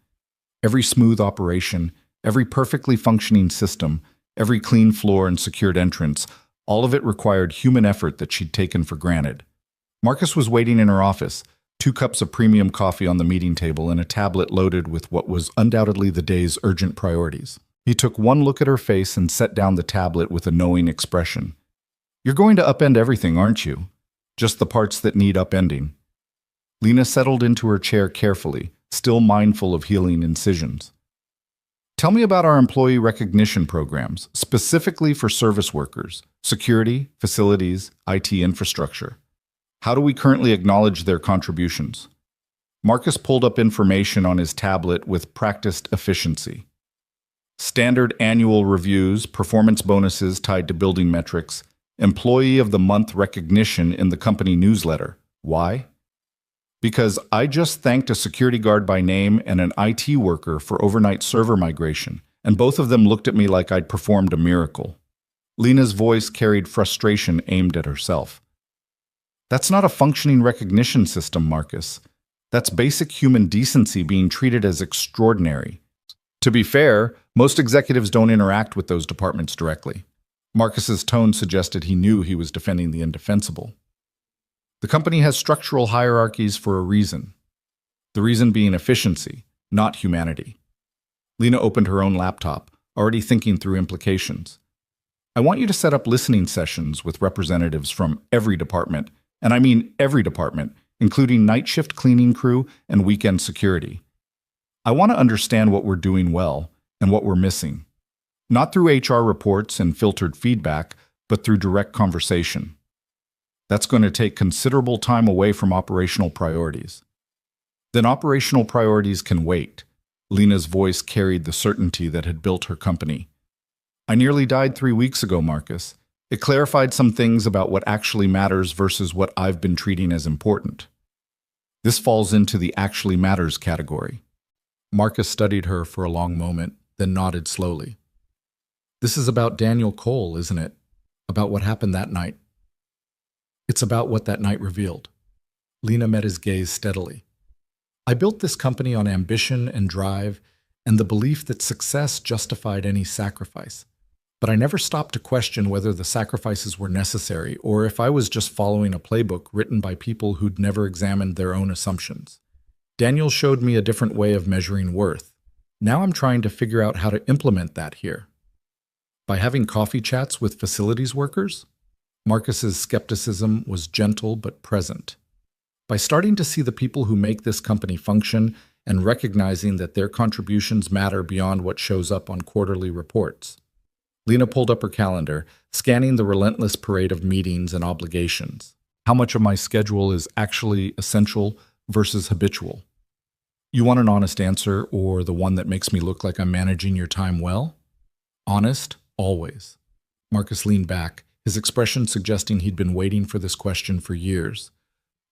Every smooth operation, every perfectly functioning system, every clean floor and secured entrance, all of it required human effort that she'd taken for granted. Marcus was waiting in her office, 2 cups of premium coffee on the meeting table and a tablet loaded with what was undoubtedly the day's urgent priorities. He took one look at her face and set down the tablet with a knowing expression. You're going to upend everything, aren't you? Just the parts that need upending. Lena settled into her chair carefully, still mindful of healing incisions. Tell me about our employee recognition programs, specifically for service workers, security, facilities, IT infrastructure. How do we currently acknowledge their contributions? Marcus pulled up information on his tablet with practiced efficiency. Standard annual reviews, performance bonuses tied to building metrics, employee of the month recognition in the company newsletter. Why? Because I just thanked a security guard by name and an IT worker for overnight server migration, and both of them looked at me like I'd performed a miracle. Lena's voice carried frustration aimed at herself. That's not a functioning recognition system, Marcus. That's basic human decency being treated as extraordinary. To be fair, most executives don't interact with those departments directly. Marcus's tone suggested he knew he was defending the indefensible. The company has structural hierarchies for a reason. The reason being efficiency, not humanity. Lena opened her own laptop, already thinking through implications. I want you to set up listening sessions with representatives from every department, and I mean every department, including night shift cleaning crew and weekend security. I want to understand what we're doing well and what we're missing. Not through HR reports and filtered feedback, but through direct conversation. That's going to take considerable time away from operational priorities. Then operational priorities can wait. Lena's voice carried the certainty that had built her company. I nearly died 3 weeks ago, Marcus. It clarified some things about what actually matters versus what I've been treating as important. This falls into the actually matters category. Marcus studied her for a long moment, then nodded slowly. This is about Daniel Cole, isn't it? About what happened that night. It's about what that night revealed. Lena met his gaze steadily. I built this company on ambition and drive and the belief that success justified any sacrifice. But I never stopped to question whether the sacrifices were necessary or if I was just following a playbook written by people who'd never examined their own assumptions. Daniel showed me a different way of measuring worth. Now I'm trying to figure out how to implement that here. By having coffee chats with facilities workers? Marcus's skepticism was gentle but present. By starting to see the people who make this company function and recognizing that their contributions matter beyond what shows up on quarterly reports. Lena pulled up her calendar, scanning the relentless parade of meetings and obligations. How much of my schedule is actually essential versus habitual? You want an honest answer or the one that makes me look like I'm managing your time well? Honest, always. Marcus leaned back, his expression suggesting he'd been waiting for this question for years.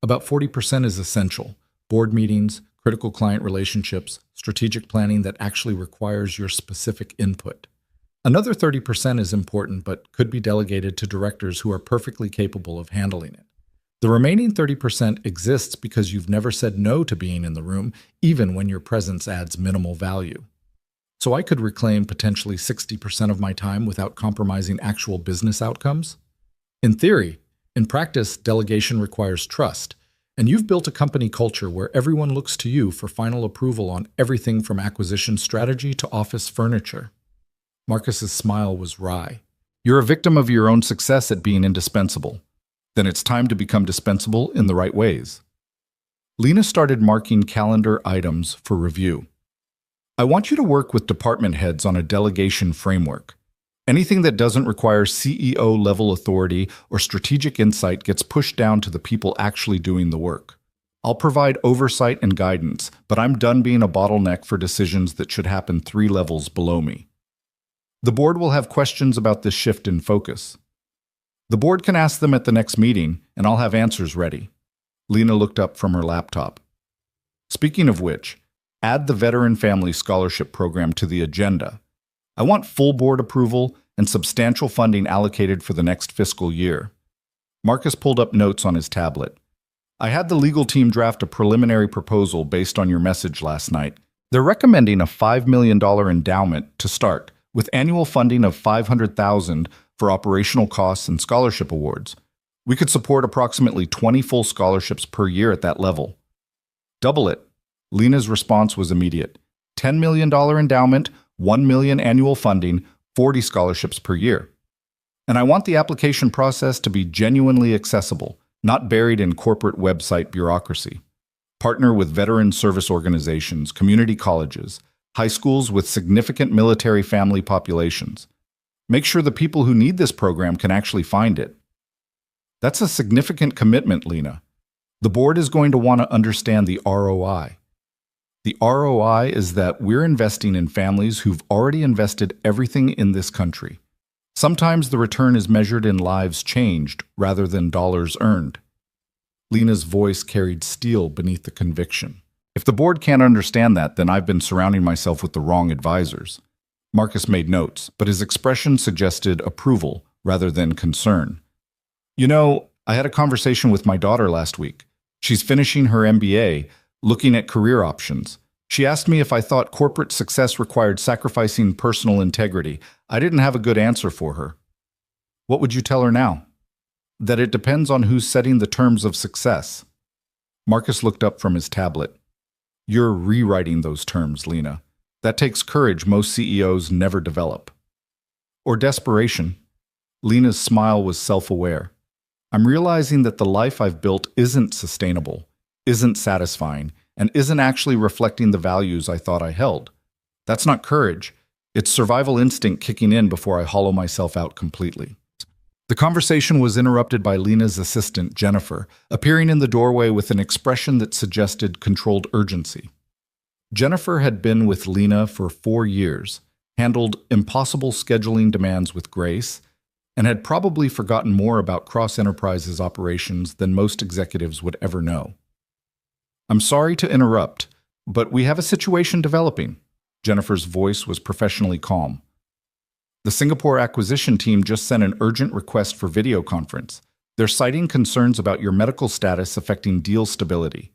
About 40% is essential. Board meetings, critical client relationships, strategic planning that actually requires your specific input. Another 30% is important but could be delegated to directors who are perfectly capable of handling it. The remaining 30% exists because you've never said no to being in the room, even when your presence adds minimal value. So I could reclaim potentially 60% of my time without compromising actual business outcomes? In theory. In practice, delegation requires trust, and you've built a company culture where everyone looks to you for final approval on everything from acquisition strategy to office furniture. Marcus's smile was wry. You're a victim of your own success at being indispensable. Then it's time to become dispensable in the right ways. Lena started marking calendar items for review. I want you to work with department heads on a delegation framework. Anything that doesn't require CEO-level authority or strategic insight gets pushed down to the people actually doing the work. I'll provide oversight and guidance, but I'm done being a bottleneck for decisions that should happen 3 levels below me. The board will have questions about this shift in focus. The board can ask them at the next meeting, and I'll have answers ready. Lena looked up from her laptop. Speaking of which, add the Veteran Family Scholarship Program to the agenda. I want full board approval and substantial funding allocated for the next fiscal year. Marcus pulled up notes on his tablet. I had the legal team draft a preliminary proposal based on your message last night. They're recommending a $5 million endowment to start, with annual funding of $500,000 for operational costs and scholarship awards. We could support approximately 20 full scholarships per year at that level. Double it. Lena's response was immediate. $10 million endowment, $1 million annual funding, 40 scholarships per year. And I want the application process to be genuinely accessible, not buried in corporate website bureaucracy. Partner with veteran service organizations, community colleges, high schools with significant military family populations. Make sure the people who need this program can actually find it. That's a significant commitment, Lena. The board is going to want to understand the ROI. The ROI is that we're investing in families who've already invested everything in this country. Sometimes the return is measured in lives changed rather than dollars earned. Lena's voice carried steel beneath the conviction. If the board can't understand that, then I've been surrounding myself with the wrong advisors. Marcus made notes, but his expression suggested approval rather than concern. You know, I had a conversation with my daughter last week. She's finishing her MBA, looking at career options. She asked me if I thought corporate success required sacrificing personal integrity. I didn't have a good answer for her. What would you tell her now? That it depends on who's setting the terms of success. Marcus looked up from his tablet. You're rewriting those terms, Lena. That takes courage most CEOs never develop. Or desperation. Lena's smile was self-aware. I'm realizing that the life I've built isn't sustainable, isn't satisfying, and isn't actually reflecting the values I thought I held. That's not courage. It's survival instinct kicking in before I hollow myself out completely. The conversation was interrupted by Lena's assistant, Jennifer, appearing in the doorway with an expression that suggested controlled urgency. Jennifer had been with Lena for 4 years, handled impossible scheduling demands with grace, and had probably forgotten more about Cross Enterprises operations than most executives would ever know. I'm sorry to interrupt, but we have a situation developing. Jennifer's voice was professionally calm. The Singapore acquisition team just sent an urgent request for video conference. They're citing concerns about your medical status affecting deal stability.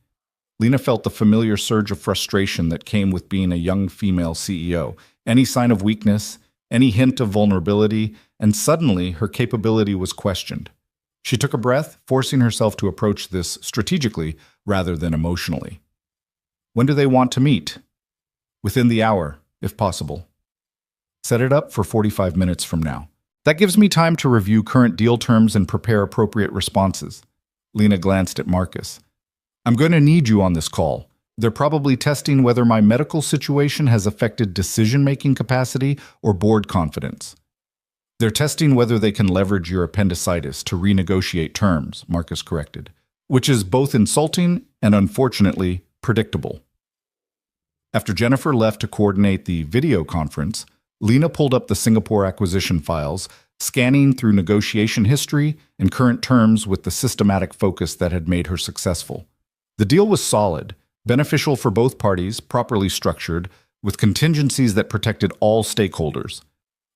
Lena felt the familiar surge of frustration that came with being a young female CEO. Any sign of weakness, any hint of vulnerability, and suddenly her capability was questioned. She took a breath, forcing herself to approach this strategically rather than emotionally. When do they want to meet? Within the hour, if possible. Set it up for 45 minutes from now. That gives me time to review current deal terms and prepare appropriate responses. Lena glanced at Marcus. I'm going to need you on this call. They're probably testing whether my medical situation has affected decision-making capacity or board confidence. They're testing whether they can leverage your appendicitis to renegotiate terms, Marcus corrected, which is both insulting and, unfortunately, predictable. After Jennifer left to coordinate the video conference, Lena pulled up the Singapore acquisition files, scanning through negotiation history and current terms with the systematic focus that had made her successful. The deal was solid, beneficial for both parties, properly structured, with contingencies that protected all stakeholders.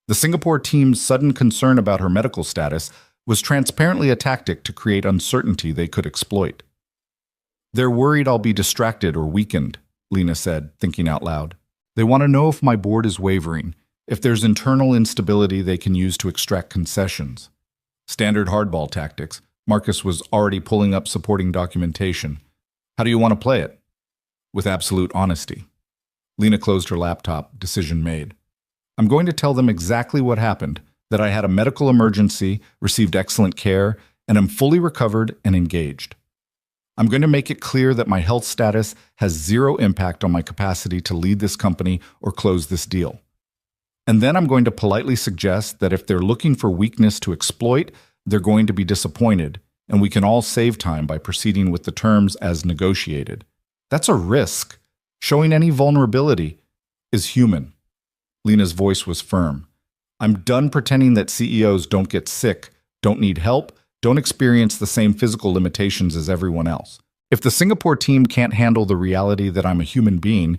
The Singapore team's sudden concern about her medical status was transparently a tactic to create uncertainty they could exploit. "They're worried I'll be distracted or weakened," Lena said, thinking out loud. "They want to know if my board is wavering, if there's internal instability they can use to extract concessions." Standard hardball tactics. Marcus was already pulling up supporting documentation. "How do you want to play it?" "With absolute honesty." Lena closed her laptop, decision made. "I'm going to tell them exactly what happened, that I had a medical emergency, received excellent care, and am fully recovered and engaged. I'm going to make it clear that my health status has zero impact on my capacity to lead this company or close this deal. And then I'm going to politely suggest that if they're looking for weakness to exploit, they're going to be disappointed, and we can all save time by proceeding with the terms as negotiated. That's a risk. Showing any vulnerability is human." Lena's voice was firm. "I'm done pretending that CEOs don't get sick, don't need help, don't experience the same physical limitations as everyone else. If the Singapore team can't handle the reality that I'm a human being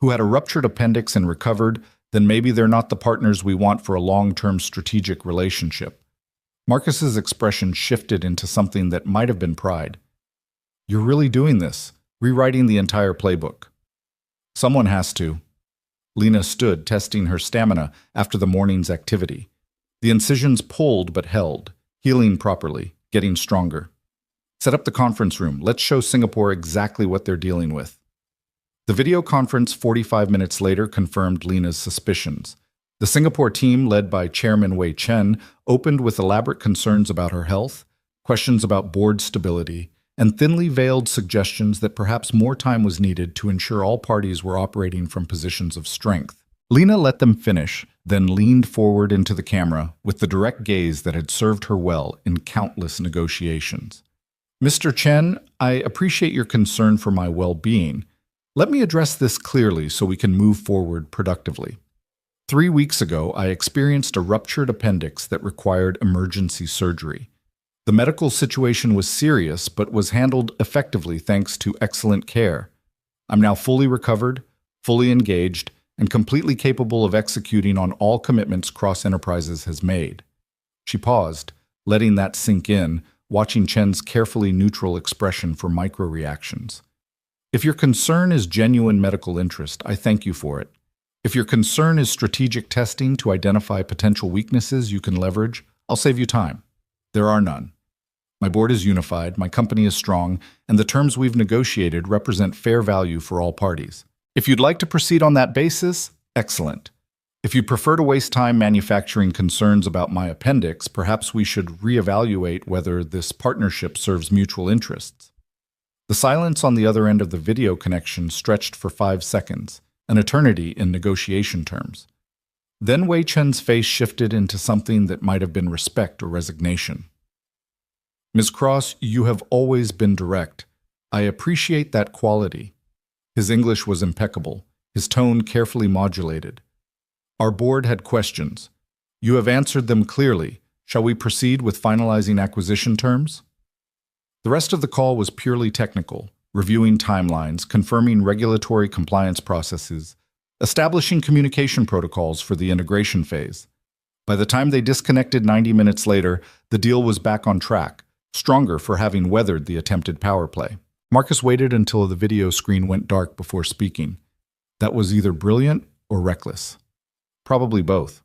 who had a ruptured appendix and recovered, then maybe they're not the partners we want for a long-term strategic relationship." Marcus's expression shifted into something that might have been pride. "You're really doing this, rewriting the entire playbook." "Someone has to." Lena stood, testing her stamina after the morning's activity. The incisions pulled but held, healing properly, getting stronger. "Set up the conference room. Let's show Singapore exactly what they're dealing with." The video conference 45 minutes later confirmed Lena's suspicions. The Singapore team, led by Chairman Wei Chen, opened with elaborate concerns about her health, questions about board stability, and thinly veiled suggestions that perhaps more time was needed to ensure all parties were operating from positions of strength. Lena let them finish, then leaned forward into the camera with the direct gaze that had served her well in countless negotiations. "Mr. Chen, I appreciate your concern for my well-being. Let me address this clearly so we can move forward productively. 3 weeks ago, I experienced a ruptured appendix that required emergency surgery. The medical situation was serious, but was handled effectively thanks to excellent care. I'm now fully recovered, fully engaged, and completely capable of executing on all commitments Cross Enterprises has made." She paused, letting that sink in, watching Chen's carefully neutral expression for micro-reactions. "If your concern is genuine medical interest, I thank you for it. If your concern is strategic testing to identify potential weaknesses you can leverage, I'll save you time. There are none. My board is unified, my company is strong, and the terms we've negotiated represent fair value for all parties. If you'd like to proceed on that basis, excellent. If you prefer to waste time manufacturing concerns about my appendix, perhaps we should reevaluate whether this partnership serves mutual interests." The silence on the other end of the video connection stretched for 5 seconds, an eternity in negotiation terms. Then Wei Chen's face shifted into something that might have been respect or resignation. "Ms. Cross, you have always been direct. I appreciate that quality." His English was impeccable, his tone carefully modulated. "Our board had questions. You have answered them clearly. Shall we proceed with finalizing acquisition terms?" The rest of the call was purely technical, reviewing timelines, confirming regulatory compliance processes, establishing communication protocols for the integration phase. By the time they disconnected 90 minutes later, the deal was back on track, stronger for having weathered the attempted power play. Marcus waited until the video screen went dark before speaking. That was either brilliant or reckless. Probably both.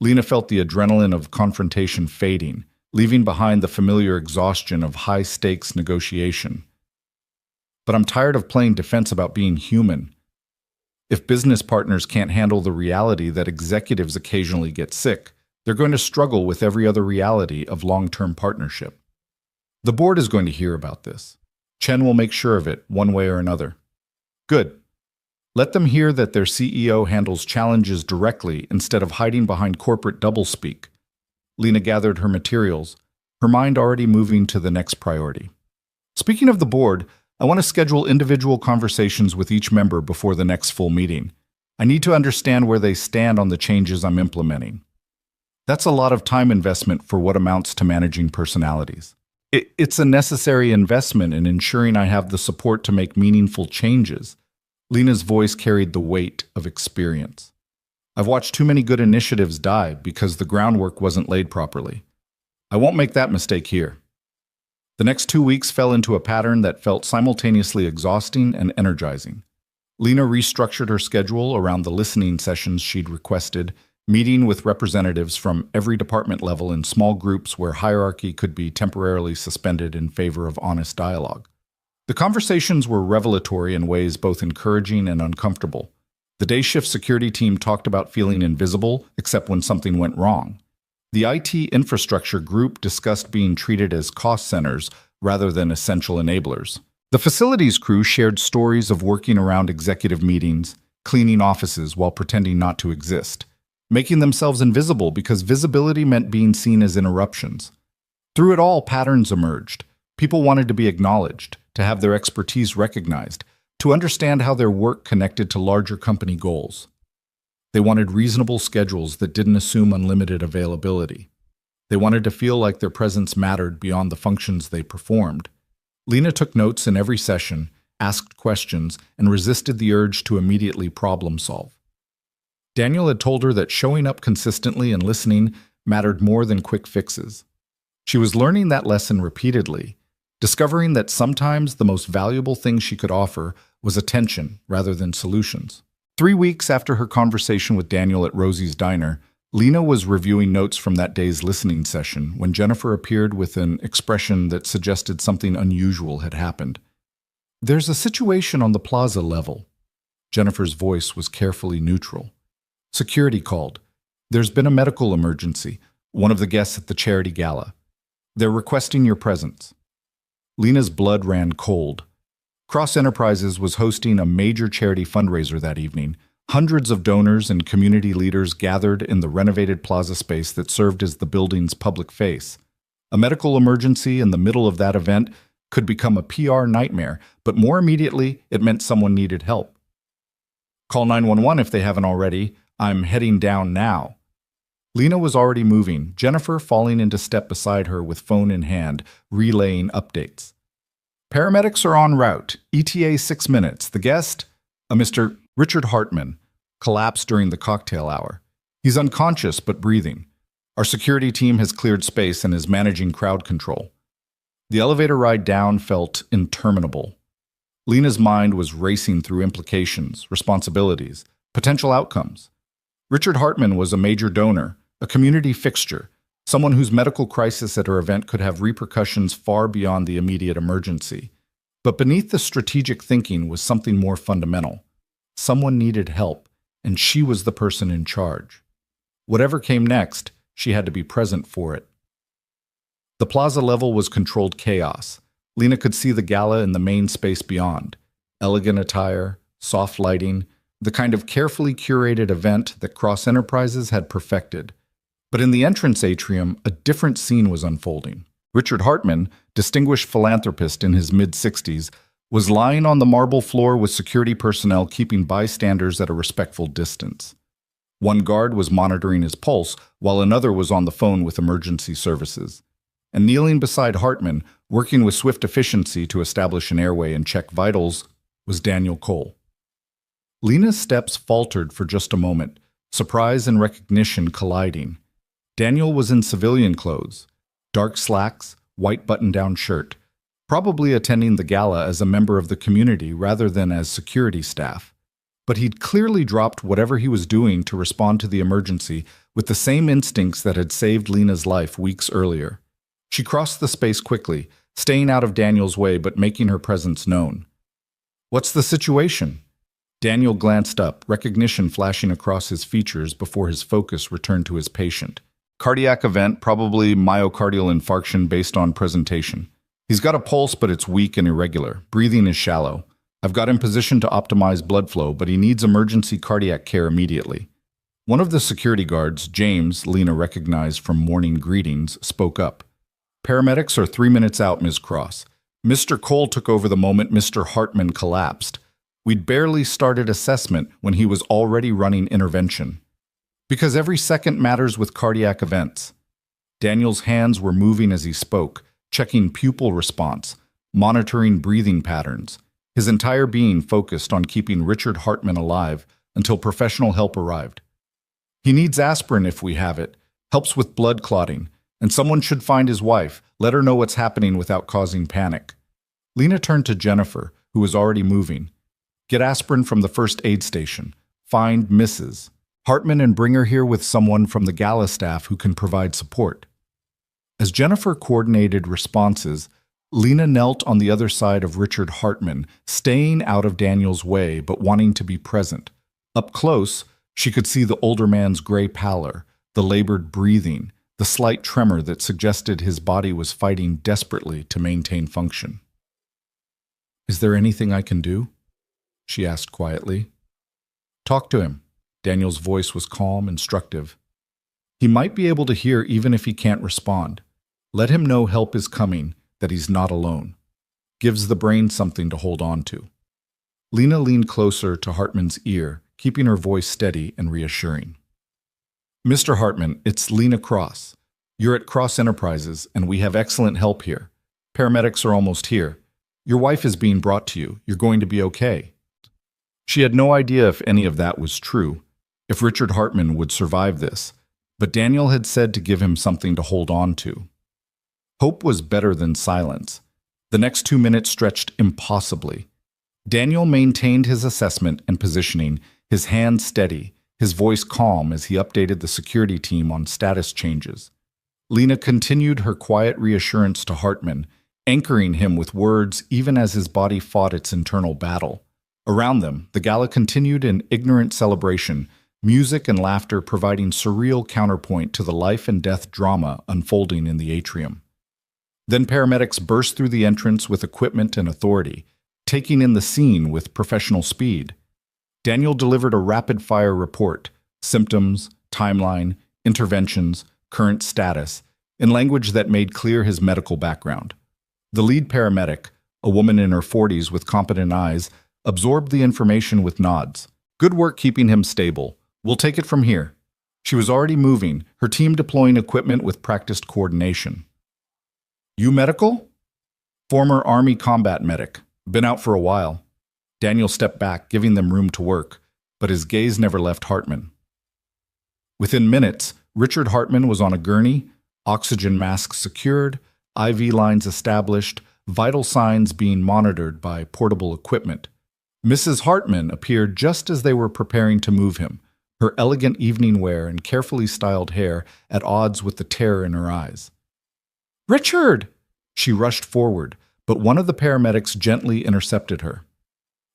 Lena felt the adrenaline of confrontation fading, leaving behind the familiar exhaustion of high-stakes negotiation. "But I'm tired of playing defense about being human. If business partners can't handle the reality that executives occasionally get sick, they're going to struggle with every other reality of long-term partnership. The board is going to hear about this. Chen will make sure of it, one way or another." "Good. Let them hear that their CEO handles challenges directly instead of hiding behind corporate doublespeak." Lena gathered her materials, her mind already moving to the next priority. "Speaking of the board, I want to schedule individual conversations with each member before the next full meeting. I need to understand where they stand on the changes I'm implementing. That's a lot of time investment for what amounts to managing personalities. It's a necessary investment in ensuring I have the support to make meaningful changes. Lena's voice carried the weight of experience. I've watched too many good initiatives die because the groundwork wasn't laid properly. I won't make that mistake here. The next 2 weeks fell into a pattern that felt simultaneously exhausting and energizing. Lena restructured her schedule around the listening sessions she'd requested, meeting with representatives from every department level in small groups where hierarchy could be temporarily suspended in favor of honest dialogue. The conversations were revelatory in ways both encouraging and uncomfortable. The day shift security team talked about feeling invisible except when something went wrong. The IT infrastructure group discussed being treated as cost centers rather than essential enablers. The facilities crew shared stories of working around executive meetings, cleaning offices while pretending not to exist, making themselves invisible because visibility meant being seen as interruptions. Through it all, patterns emerged. People wanted to be acknowledged, to have their expertise recognized, to understand how their work connected to larger company goals. They wanted reasonable schedules that didn't assume unlimited availability. They wanted to feel like their presence mattered beyond the functions they performed. Lena took notes in every session, asked questions, and resisted the urge to immediately problem solve. Daniel had told her that showing up consistently and listening mattered more than quick fixes. She was learning that lesson repeatedly, discovering that sometimes the most valuable thing she could offer was attention rather than solutions. 3 weeks after her conversation with Daniel at Rosie's Diner, Lena was reviewing notes from that day's listening session when Jennifer appeared with an expression that suggested something unusual had happened. "There's a situation on the plaza level." Jennifer's voice was carefully neutral. "Security called. There's been a medical emergency, one of the guests at the charity gala. They're requesting your presence." Lena's blood ran cold. Cross Enterprises was hosting a major charity fundraiser that evening. Hundreds of donors and community leaders gathered in the renovated plaza space that served as the building's public face. A medical emergency in the middle of that event could become a PR nightmare, but more immediately, it meant someone needed help. "Call 911 if they haven't already. I'm heading down now." Lena was already moving, Jennifer falling into step beside her with phone in hand, relaying updates. "Paramedics are en route. ETA 6 minutes. The guest, a Mr. Richard Hartman, collapsed during the cocktail hour. He's unconscious but breathing. Our security team has cleared space and is managing crowd control." The elevator ride down felt interminable. Lena's mind was racing through implications, responsibilities, potential outcomes. Richard Hartman was a major donor, a community fixture, someone whose medical crisis at her event could have repercussions far beyond the immediate emergency. But beneath the strategic thinking was something more fundamental. Someone needed help, and she was the person in charge. Whatever came next, she had to be present for it. The plaza level was controlled chaos. Lena could see the gala in the main space beyond. Elegant attire, soft lighting, the kind of carefully curated event that Cross Enterprises had perfected. But in the entrance atrium, a different scene was unfolding. Richard Hartman, distinguished philanthropist in his mid-60s, was lying on the marble floor with security personnel keeping bystanders at a respectful distance. One guard was monitoring his pulse, while another was on the phone with emergency services. And kneeling beside Hartman, working with swift efficiency to establish an airway and check vitals, was Daniel Cole. Lena's steps faltered for just a moment, surprise and recognition colliding. Daniel was in civilian clothes, dark slacks, white button-down shirt, probably attending the gala as a member of the community rather than as security staff. But he'd clearly dropped whatever he was doing to respond to the emergency with the same instincts that had saved Lena's life weeks earlier. She crossed the space quickly, staying out of Daniel's way but making her presence known. "What's the situation?" Daniel glanced up, recognition flashing across his features before his focus returned to his patient. "Cardiac event, probably myocardial infarction based on presentation. He's got a pulse, but it's weak and irregular. Breathing is shallow. I've got him positioned to optimize blood flow, but he needs emergency cardiac care immediately." One of the security guards, James, Lena recognized from morning greetings, spoke up. "Paramedics are 3 minutes out, Ms. Cross. Mr. Cole took over the moment Mr. Hartman collapsed. We'd barely started assessment when he was already running intervention. Because every second matters with cardiac events. Daniel's hands were moving as he spoke, checking pupil response, monitoring breathing patterns, his entire being focused on keeping Richard Hartman alive until professional help arrived. He needs aspirin if we have it, helps with blood clotting, and someone should find his wife, let her know what's happening without causing panic. Lena turned to Jennifer, who was already moving. Get aspirin from the first aid station. Find Mrs. Hartman and bring her here with someone from the gala staff who can provide support. As Jennifer coordinated responses, Lena knelt on the other side of Richard Hartman, staying out of Daniel's way but wanting to be present. Up close, she could see the older man's gray pallor, the labored breathing, the slight tremor that suggested his body was fighting desperately to maintain function. "Is there anything I can do?" she asked quietly. "Talk to him." Daniel's voice was calm, instructive. "He might be able to hear even if he can't respond. Let him know help is coming, that he's not alone. Gives the brain something to hold on to." Lena leaned closer to Hartman's ear, keeping her voice steady and reassuring. "Mr. Hartman, it's Lena Cross. You're at Cross Enterprises, and we have excellent help here. Paramedics are almost here. Your wife is being brought to you. You're going to be okay." She had no idea if any of that was true, if Richard Hartman would survive this, but Daniel had said to give him something to hold on to. Hope was better than silence. The next 2 minutes stretched impossibly. Daniel maintained his assessment and positioning, his hands steady, his voice calm as he updated the security team on status changes. Lena continued her quiet reassurance to Hartman, anchoring him with words even as his body fought its internal battle. Around them, the gala continued in ignorant celebration, music and laughter providing surreal counterpoint to the life and death drama unfolding in the atrium. Then paramedics burst through the entrance with equipment and authority, taking in the scene with professional speed. Daniel delivered a rapid-fire report, symptoms, timeline, interventions, current status, in language that made clear his medical background. The lead paramedic, a woman in her 40s with competent eyes, absorbed the information with nods. "Good work keeping him stable. We'll take it from here." She was already moving, her team deploying equipment with practiced coordination. "You medical?" "Former Army combat medic. Been out for a while." Daniel stepped back, giving them room to work, but his gaze never left Hartman. Within minutes, Richard Hartman was on a gurney, oxygen masks secured, IV lines established, vital signs being monitored by portable equipment. Mrs. Hartman appeared just as they were preparing to move him, her elegant evening wear and carefully styled hair at odds with the terror in her eyes. "Richard!" She rushed forward, but one of the paramedics gently intercepted her.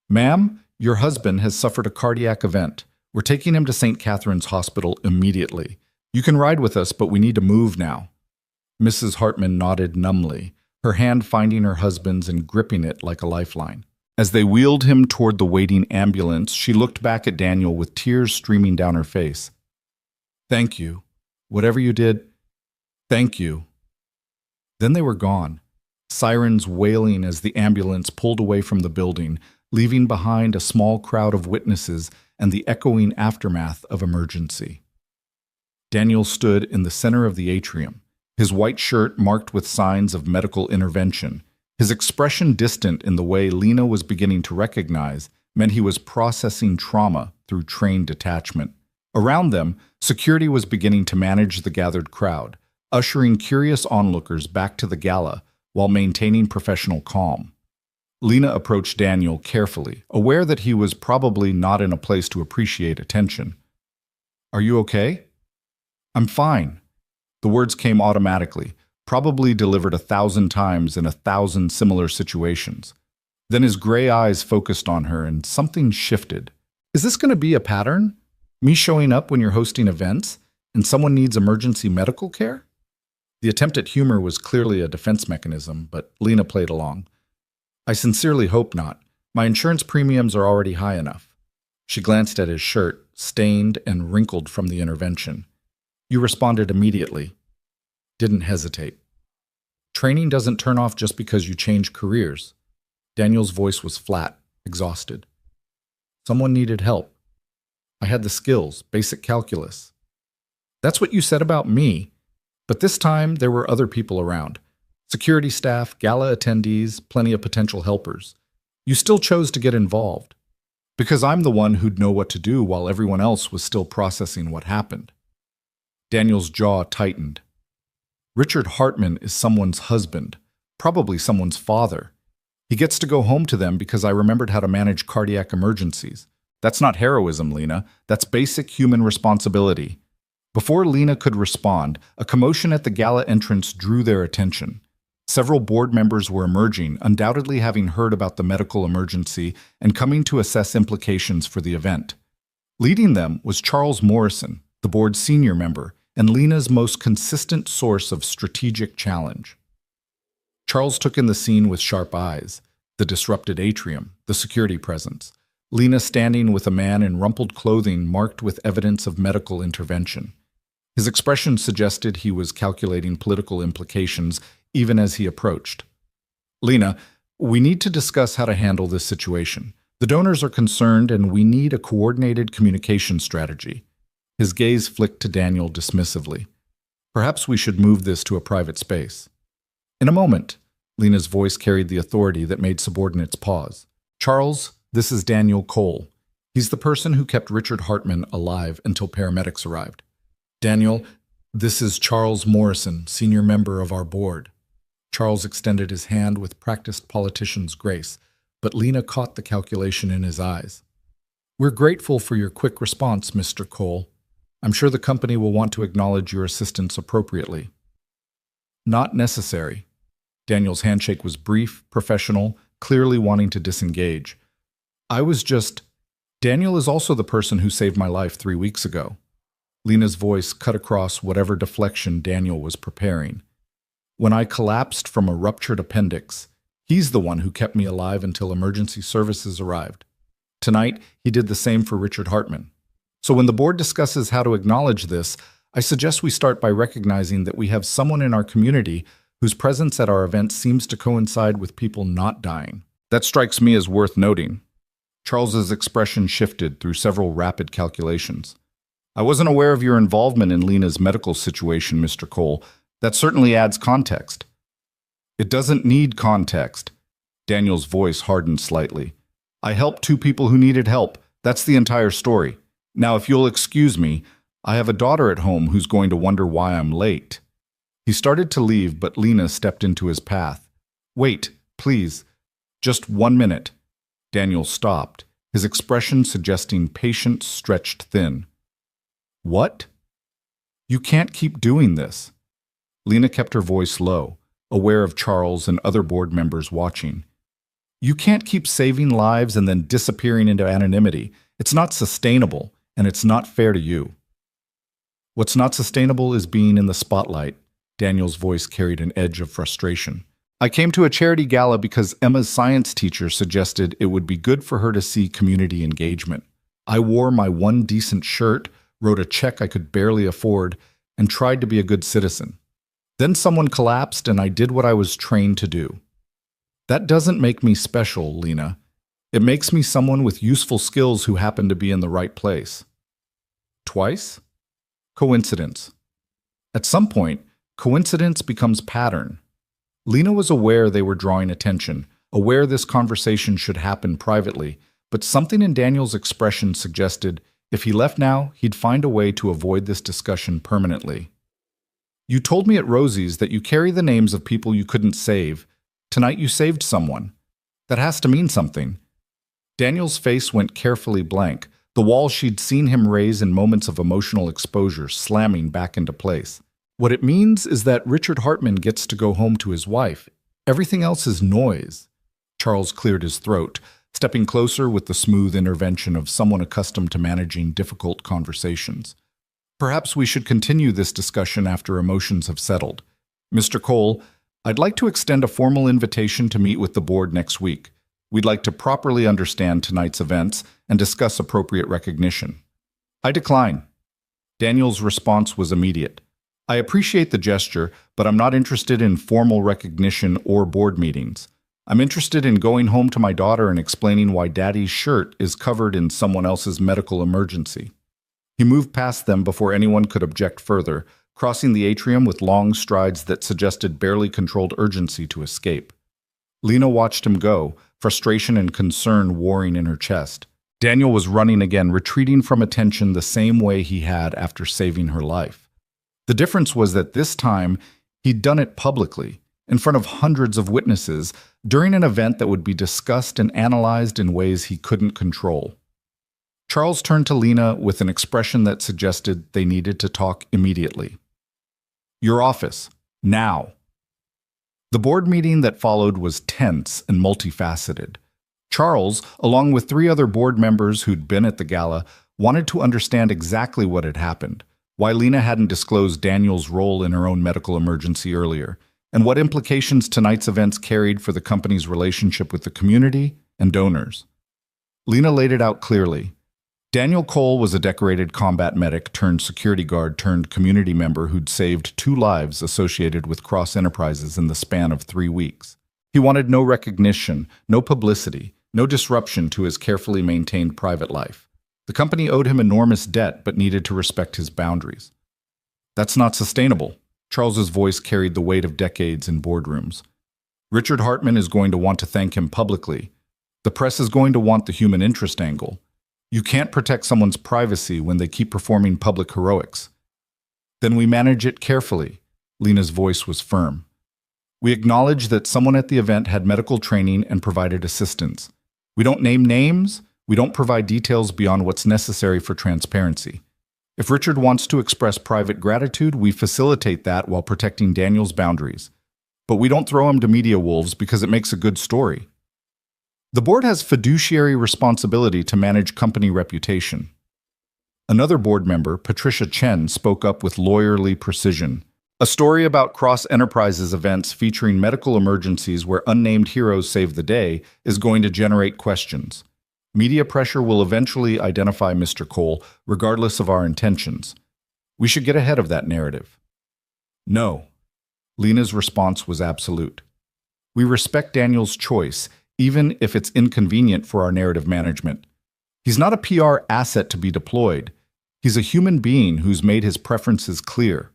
"Ma'am, your husband has suffered a cardiac event. We're taking him to St. Catherine's Hospital immediately. You can ride with us, but we need to move now." Mrs. Hartman nodded numbly, her hand finding her husband's and gripping it like a lifeline. As they wheeled him toward the waiting ambulance, she looked back at Daniel with tears streaming down her face. "Thank you. Whatever you did, thank you." Then they were gone, sirens wailing as the ambulance pulled away from the building, leaving behind a small crowd of witnesses and the echoing aftermath of emergency. Daniel stood in the center of the atrium, his white shirt marked with signs of medical intervention. His expression distant in the way Lena was beginning to recognize meant he was processing trauma through trained detachment. Around them, security was beginning to manage the gathered crowd, ushering curious onlookers back to the gala while maintaining professional calm. Lena approached Daniel carefully, aware that he was probably not in a place to appreciate attention. "Are you okay?" "I'm fine." The words came automatically, probably delivered 1,000 times in 1,000 similar situations. Then his gray eyes focused on her and something shifted. "Is this going to be a pattern? Me showing up when you're hosting events and someone needs emergency medical care?" The attempt at humor was clearly a defense mechanism, but Lena played along. "I sincerely hope not. My insurance premiums are already high enough." She glanced at his shirt, stained and wrinkled from the intervention. "You responded immediately. Didn't hesitate. Training doesn't turn off just because you change careers." Daniel's voice was flat, exhausted. Someone needed help. I had the skills, basic calculus. That's what you said about me. But this time, there were other people around. Security staff, gala attendees, plenty of potential helpers. You still chose to get involved. Because I'm the one who'd know what to do while everyone else was still processing what happened. Daniel's jaw tightened. Richard Hartman is someone's husband, probably someone's father. He gets to go home to them because I remembered how to manage cardiac emergencies. That's not heroism, Lena. That's basic human responsibility. Before Lena could respond, a commotion at the gala entrance drew their attention. Several board members were emerging, undoubtedly having heard about the medical emergency and coming to assess implications for the event. Leading them was Charles Morrison, the board's senior member, and Lena's most consistent source of strategic challenge. Charles took in the scene with sharp eyes, the disrupted atrium, the security presence. Lena standing with a man in rumpled clothing marked with evidence of medical intervention. His expression suggested he was calculating political implications even as he approached. Lena, we need to discuss how to handle this situation. The donors are concerned and we need a coordinated communication strategy. His gaze flicked to Daniel dismissively. Perhaps we should move this to a private space. In a moment, Lena's voice carried the authority that made subordinates pause. Charles, this is Daniel Cole. He's the person who kept Richard Hartman alive until paramedics arrived. Daniel, this is Charles Morrison, senior member of our board. Charles extended his hand with practiced politician's grace, but Lena caught the calculation in his eyes. We're grateful for your quick response, Mr. Cole. I'm sure the company will want to acknowledge your assistance appropriately. Not necessary. Daniel's handshake was brief, professional, clearly wanting to disengage. Daniel is also the person who saved my life 3 weeks ago. Lena's voice cut across whatever deflection Daniel was preparing. When I collapsed from a ruptured appendix, he's the one who kept me alive until emergency services arrived. Tonight, he did the same for Richard Hartman. So when the board discusses how to acknowledge this, I suggest we start by recognizing that we have someone in our community whose presence at our event seems to coincide with people not dying. That strikes me as worth noting. Charles's expression shifted through several rapid calculations. I wasn't aware of your involvement in Lena's medical situation, Mr. Cole. That certainly adds context. It doesn't need context. Daniel's voice hardened slightly. I helped 2 people who needed help. That's the entire story. Now, if you'll excuse me, I have a daughter at home who's going to wonder why I'm late. He started to leave, but Lena stepped into his path. Wait, please. Just 1 minute. Daniel stopped, his expression suggesting patience stretched thin. What? You can't keep doing this. Lena kept her voice low, aware of Charles and other board members watching. You can't keep saving lives and then disappearing into anonymity. It's not sustainable, and it's not fair to you. What's not sustainable is being in the spotlight. Daniel's voice carried an edge of frustration. I came to a charity gala because Emma's science teacher suggested it would be good for her to see community engagement. I wore my one decent shirt, wrote a check I could barely afford, and tried to be a good citizen. Then someone collapsed and I did what I was trained to do. That doesn't make me special, Lena. It makes me someone with useful skills who happened to be in the right place. Twice? Coincidence. At some point, coincidence becomes pattern. Lena was aware they were drawing attention, aware this conversation should happen privately, but something in Daniel's expression suggested if he left now, he'd find a way to avoid this discussion permanently. You told me at Rosie's that you carry the names of people you couldn't save. Tonight you saved someone. That has to mean something. Daniel's face went carefully blank, the wall she'd seen him raise in moments of emotional exposure slamming back into place. What it means is that Richard Hartman gets to go home to his wife. Everything else is noise. Charles cleared his throat, stepping closer with the smooth intervention of someone accustomed to managing difficult conversations. Perhaps we should continue this discussion after emotions have settled. Mr. Cole, I'd like to extend a formal invitation to meet with the board next week. We'd like to properly understand tonight's events and discuss appropriate recognition. I decline. Daniel's response was immediate. I appreciate the gesture, but I'm not interested in formal recognition or board meetings. I'm interested in going home to my daughter and explaining why Daddy's shirt is covered in someone else's medical emergency. He moved past them before anyone could object further, crossing the atrium with long strides that suggested barely controlled urgency to escape. Lena watched him go, frustration and concern warring in her chest. Daniel was running again, retreating from attention the same way he had after saving her life. The difference was that this time, he'd done it publicly, in front of hundreds of witnesses, during an event that would be discussed and analyzed in ways he couldn't control. Charles turned to Lena with an expression that suggested they needed to talk immediately. Your office, now. The board meeting that followed was tense and multifaceted. Charles, along with 3 other board members who'd been at the gala, wanted to understand exactly what had happened, why Lena hadn't disclosed Daniel's role in her own medical emergency earlier, and what implications tonight's events carried for the company's relationship with the community and donors. Lena laid it out clearly. Daniel Cole was a decorated combat medic turned security guard turned community member who'd saved 2 lives associated with Cross Enterprises in the span of 3 weeks. He wanted no recognition, no publicity, no disruption to his carefully maintained private life. The company owed him enormous debt but needed to respect his boundaries. That's not sustainable. Charles's voice carried the weight of decades in boardrooms. Richard Hartman is going to want to thank him publicly. The press is going to want the human interest angle. You can't protect someone's privacy when they keep performing public heroics. Then we manage it carefully. Lena's voice was firm. We acknowledge that someone at the event had medical training and provided assistance. We don't name names. We don't provide details beyond what's necessary for transparency. If Richard wants to express private gratitude, we facilitate that while protecting Daniel's boundaries. But we don't throw him to media wolves because it makes a good story. The board has fiduciary responsibility to manage company reputation. Another board member, Patricia Chen, spoke up with lawyerly precision. A story about Cross Enterprises events featuring medical emergencies where unnamed heroes save the day is going to generate questions. Media pressure will eventually identify Mr. Cole, regardless of our intentions. We should get ahead of that narrative. No. Lena's response was absolute. We respect Daniel's choice, even if it's inconvenient for our narrative management. He's not a PR asset to be deployed. He's a human being who's made his preferences clear.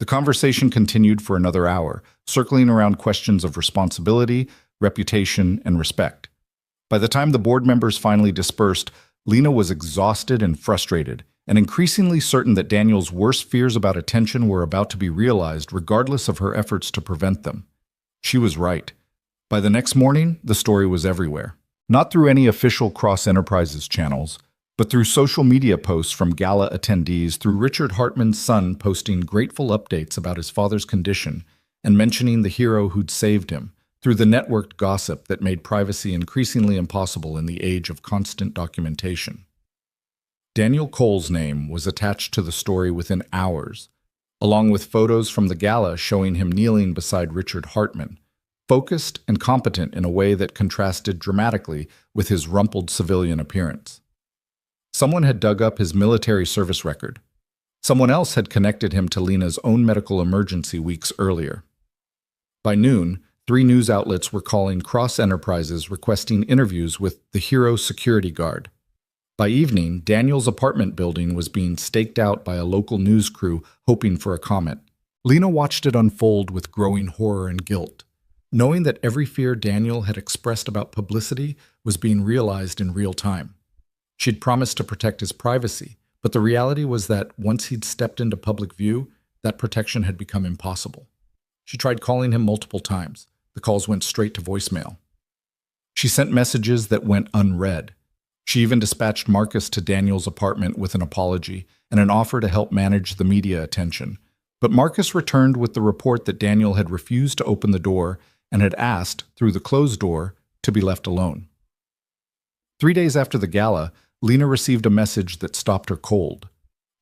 The conversation continued for another hour, circling around questions of responsibility, reputation, and respect. By the time the board members finally dispersed, Lena was exhausted and frustrated, and increasingly certain that Daniel's worst fears about attention were about to be realized regardless of her efforts to prevent them. She was right. By the next morning, the story was everywhere. Not through any official Cross Enterprises channels, but through social media posts from gala attendees, through Richard Hartman's son posting grateful updates about his father's condition and mentioning the hero who'd saved him, through the networked gossip that made privacy increasingly impossible in the age of constant documentation. Daniel Cole's name was attached to the story within hours, along with photos from the gala showing him kneeling beside Richard Hartman, focused and competent in a way that contrasted dramatically with his rumpled civilian appearance. Someone had dug up his military service record. Someone else had connected him to Lena's own medical emergency weeks earlier. By noon, 3 news outlets were calling Cross Enterprises requesting interviews with the hero security guard. By evening, Daniel's apartment building was being staked out by a local news crew hoping for a comment. Lena watched it unfold with growing horror and guilt, knowing that every fear Daniel had expressed about publicity was being realized in real time. She'd promised to protect his privacy, but the reality was that once he'd stepped into public view, that protection had become impossible. She tried calling him multiple times. The calls went straight to voicemail. She sent messages that went unread. She even dispatched Marcus to Daniel's apartment with an apology and an offer to help manage the media attention. But Marcus returned with the report that Daniel had refused to open the door and had asked, through the closed door, to be left alone. 3 days after the gala, Lena received a message that stopped her cold.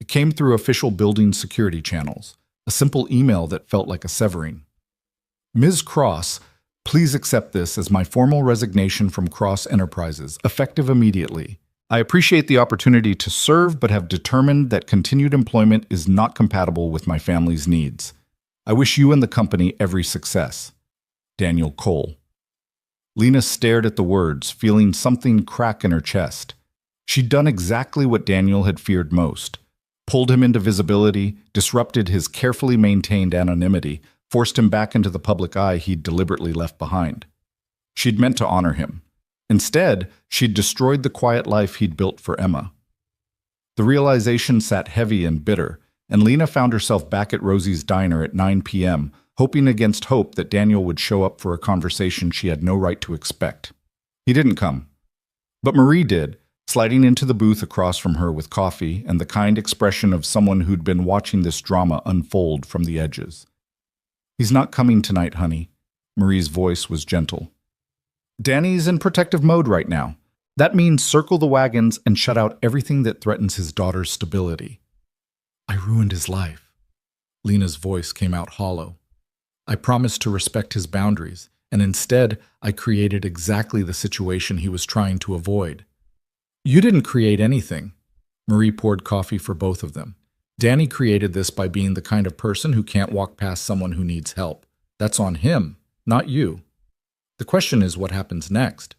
It came through official building security channels, a simple email that felt like a severing. Ms. Cross, please accept this as my formal resignation from Cross Enterprises, effective immediately. I appreciate the opportunity to serve, but have determined that continued employment is not compatible with my family's needs. I wish you and the company every success. Daniel Cole. Lena stared at the words, feeling something crack in her chest. She'd done exactly what Daniel had feared most. Pulled him into visibility, disrupted his carefully maintained anonymity, forced him back into the public eye he'd deliberately left behind. She'd meant to honor him. Instead, she'd destroyed the quiet life he'd built for Emma. The realization sat heavy and bitter, and Lena found herself back at Rosie's diner at 9 p.m., hoping against hope that Daniel would show up for a conversation she had no right to expect. He didn't come. But Marie did, sliding into the booth across from her with coffee and the kind expression of someone who'd been watching this drama unfold from the edges. "He's not coming tonight, honey." Marie's voice was gentle. "Danny's in protective mode right now. That means circle the wagons and shut out everything that threatens his daughter's stability." "I ruined his life." Lena's voice came out hollow. "I promised to respect his boundaries, and instead I created exactly the situation he was trying to avoid." "You didn't create anything." Marie poured coffee for both of them. "Danny created this by being the kind of person who can't walk past someone who needs help. That's on him, not you. The question is what happens next."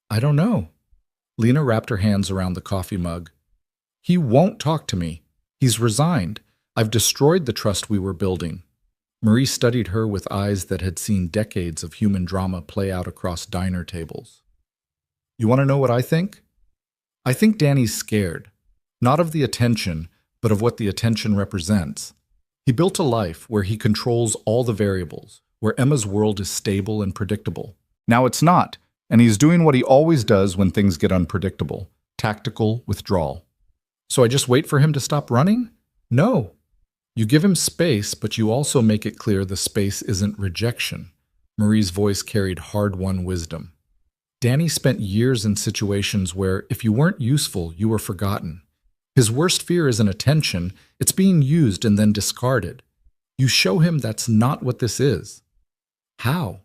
"I don't know." Lena wrapped her hands around the coffee mug. "He won't talk to me. He's resigned. I've destroyed the trust we were building." Marie studied her with eyes that had seen decades of human drama play out across diner tables. "You want to know what I think? I think Danny's scared. Not of the attention, but of what the attention represents. He built a life where he controls all the variables, where Emma's world is stable and predictable. Now it's not, and he's doing what he always does when things get unpredictable: tactical withdrawal. So I just wait for him to stop running? No. You give him space, but you also make it clear the space isn't rejection." Marie's voice carried hard-won wisdom. "Danny spent years in situations where, if you weren't useful, you were forgotten. His worst fear isn't attention, it's being used and then discarded. You show him that's not what this is." "How?"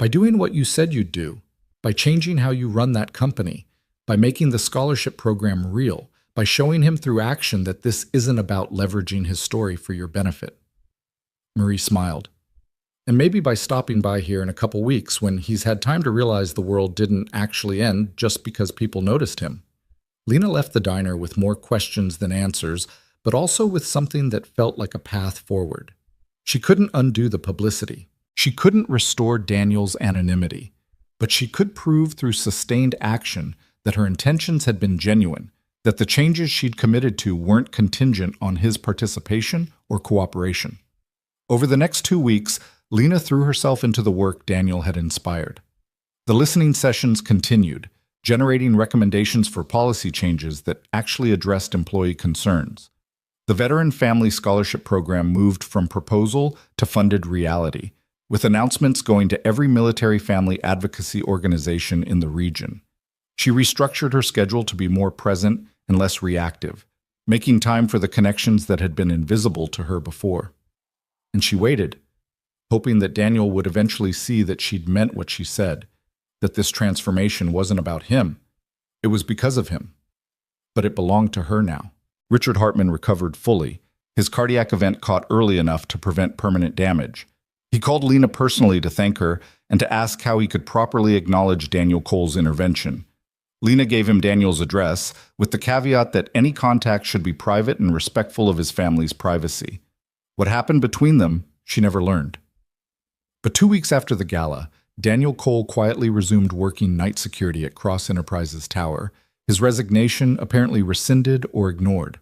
"By doing what you said you'd do, by changing how you run that company, by making the scholarship program real, by showing him through action that this isn't about leveraging his story for your benefit." Marie smiled. "And maybe by stopping by here in a couple weeks when he's had time to realize the world didn't actually end just because people noticed him." Lena left the diner with more questions than answers, but also with something that felt like a path forward. She couldn't undo the publicity. She couldn't restore Daniel's anonymity, but she could prove through sustained action that her intentions had been genuine, that the changes she'd committed to weren't contingent on his participation or cooperation. Over the next 2 weeks, Lena threw herself into the work Daniel had inspired. The listening sessions continued, generating recommendations for policy changes that actually addressed employee concerns. The Veteran Family Scholarship Program moved from proposal to funded reality, with announcements going to every military family advocacy organization in the region. She restructured her schedule to be more present and less reactive, making time for the connections that had been invisible to her before. And she waited, hoping that Daniel would eventually see that she'd meant what she said, that this transformation wasn't about him. It was because of him. But it belonged to her now. Richard Hartman recovered fully, his cardiac event caught early enough to prevent permanent damage. He called Lena personally to thank her and to ask how he could properly acknowledge Daniel Cole's intervention. Lena gave him Daniel's address, with the caveat that any contact should be private and respectful of his family's privacy. What happened between them, she never learned. But 2 weeks after the gala, Daniel Cole quietly resumed working night security at Cross Enterprises Tower, his resignation apparently rescinded or ignored.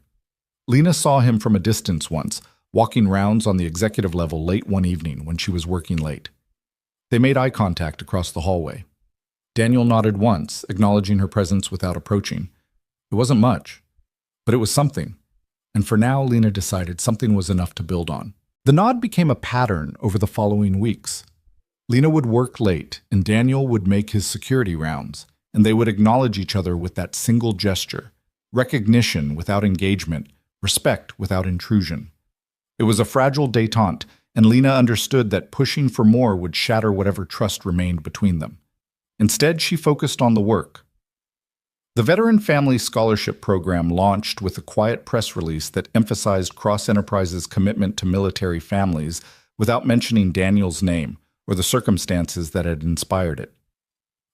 Lena saw him from a distance once, walking rounds on the executive level late one evening when she was working late. They made eye contact across the hallway. Daniel nodded once, acknowledging her presence without approaching. It wasn't much, but it was something. And for now, Lena decided something was enough to build on. The nod became a pattern over the following weeks. Lena would work late, and Daniel would make his security rounds, and they would acknowledge each other with that single gesture: recognition without engagement, respect without intrusion. It was a fragile détente, and Lena understood that pushing for more would shatter whatever trust remained between them. Instead, she focused on the work. The Veteran Family Scholarship Program launched with a quiet press release that emphasized Cross Enterprises' commitment to military families without mentioning Daniel's name or the circumstances that had inspired it.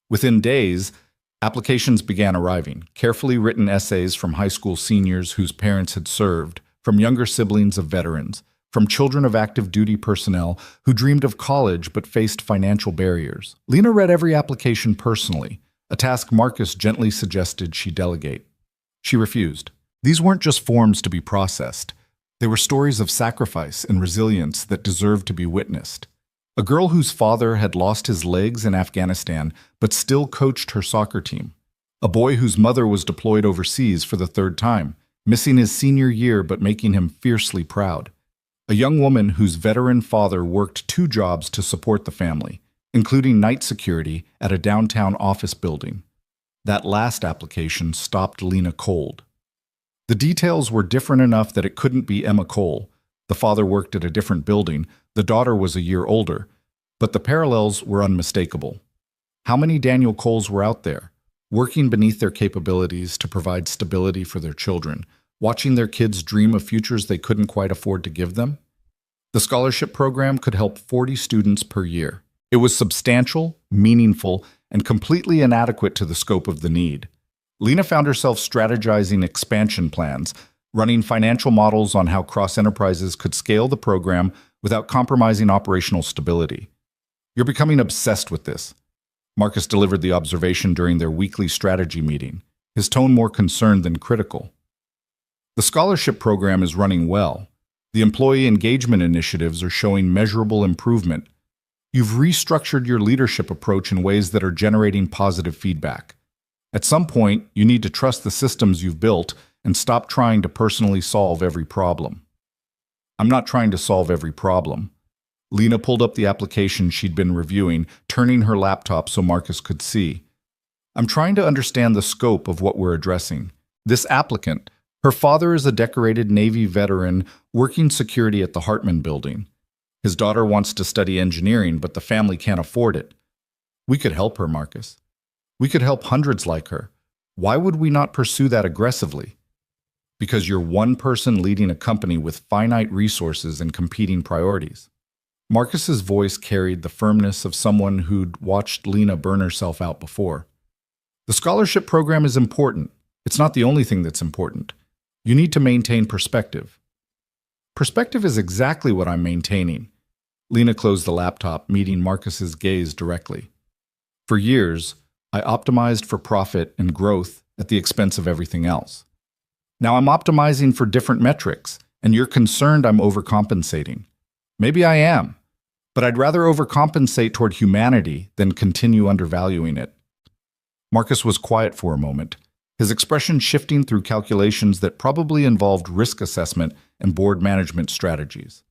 Within days, applications began arriving, carefully written essays from high school seniors whose parents had served, from younger siblings of veterans, from children of active duty personnel who dreamed of college but faced financial barriers. Lena read every application personally, a task Marcus gently suggested she delegate. She refused. These weren't just forms to be processed. They were stories of sacrifice and resilience that deserved to be witnessed. A girl whose father had lost his legs in Afghanistan but still coached her soccer team. A boy whose mother was deployed overseas for the third time, missing his senior year but making him fiercely proud. A young woman whose veteran father worked 2 jobs to support the family, including night security at a downtown office building. That last application stopped Lena cold. The details were different enough that it couldn't be Emma Cole. The father worked at a different building, the daughter was a year older, but the parallels were unmistakable. How many Daniel Coles were out there, working beneath their capabilities to provide stability for their children, watching their kids dream of futures they couldn't quite afford to give them? The scholarship program could help 40 students per year. It was substantial, meaningful, and completely inadequate to the scope of the need. Lena found herself strategizing expansion plans, running financial models on how cross-enterprises could scale the program without compromising operational stability. "You're becoming obsessed with this," Marcus delivered the observation during their weekly strategy meeting, his tone more concerned than critical. The scholarship program is running well. The employee engagement initiatives are showing measurable improvement. You've restructured your leadership approach in ways that are generating positive feedback. At some point, you need to trust the systems you've built and stop trying to personally solve every problem. "I'm not trying to solve every problem." Lena pulled up the application she'd been reviewing, turning her laptop so Marcus could see. "I'm trying to understand the scope of what we're addressing. This applicant, her father is a decorated Navy veteran working security at the Hartman building. His daughter wants to study engineering, but the family can't afford it. We could help her, Marcus. We could help hundreds like her. Why would we not pursue that aggressively?" "Because you're one person leading a company with finite resources and competing priorities." Marcus's voice carried the firmness of someone who'd watched Lena burn herself out before. "The scholarship program is important. It's not the only thing that's important. You need to maintain perspective." "Perspective is exactly what I'm maintaining." Lena closed the laptop, meeting Marcus's gaze directly. "For years, I optimized for profit and growth at the expense of everything else. Now I'm optimizing for different metrics, and you're concerned I'm overcompensating. Maybe I am, but I'd rather overcompensate toward humanity than continue undervaluing it." Marcus was quiet for a moment, his expression shifting through calculations that probably involved risk assessment and board management strategies.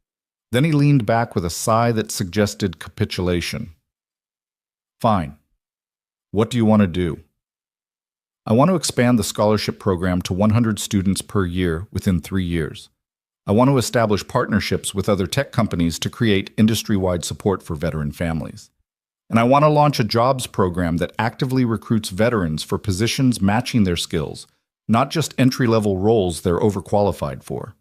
Then he leaned back with a sigh that suggested capitulation. "Fine. What do you want to do?" "I want to expand the scholarship program to 100 students per year within 3 years. I want to establish partnerships with other tech companies to create industry-wide support for veteran families. And I want to launch a jobs program that actively recruits veterans for positions matching their skills, not just entry-level roles they're overqualified for."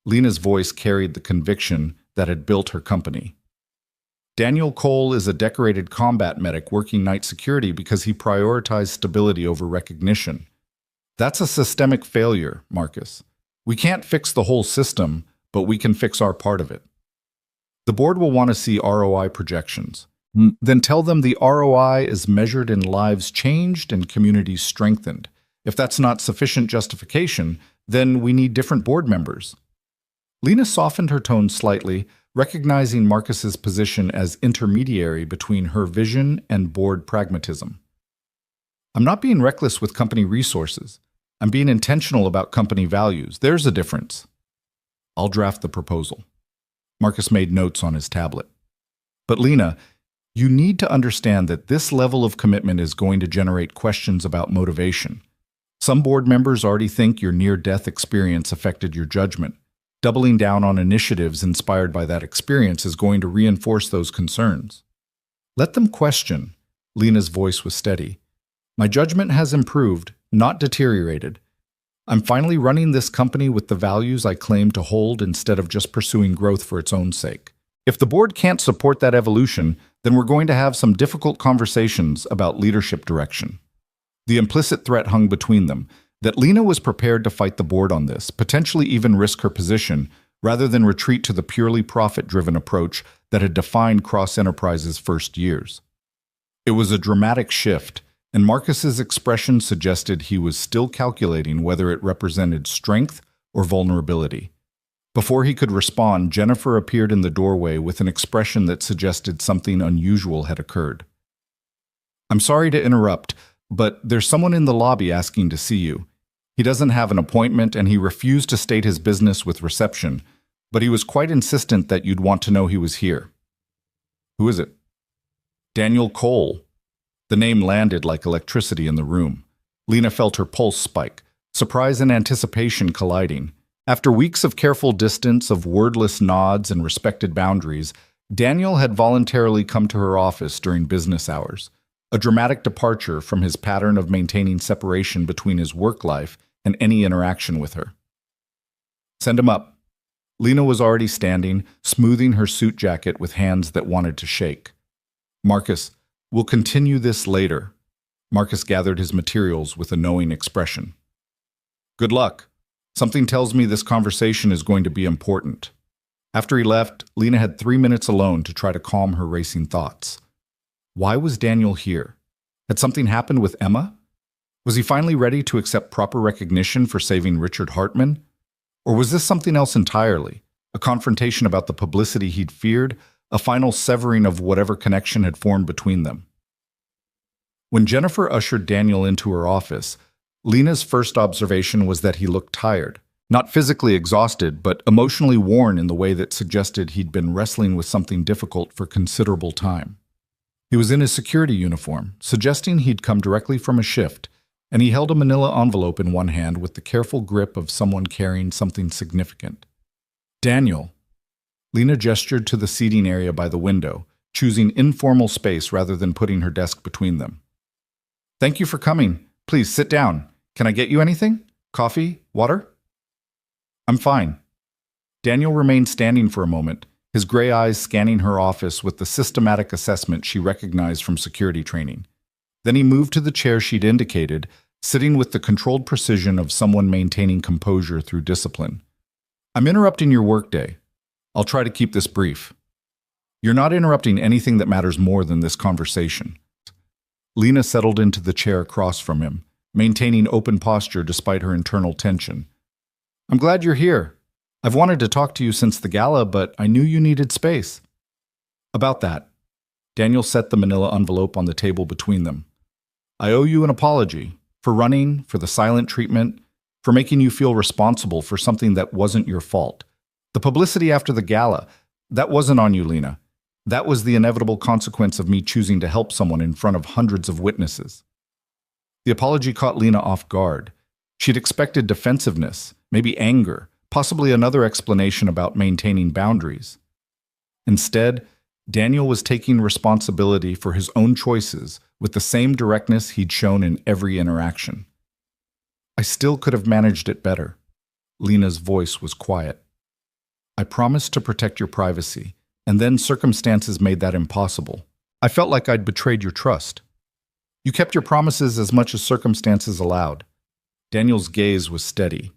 Lena's voice carried the conviction that had built her company. "Daniel Cole is a decorated combat medic working night security because he prioritized stability over recognition. That's a systemic failure, Marcus. We can't fix the whole system, but we can fix our part of it. The board will want to see ROI projections. Then tell them the ROI is measured in lives changed and communities strengthened. If that's not sufficient justification, then we need different board members." Lena softened her tone slightly, recognizing Marcus's position as intermediary between her vision and board pragmatism. "I'm not being reckless with company resources. I'm being intentional about company values. There's a difference." "I'll draft the proposal." Marcus made notes on his tablet. "But Lena, you need to understand that this level of commitment is going to generate questions about motivation. Some board members already think your near-death experience affected your judgment. Doubling down on initiatives inspired by that experience is going to reinforce those concerns." "Let them question." Lena's voice was steady. "My judgment has improved, not deteriorated. I'm finally running this company with the values I claim to hold instead of just pursuing growth for its own sake. If the board can't support that evolution, then we're going to have some difficult conversations about leadership direction. The implicit threat hung between them, that Lena was prepared to fight the board on this, potentially even risk her position, rather than retreat to the purely profit-driven approach that had defined Cross Enterprises' first years. It was a dramatic shift, and Marcus's expression suggested he was still calculating whether it represented strength or vulnerability. Before he could respond, Jennifer appeared in the doorway with an expression that suggested something unusual had occurred. "I'm sorry to interrupt, but there's someone in the lobby asking to see you. He doesn't have an appointment and he refused to state his business with reception, but he was quite insistent that you'd want to know he was here." "Who is it?" "Daniel Cole." The name landed like electricity in the room. Lena felt her pulse spike, surprise and anticipation colliding. After weeks of careful distance, of wordless nods and respected boundaries, Daniel had voluntarily come to her office during business hours, a dramatic departure from his pattern of maintaining separation between his work life and any interaction with her. "Send him up." Lena was already standing, smoothing her suit jacket with hands that wanted to shake. "Marcus, we'll continue this later." Marcus gathered his materials with a knowing expression. "Good luck. Something tells me this conversation is going to be important." After he left, Lena had 3 minutes alone to try to calm her racing thoughts. Why was Daniel here? Had something happened with Emma? Was he finally ready to accept proper recognition for saving Richard Hartman? Or was this something else entirely? A confrontation about the publicity he'd feared? A final severing of whatever connection had formed between them? When Jennifer ushered Daniel into her office, Lena's first observation was that he looked tired. Not physically exhausted, but emotionally worn in the way that suggested he'd been wrestling with something difficult for considerable time. He was in his security uniform, suggesting he'd come directly from a shift, and he held a manila envelope in one hand with the careful grip of someone carrying something significant. "Daniel." Lena gestured to the seating area by the window, choosing informal space rather than putting her desk between them. "Thank you for coming. Please sit down. Can I get you anything? Coffee? Water?" "I'm fine." Daniel remained standing for a moment, his gray eyes scanning her office with the systematic assessment she recognized from security training. Then he moved to the chair she'd indicated, sitting with the controlled precision of someone maintaining composure through discipline. "I'm interrupting your workday. I'll try to keep this brief." "You're not interrupting anything that matters more than this conversation." Lena settled into the chair across from him, maintaining open posture despite her internal tension. "I'm glad you're here. I've wanted to talk to you since the gala, but I knew you needed space." "About that." Daniel set the manila envelope on the table between them. "I owe you an apology for running, for the silent treatment, for making you feel responsible for something that wasn't your fault. The publicity after the gala, that wasn't on you, Lena. That was the inevitable consequence of me choosing to help someone in front of hundreds of witnesses." The apology caught Lena off guard. She'd expected defensiveness, maybe anger, possibly another explanation about maintaining boundaries. Instead, Daniel was taking responsibility for his own choices with the same directness he'd shown in every interaction. "I still could have managed it better." Lena's voice was quiet. "I promised to protect your privacy, and then circumstances made that impossible. I felt like I'd betrayed your trust." "You kept your promises as much as circumstances allowed." Daniel's gaze was steady.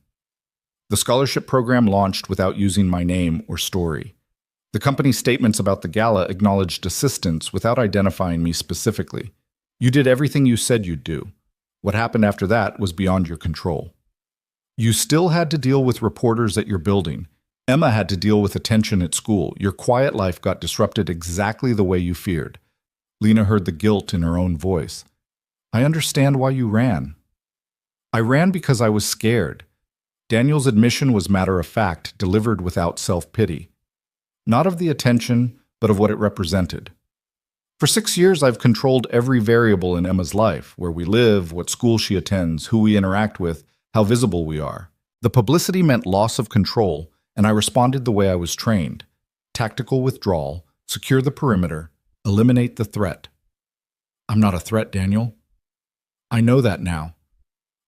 "The scholarship program launched without using my name or story. The company's statements about the gala acknowledged assistance without identifying me specifically. You did everything you said you'd do. What happened after that was beyond your control. You still had to deal with reporters at your building. Emma had to deal with attention at school. Your quiet life got disrupted exactly the way you feared." Lena heard the guilt in her own voice. "I understand why you ran." "I ran because I was scared." Daniel's admission was matter-of-fact, delivered without self-pity. Not of the attention, but of what it represented. "For 6 years, I've controlled every variable in Emma's life, where we live, what school she attends, who we interact with, how visible we are. The publicity meant loss of control, and I responded the way I was trained. Tactical withdrawal, secure the perimeter, eliminate the threat." "I'm not a threat, Daniel." "I know that now.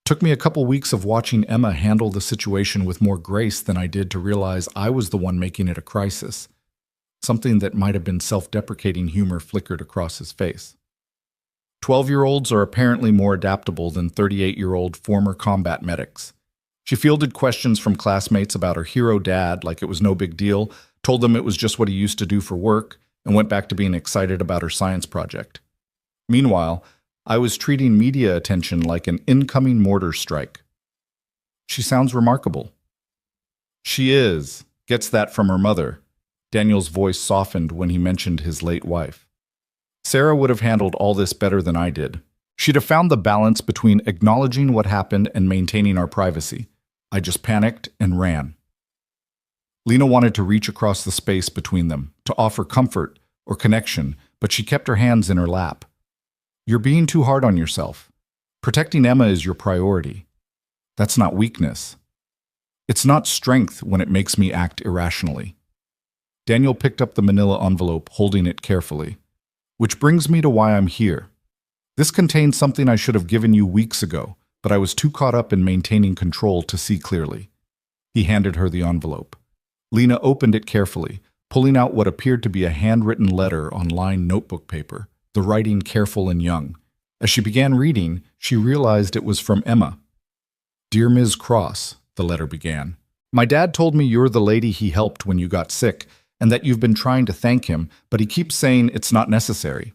Took me a couple weeks of watching Emma handle the situation with more grace than I did to realize I was the one making it a crisis. Something that might have been self-deprecating humor flickered across his face. 12-year-olds are apparently more adaptable than 38-year-old former combat medics. She fielded questions from classmates about her hero dad like it was no big deal, told them it was just what he used to do for work, and went back to being excited about her science project. Meanwhile, I was treating media attention like an incoming mortar strike. She sounds remarkable. She is. Gets that from her mother. Daniel's voice softened when he mentioned his late wife. Sarah would have handled all this better than I did. She'd have found the balance between acknowledging what happened and maintaining our privacy. I just panicked and ran. Lena wanted to reach across the space between them, to offer comfort or connection, but she kept her hands in her lap. You're being too hard on yourself. Protecting Emma is your priority. That's not weakness. It's not strength when it makes me act irrationally. Daniel picked up the manila envelope, holding it carefully. Which brings me to why I'm here. This contains something I should have given you weeks ago, but I was too caught up in maintaining control to see clearly. He handed her the envelope. Lena opened it carefully, pulling out what appeared to be a handwritten letter on lined notebook paper, the writing careful and young. As she began reading, she realized it was from Emma. Dear Ms. Cross, the letter began. My dad told me you're the lady he helped when you got sick, and that you've been trying to thank him, but he keeps saying it's not necessary.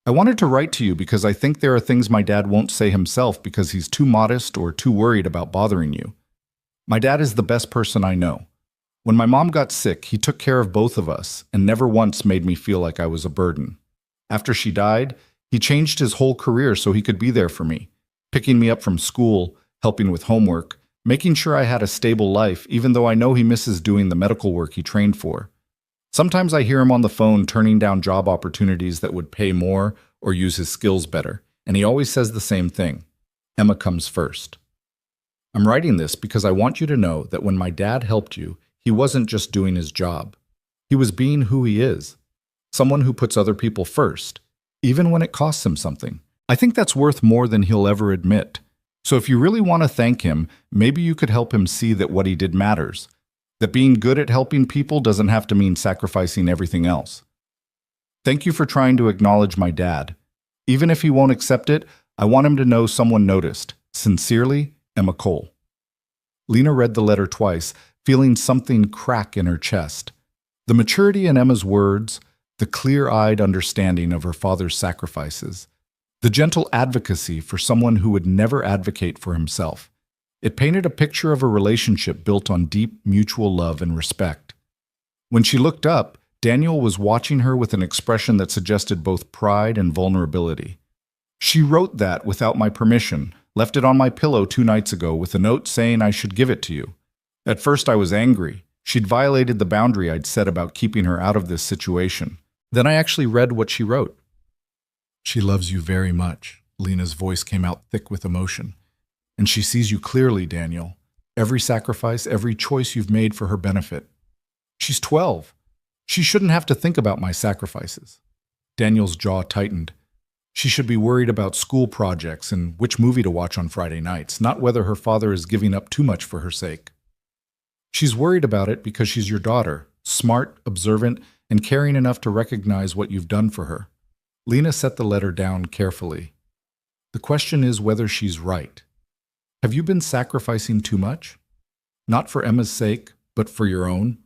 I wanted to write to you because I think there are things my dad won't say himself because he's too modest or too worried about bothering you. My dad is the best person I know. When my mom got sick, he took care of both of us and never once made me feel like I was a burden. After she died, he changed his whole career so he could be there for me, picking me up from school, helping with homework, making sure I had a stable life, even though I know he misses doing the medical work he trained for. Sometimes I hear him on the phone turning down job opportunities that would pay more or use his skills better, and he always says the same thing. Emma comes first. I'm writing this because I want you to know that when my dad helped you, he wasn't just doing his job. He was being who he is, someone who puts other people first, even when it costs him something. I think that's worth more than he'll ever admit. So if you really want to thank him, maybe you could help him see that what he did matters, that being good at helping people doesn't have to mean sacrificing everything else. Thank you for trying to acknowledge my dad. Even if he won't accept it, I want him to know someone noticed. Sincerely, Emma Cole. Lena read the letter twice, feeling something crack in her chest. The maturity in Emma's words, the clear-eyed understanding of her father's sacrifices, the gentle advocacy for someone who would never advocate for himself. It painted a picture of a relationship built on deep mutual love and respect. When she looked up, Daniel was watching her with an expression that suggested both pride and vulnerability. She wrote that without my permission, left it on my pillow 2 nights ago with a note saying I should give it to you. At first I was angry. She'd violated the boundary I'd set about keeping her out of this situation. Then I actually read what she wrote. She loves you very much. Lena's voice came out thick with emotion. And she sees you clearly, Daniel. Every sacrifice, every choice you've made for her benefit. She's 12. She shouldn't have to think about my sacrifices. Daniel's jaw tightened. She should be worried about school projects and which movie to watch on Friday nights, not whether her father is giving up too much for her sake. She's worried about it because she's your daughter, smart, observant, and caring enough to recognize what you've done for her. Lena set the letter down carefully. The question is whether she's right. Have you been sacrificing too much? Not for Emma's sake, but for your own?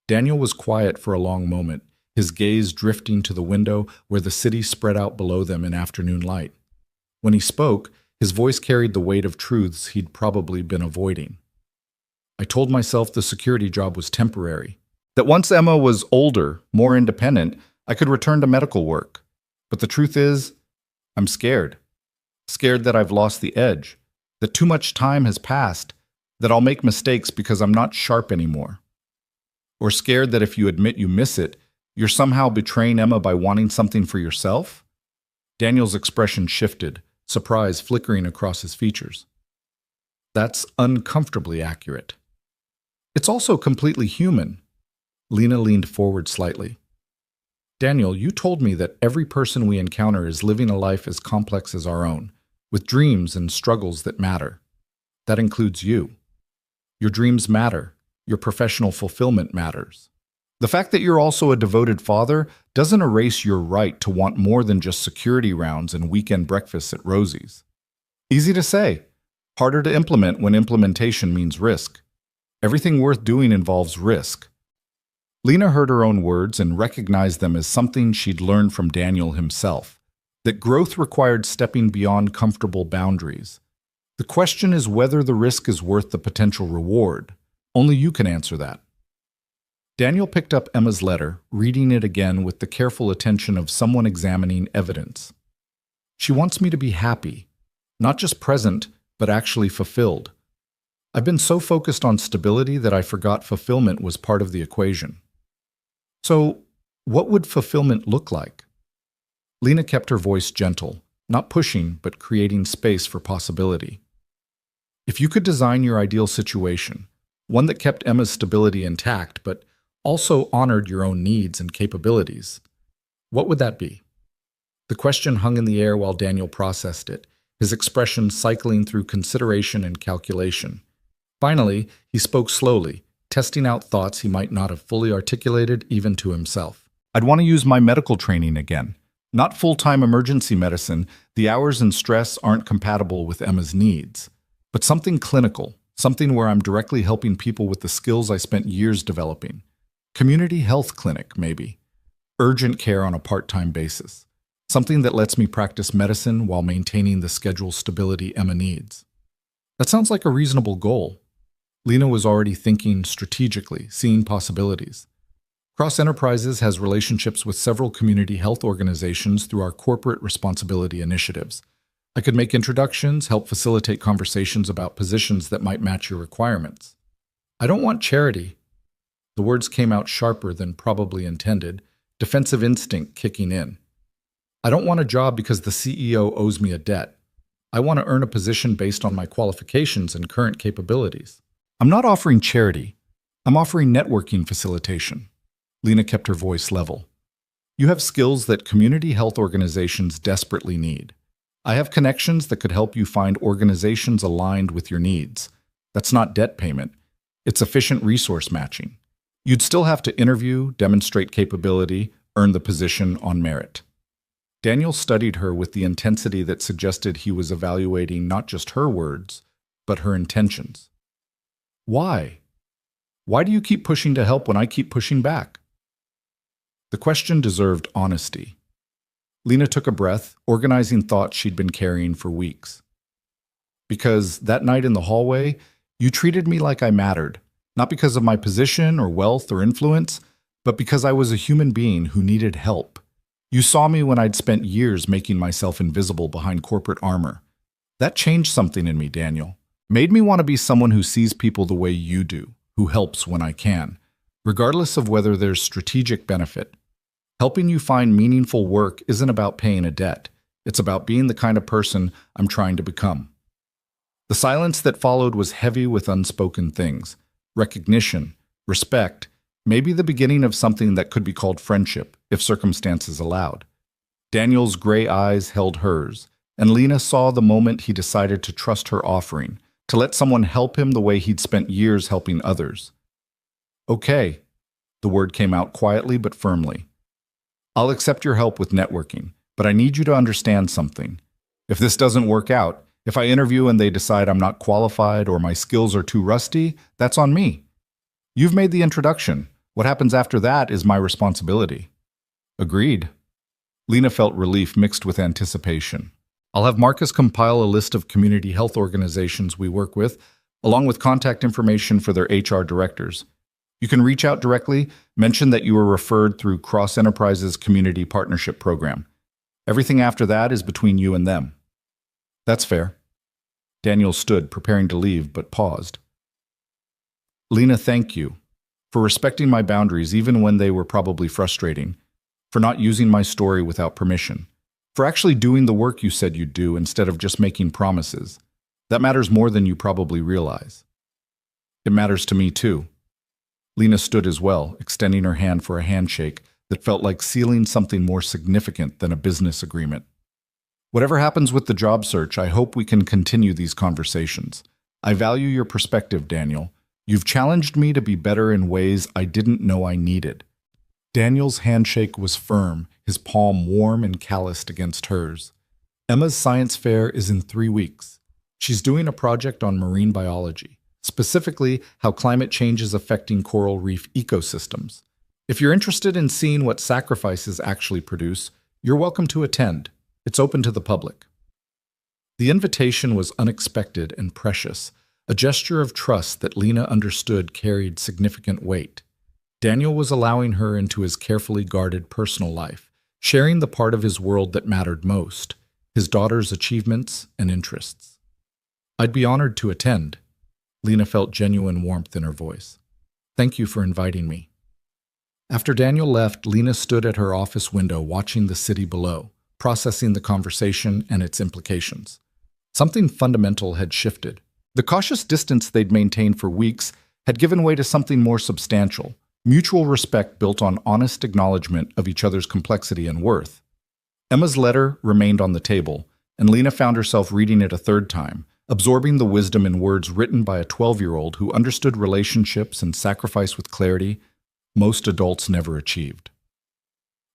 Daniel was quiet for a long moment, his gaze drifting to the window where the city spread out below them in afternoon light. When he spoke, his voice carried the weight of truths he'd probably been avoiding. I told myself the security job was temporary, that once Emma was older, more independent, I could return to medical work. But the truth is, I'm scared. Scared that I've lost the edge, that too much time has passed, that I'll make mistakes because I'm not sharp anymore. Or scared that if you admit you miss it, you're somehow betraying Emma by wanting something for yourself? Daniel's expression shifted, surprise flickering across his features. That's uncomfortably accurate. It's also completely human. Lena leaned forward slightly. Daniel, you told me that every person we encounter is living a life as complex as our own, with dreams and struggles that matter. That includes you. Your dreams matter. Your professional fulfillment matters. The fact that you're also a devoted father doesn't erase your right to want more than just security rounds and weekend breakfasts at Rosie's. Easy to say, harder to implement when implementation means risk. Everything worth doing involves risk. Lena heard her own words and recognized them as something she'd learned from Daniel himself, that growth required stepping beyond comfortable boundaries. The question is whether the risk is worth the potential reward. Only you can answer that. Daniel picked up Emma's letter, reading it again with the careful attention of someone examining evidence. She wants me to be happy, not just present, but actually fulfilled. I've been so focused on stability that I forgot fulfillment was part of the equation. So, what would fulfillment look like? Lena kept her voice gentle, not pushing, but creating space for possibility. If you could design your ideal situation, one that kept Emma's stability intact, but also honored your own needs and capabilities, what would that be? The question hung in the air while Daniel processed it, his expression cycling through consideration and calculation. Finally, he spoke slowly, testing out thoughts he might not have fully articulated even to himself. I'd want to use my medical training again. Not full-time emergency medicine, the hours and stress aren't compatible with Emma's needs. But something clinical, something where I'm directly helping people with the skills I spent years developing. Community health clinic, maybe. Urgent care on a part-time basis. Something that lets me practice medicine while maintaining the schedule stability Emma needs. That sounds like a reasonable goal. Lena was already thinking strategically, seeing possibilities. Cross Enterprises has relationships with several community health organizations through our corporate responsibility initiatives. I could make introductions, help facilitate conversations about positions that might match your requirements. I don't want charity. The words came out sharper than probably intended, defensive instinct kicking in. I don't want a job because the CEO owes me a debt. I want to earn a position based on my qualifications and current capabilities. I'm not offering charity. I'm offering networking facilitation. Lena kept her voice level. You have skills that community health organizations desperately need. I have connections that could help you find organizations aligned with your needs. That's not debt payment. It's efficient resource matching. You'd still have to interview, demonstrate capability, earn the position on merit. Daniel studied her with the intensity that suggested he was evaluating not just her words, but her intentions. Why? Why do you keep pushing to help when I keep pushing back? The question deserved honesty. Lena took a breath, organizing thoughts she'd been carrying for weeks. Because that night in the hallway, you treated me like I mattered, not because of my position or wealth or influence, but because I was a human being who needed help. You saw me when I'd spent years making myself invisible behind corporate armor. That changed something in me, Daniel. Made me want to be someone who sees people the way you do, who helps when I can, regardless of whether there's strategic benefit. Helping you find meaningful work isn't about paying a debt. It's about being the kind of person I'm trying to become. The silence that followed was heavy with unspoken things. Recognition, respect, maybe the beginning of something that could be called friendship, if circumstances allowed. Daniel's gray eyes held hers, and Lena saw the moment he decided to trust her offering, to let someone help him the way he'd spent years helping others. Okay, the word came out quietly but firmly. I'll accept your help with networking, but I need you to understand something. If this doesn't work out, if I interview and they decide I'm not qualified or my skills are too rusty, that's on me. You've made the introduction. What happens after that is my responsibility. Agreed. Lena felt relief mixed with anticipation. I'll have Marcus compile a list of community health organizations we work with, along with contact information for their HR directors. You can reach out directly, mention that you were referred through Cross Enterprises Community Partnership Program. Everything after that is between you and them. That's fair. Daniel stood, preparing to leave, but paused. Lena, thank you for respecting my boundaries even when they were probably frustrating, for not using my story without permission, for actually doing the work you said you'd do instead of just making promises. That matters more than you probably realize. It matters to me too. Lena stood as well, extending her hand for a handshake that felt like sealing something more significant than a business agreement. Whatever happens with the job search, I hope we can continue these conversations. I value your perspective, Daniel. You've challenged me to be better in ways I didn't know I needed. Daniel's handshake was firm, his palm warm and calloused against hers. Emma's science fair is in 3 weeks. She's doing a project on marine biology, specifically how climate change is affecting coral reef ecosystems. If you're interested in seeing what sacrifices actually produce, you're welcome to attend. It's open to the public. The invitation was unexpected and precious, a gesture of trust that Lena understood carried significant weight. Daniel was allowing her into his carefully guarded personal life, sharing the part of his world that mattered most, his daughter's achievements and interests. I'd be honored to attend. Lena felt genuine warmth in her voice. Thank you for inviting me. After Daniel left, Lena stood at her office window watching the city below, processing the conversation and its implications. Something fundamental had shifted. The cautious distance they'd maintained for weeks had given way to something more substantial, mutual respect built on honest acknowledgement of each other's complexity and worth. Emma's letter remained on the table, and Lena found herself reading it a third time, absorbing the wisdom in words written by a 12-year-old who understood relationships and sacrifice with clarity most adults never achieved.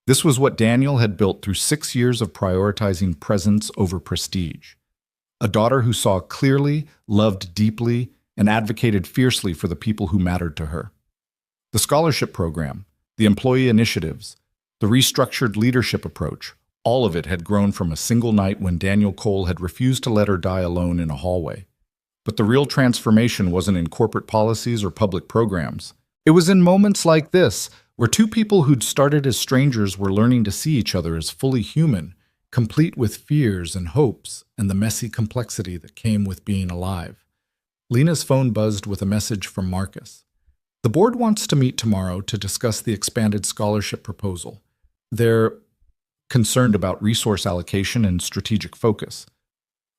This was what Daniel had built through 6 years of prioritizing presence over prestige. A daughter who saw clearly, loved deeply, and advocated fiercely for the people who mattered to her. The scholarship program, the employee initiatives, the restructured leadership approach, all of it had grown from a single night when Daniel Cole had refused to let her die alone in a hallway. But the real transformation wasn't in corporate policies or public programs. It was in moments like this, where two people who'd started as strangers were learning to see each other as fully human, complete with fears and hopes and the messy complexity that came with being alive. Lena's phone buzzed with a message from Marcus. The board wants to meet tomorrow to discuss the expanded scholarship proposal. They're concerned about resource allocation and strategic focus.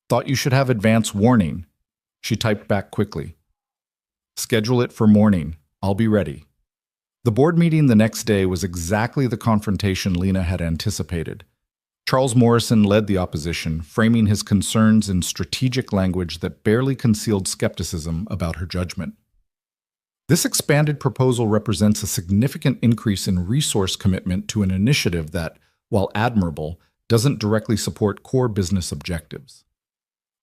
Thought you should have advance warning. She typed back quickly. Schedule it for morning. I'll be ready. The board meeting the next day was exactly the confrontation Lena had anticipated. Charles Morrison led the opposition, framing his concerns in strategic language that barely concealed skepticism about her judgment. This expanded proposal represents a significant increase in resource commitment to an initiative that, while admirable, doesn't directly support core business objectives.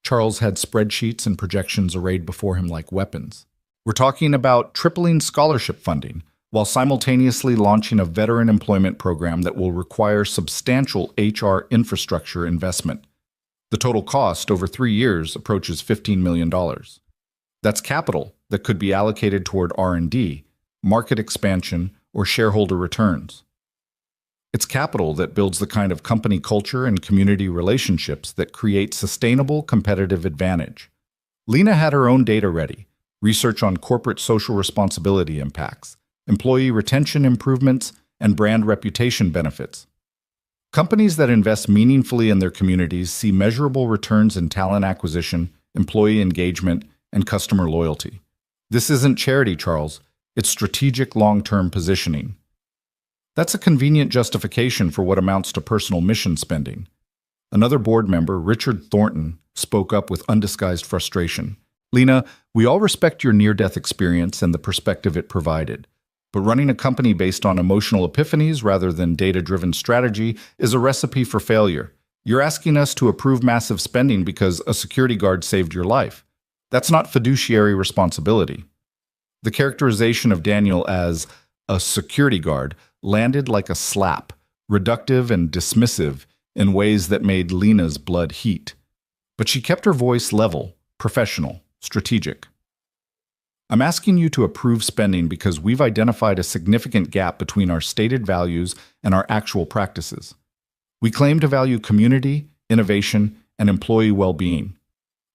Charles had spreadsheets and projections arrayed before him like weapons. We're talking about tripling scholarship funding, while simultaneously launching a veteran employment program that will require substantial HR infrastructure investment. The total cost over 3 years approaches $15 million. That's capital that could be allocated toward R&D, market expansion, or shareholder returns. It's capital that builds the kind of company culture and community relationships that create sustainable competitive advantage. Lena had her own data ready, research on corporate social responsibility impacts, employee retention improvements, and brand reputation benefits. Companies that invest meaningfully in their communities see measurable returns in talent acquisition, employee engagement, and customer loyalty. This isn't charity, Charles. It's strategic long-term positioning. That's a convenient justification for what amounts to personal mission spending. Another board member, Richard Thornton, spoke up with undisguised frustration. Lena, we all respect your near-death experience and the perspective it provided. But running a company based on emotional epiphanies rather than data-driven strategy is a recipe for failure. You're asking us to approve massive spending because a security guard saved your life. That's not fiduciary responsibility. The characterization of Daniel as a security guard landed like a slap, reductive and dismissive in ways that made Lena's blood heat. But she kept her voice level, professional, strategic. I'm asking you to approve spending because we've identified a significant gap between our stated values and our actual practices. We claim to value community, innovation, and employee well-being.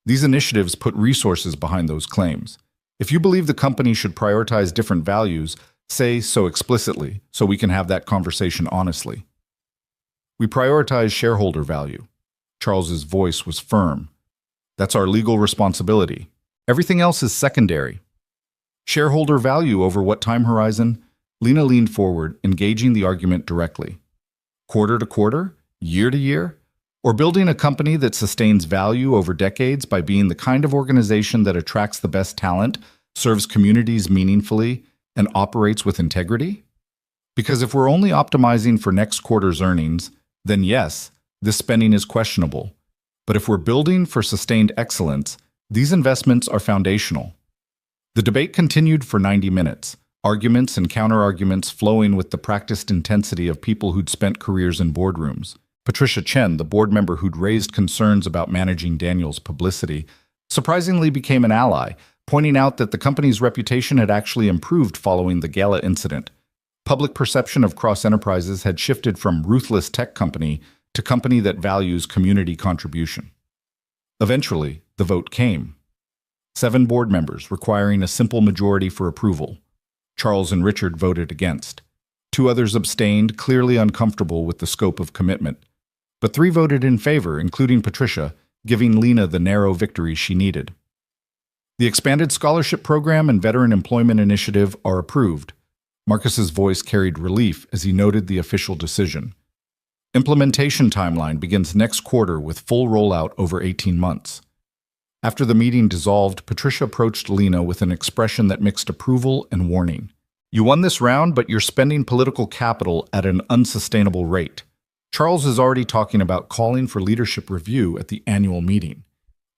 These initiatives put resources behind those claims. If you believe the company should prioritize different values, say so explicitly so we can have that conversation honestly. We prioritize shareholder value. Charles's voice was firm. That's our legal responsibility. Everything else is secondary. Shareholder value over what time horizon? Lena leaned forward, engaging the argument directly. Quarter to quarter? Year to year? Or building a company that sustains value over decades by being the kind of organization that attracts the best talent, serves communities meaningfully, and operates with integrity? Because if we're only optimizing for next quarter's earnings, then yes, this spending is questionable. But if we're building for sustained excellence, these investments are foundational. The debate continued for 90 minutes, arguments and counter-arguments flowing with the practiced intensity of people who'd spent careers in boardrooms. Patricia Chen, the board member who'd raised concerns about managing Daniel's publicity, surprisingly became an ally, pointing out that the company's reputation had actually improved following the gala incident. Public perception of Cross Enterprises had shifted from ruthless tech company to company that values community contribution. Eventually, the vote came. 7 board members requiring a simple majority for approval. Charles and Richard voted against. 2 others abstained, clearly uncomfortable with the scope of commitment. But 3 voted in favor, including Patricia, giving Lena the narrow victory she needed. The expanded scholarship program and veteran employment initiative are approved. Marcus's voice carried relief as he noted the official decision. Implementation timeline begins next quarter with full rollout over 18 months. After the meeting dissolved, Patricia approached Lena with an expression that mixed approval and warning. You won this round, but you're spending political capital at an unsustainable rate. Charles is already talking about calling for leadership review at the annual meeting.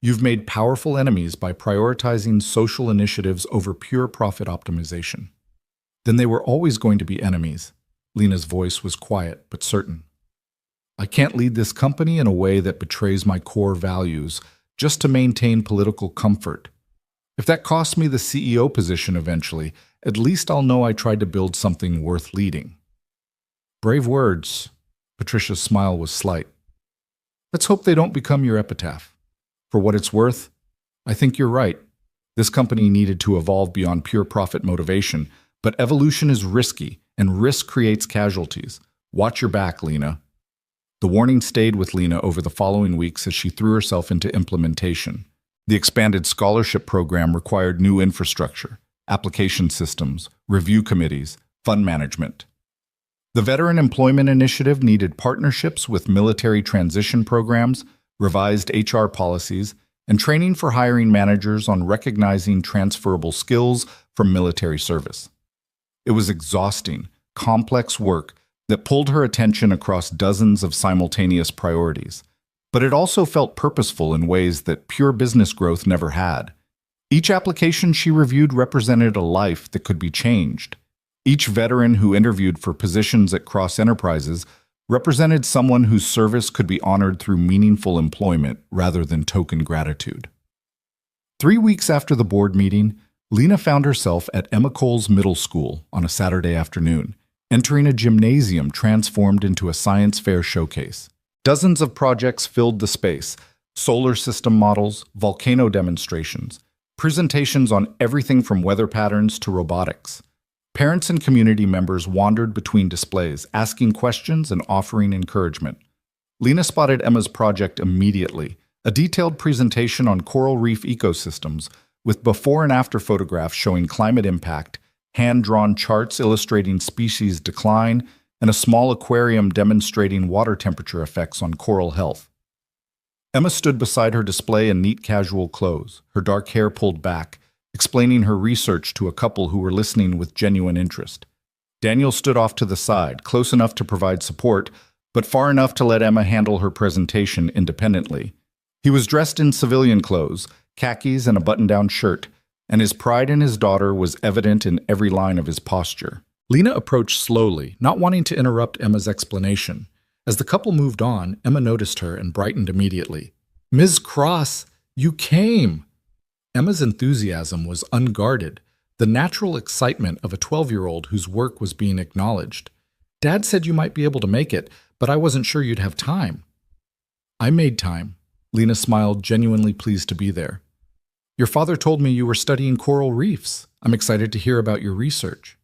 You've made powerful enemies by prioritizing social initiatives over pure profit optimization. Then they were always going to be enemies. Lena's voice was quiet but certain. I can't lead this company in a way that betrays my core values just to maintain political comfort. If that costs me the CEO position eventually, at least I'll know I tried to build something worth leading. Brave words. Patricia's smile was slight. Let's hope they don't become your epitaph. For what it's worth, I think you're right. This company needed to evolve beyond pure profit motivation, but evolution is risky, and risk creates casualties. Watch your back, Lena. The warning stayed with Lena over the following weeks as she threw herself into implementation. The expanded scholarship program required new infrastructure, application systems, review committees, fund management. The Veteran Employment Initiative needed partnerships with military transition programs, revised HR policies, and training for hiring managers on recognizing transferable skills from military service. It was exhausting, complex work that pulled her attention across dozens of simultaneous priorities. But it also felt purposeful in ways that pure business growth never had. Each application she reviewed represented a life that could be changed. Each veteran who interviewed for positions at Cross Enterprises represented someone whose service could be honored through meaningful employment rather than token gratitude. 3 weeks after the board meeting, Lena found herself at Emma Cole's middle school on a Saturday afternoon, entering a gymnasium transformed into a science fair showcase. Dozens of projects filled the space: solar system models, volcano demonstrations, presentations on everything from weather patterns to robotics. Parents and community members wandered between displays, asking questions and offering encouragement. Lena spotted Emma's project immediately, a detailed presentation on coral reef ecosystems, with before and after photographs showing climate impact, hand-drawn charts illustrating species decline, and a small aquarium demonstrating water temperature effects on coral health. Emma stood beside her display in neat casual clothes, her dark hair pulled back, explaining her research to a couple who were listening with genuine interest. Daniel stood off to the side, close enough to provide support, but far enough to let Emma handle her presentation independently. He was dressed in civilian clothes, khakis and a button-down shirt, and his pride in his daughter was evident in every line of his posture. Lena approached slowly, not wanting to interrupt Emma's explanation. As the couple moved on, Emma noticed her and brightened immediately. "Ms. Cross, you came!" Emma's enthusiasm was unguarded, the natural excitement of a 12-year-old whose work was being acknowledged. "Dad said you might be able to make it, but I wasn't sure you'd have time." "I made time." Lena smiled, genuinely pleased to be there. "Your father told me you were studying coral reefs. I'm excited to hear about your research."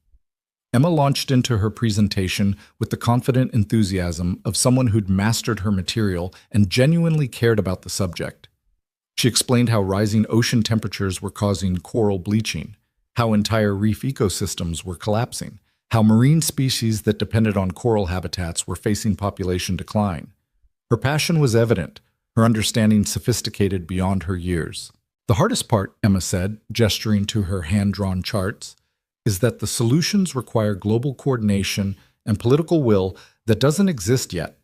Emma launched into her presentation with the confident enthusiasm of someone who'd mastered her material and genuinely cared about the subject. She explained how rising ocean temperatures were causing coral bleaching, how entire reef ecosystems were collapsing, how marine species that depended on coral habitats were facing population decline. Her passion was evident, her understanding sophisticated beyond her years. "The hardest part," Emma said, gesturing to her hand-drawn charts, is that the solutions require global coordination and political will that doesn't exist yet.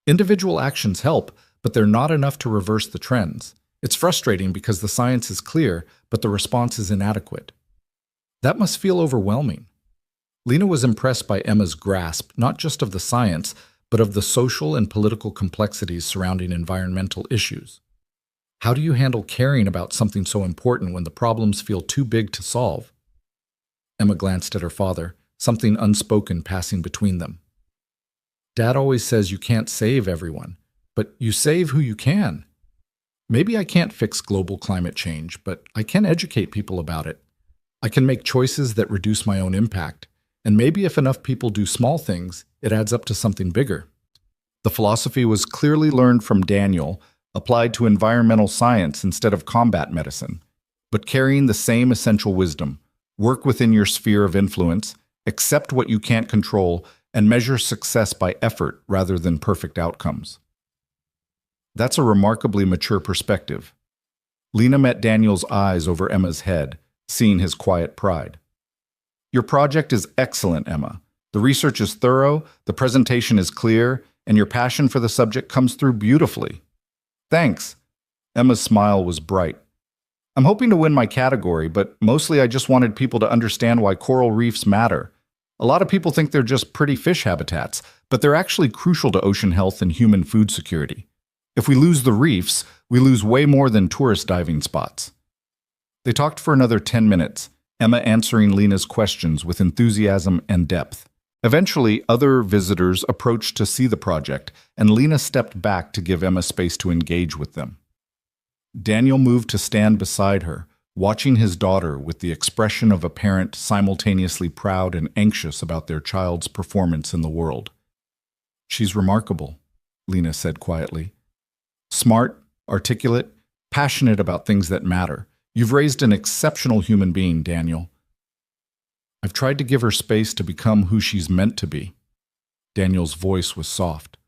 Individual actions help, but they're not enough to reverse the trends. It's frustrating because the science is clear, but the response is inadequate. That must feel overwhelming. Lena was impressed by Emma's grasp, not just of the science, but of the social and political complexities surrounding environmental issues. How do you handle caring about something so important when the problems feel too big to solve? Emma glanced at her father, something unspoken passing between them. Dad always says you can't save everyone, but you save who you can. Maybe I can't fix global climate change, but I can educate people about it. I can make choices that reduce my own impact, and maybe if enough people do small things, it adds up to something bigger. The philosophy was clearly learned from Daniel, applied to environmental science instead of combat medicine, but carrying the same essential wisdom. Work within your sphere of influence, accept what you can't control, and measure success by effort rather than perfect outcomes. That's a remarkably mature perspective. Lena met Daniel's eyes over Emma's head, seeing his quiet pride. Your project is excellent, Emma. The research is thorough, the presentation is clear, and your passion for the subject comes through beautifully. Thanks. Emma's smile was bright. I'm hoping to win my category, but mostly I just wanted people to understand why coral reefs matter. A lot of people think they're just pretty fish habitats, but they're actually crucial to ocean health and human food security. If we lose the reefs, we lose way more than tourist diving spots. They talked for another 10 minutes, Emma answering Lena's questions with enthusiasm and depth. Eventually, other visitors approached to see the project, and Lena stepped back to give Emma space to engage with them. Daniel moved to stand beside her, watching his daughter with the expression of a parent simultaneously proud and anxious about their child's performance in the world. She's remarkable, Lena said quietly. Smart, articulate, passionate about things that matter. You've raised an exceptional human being, Daniel. I've tried to give her space to become who she's meant to be. Daniel's voice was soft.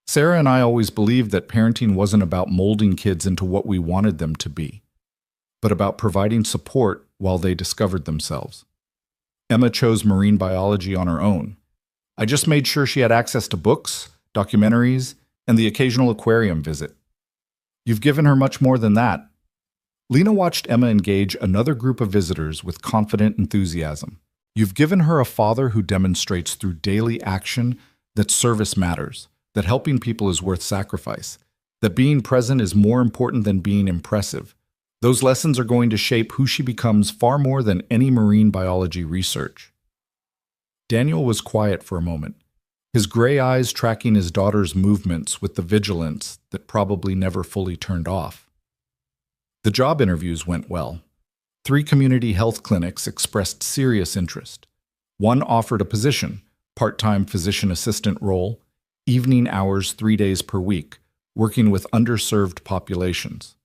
Sarah and I always believed that parenting wasn't about molding kids into what we wanted them to be, but about providing support while they discovered themselves. Emma chose marine biology on her own. I just made sure she had access to books, documentaries, and the occasional aquarium visit. You've given her much more than that. Lena watched Emma engage another group of visitors with confident enthusiasm. You've given her a father who demonstrates through daily action that service matters, that helping people is worth sacrifice, that being present is more important than being impressive. Those lessons are going to shape who she becomes far more than any marine biology research. Daniel was quiet for a moment, his gray eyes tracking his daughter's movements with the vigilance that probably never fully turned off. The job interviews went well. 3 community health clinics expressed serious interest. One offered a position, part-time physician assistant role, evening hours 3 days per week, working with underserved populations.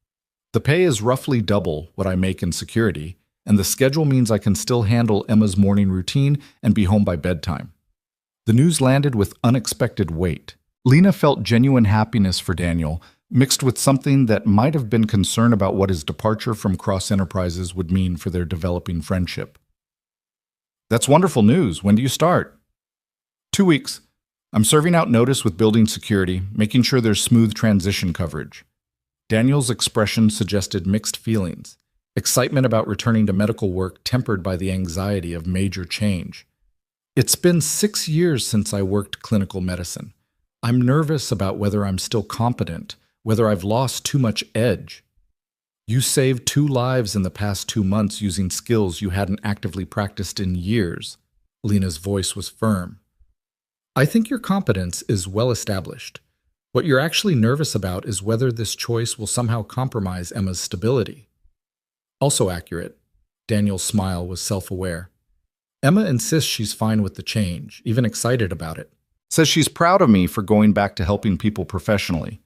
The pay is roughly double what I make in security, and the schedule means I can still handle Emma's morning routine and be home by bedtime. The news landed with unexpected weight. Lena felt genuine happiness for Daniel, mixed with something that might have been concern about what his departure from Cross Enterprises would mean for their developing friendship. That's wonderful news. When do you start? 2 weeks. I'm serving out notice with building security, making sure there's smooth transition coverage. Daniel's expression suggested mixed feelings, excitement about returning to medical work tempered by the anxiety of major change. It's been 6 years since I worked clinical medicine. I'm nervous about whether I'm still competent, whether I've lost too much edge. You saved 2 lives in the past 2 months using skills you hadn't actively practiced in years. Lena's voice was firm. I think your competence is well established. What you're actually nervous about is whether this choice will somehow compromise Emma's stability. Also accurate. Daniel's smile was self-aware. Emma insists she's fine with the change, even excited about it. Says she's proud of me for going back to helping people professionally.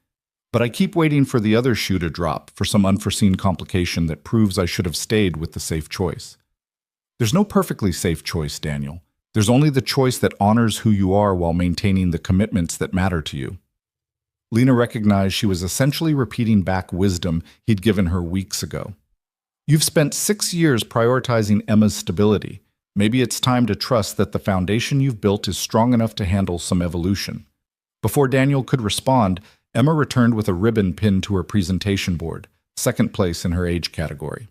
But I keep waiting for the other shoe to drop, for some unforeseen complication that proves I should have stayed with the safe choice. There's no perfectly safe choice, Daniel. There's only the choice that honors who you are while maintaining the commitments that matter to you. Lena recognized she was essentially repeating back wisdom he'd given her weeks ago. You've spent 6 years prioritizing Emma's stability. Maybe it's time to trust that the foundation you've built is strong enough to handle some evolution. Before Daniel could respond, Emma returned with a ribbon pinned to her presentation board, second place in her age category.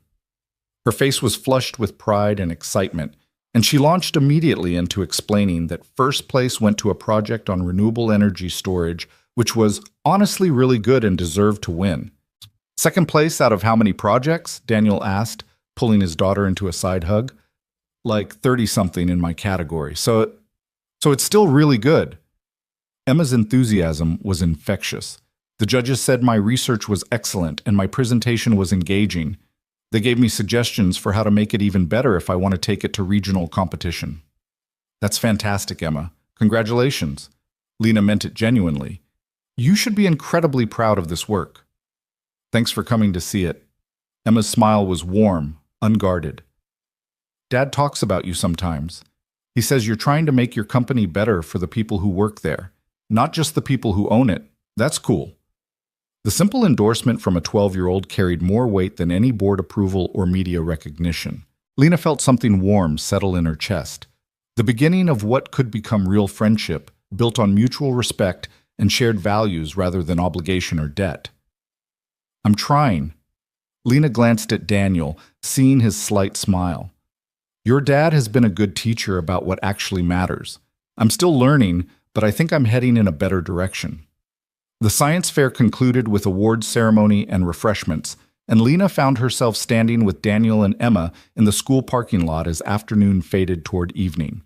Her face was flushed with pride and excitement, and she launched immediately into explaining that first place went to a project on renewable energy storage, which was honestly really good and deserved to win. Second place out of how many projects? Daniel asked, pulling his daughter into a side hug. Like 30-something in my category, so it's still really good. Emma's enthusiasm was infectious. The judges said my research was excellent and my presentation was engaging. They gave me suggestions for how to make it even better if I want to take it to regional competition. That's fantastic, Emma. Congratulations. Lena meant it genuinely. You should be incredibly proud of this work. Thanks for coming to see it. Emma's smile was warm, unguarded. Dad talks about you sometimes. He says you're trying to make your company better for the people who work there, not just the people who own it. That's cool. The simple endorsement from a 12-year-old carried more weight than any board approval or media recognition. Lena felt something warm settle in her chest. The beginning of what could become real friendship, built on mutual respect and shared values rather than obligation or debt. I'm trying. Lena glanced at Daniel, seeing his slight smile. Your dad has been a good teacher about what actually matters. I'm still learning, but I think I'm heading in a better direction. The science fair concluded with awards ceremony and refreshments, and Lena found herself standing with Daniel and Emma in the school parking lot as afternoon faded toward evening.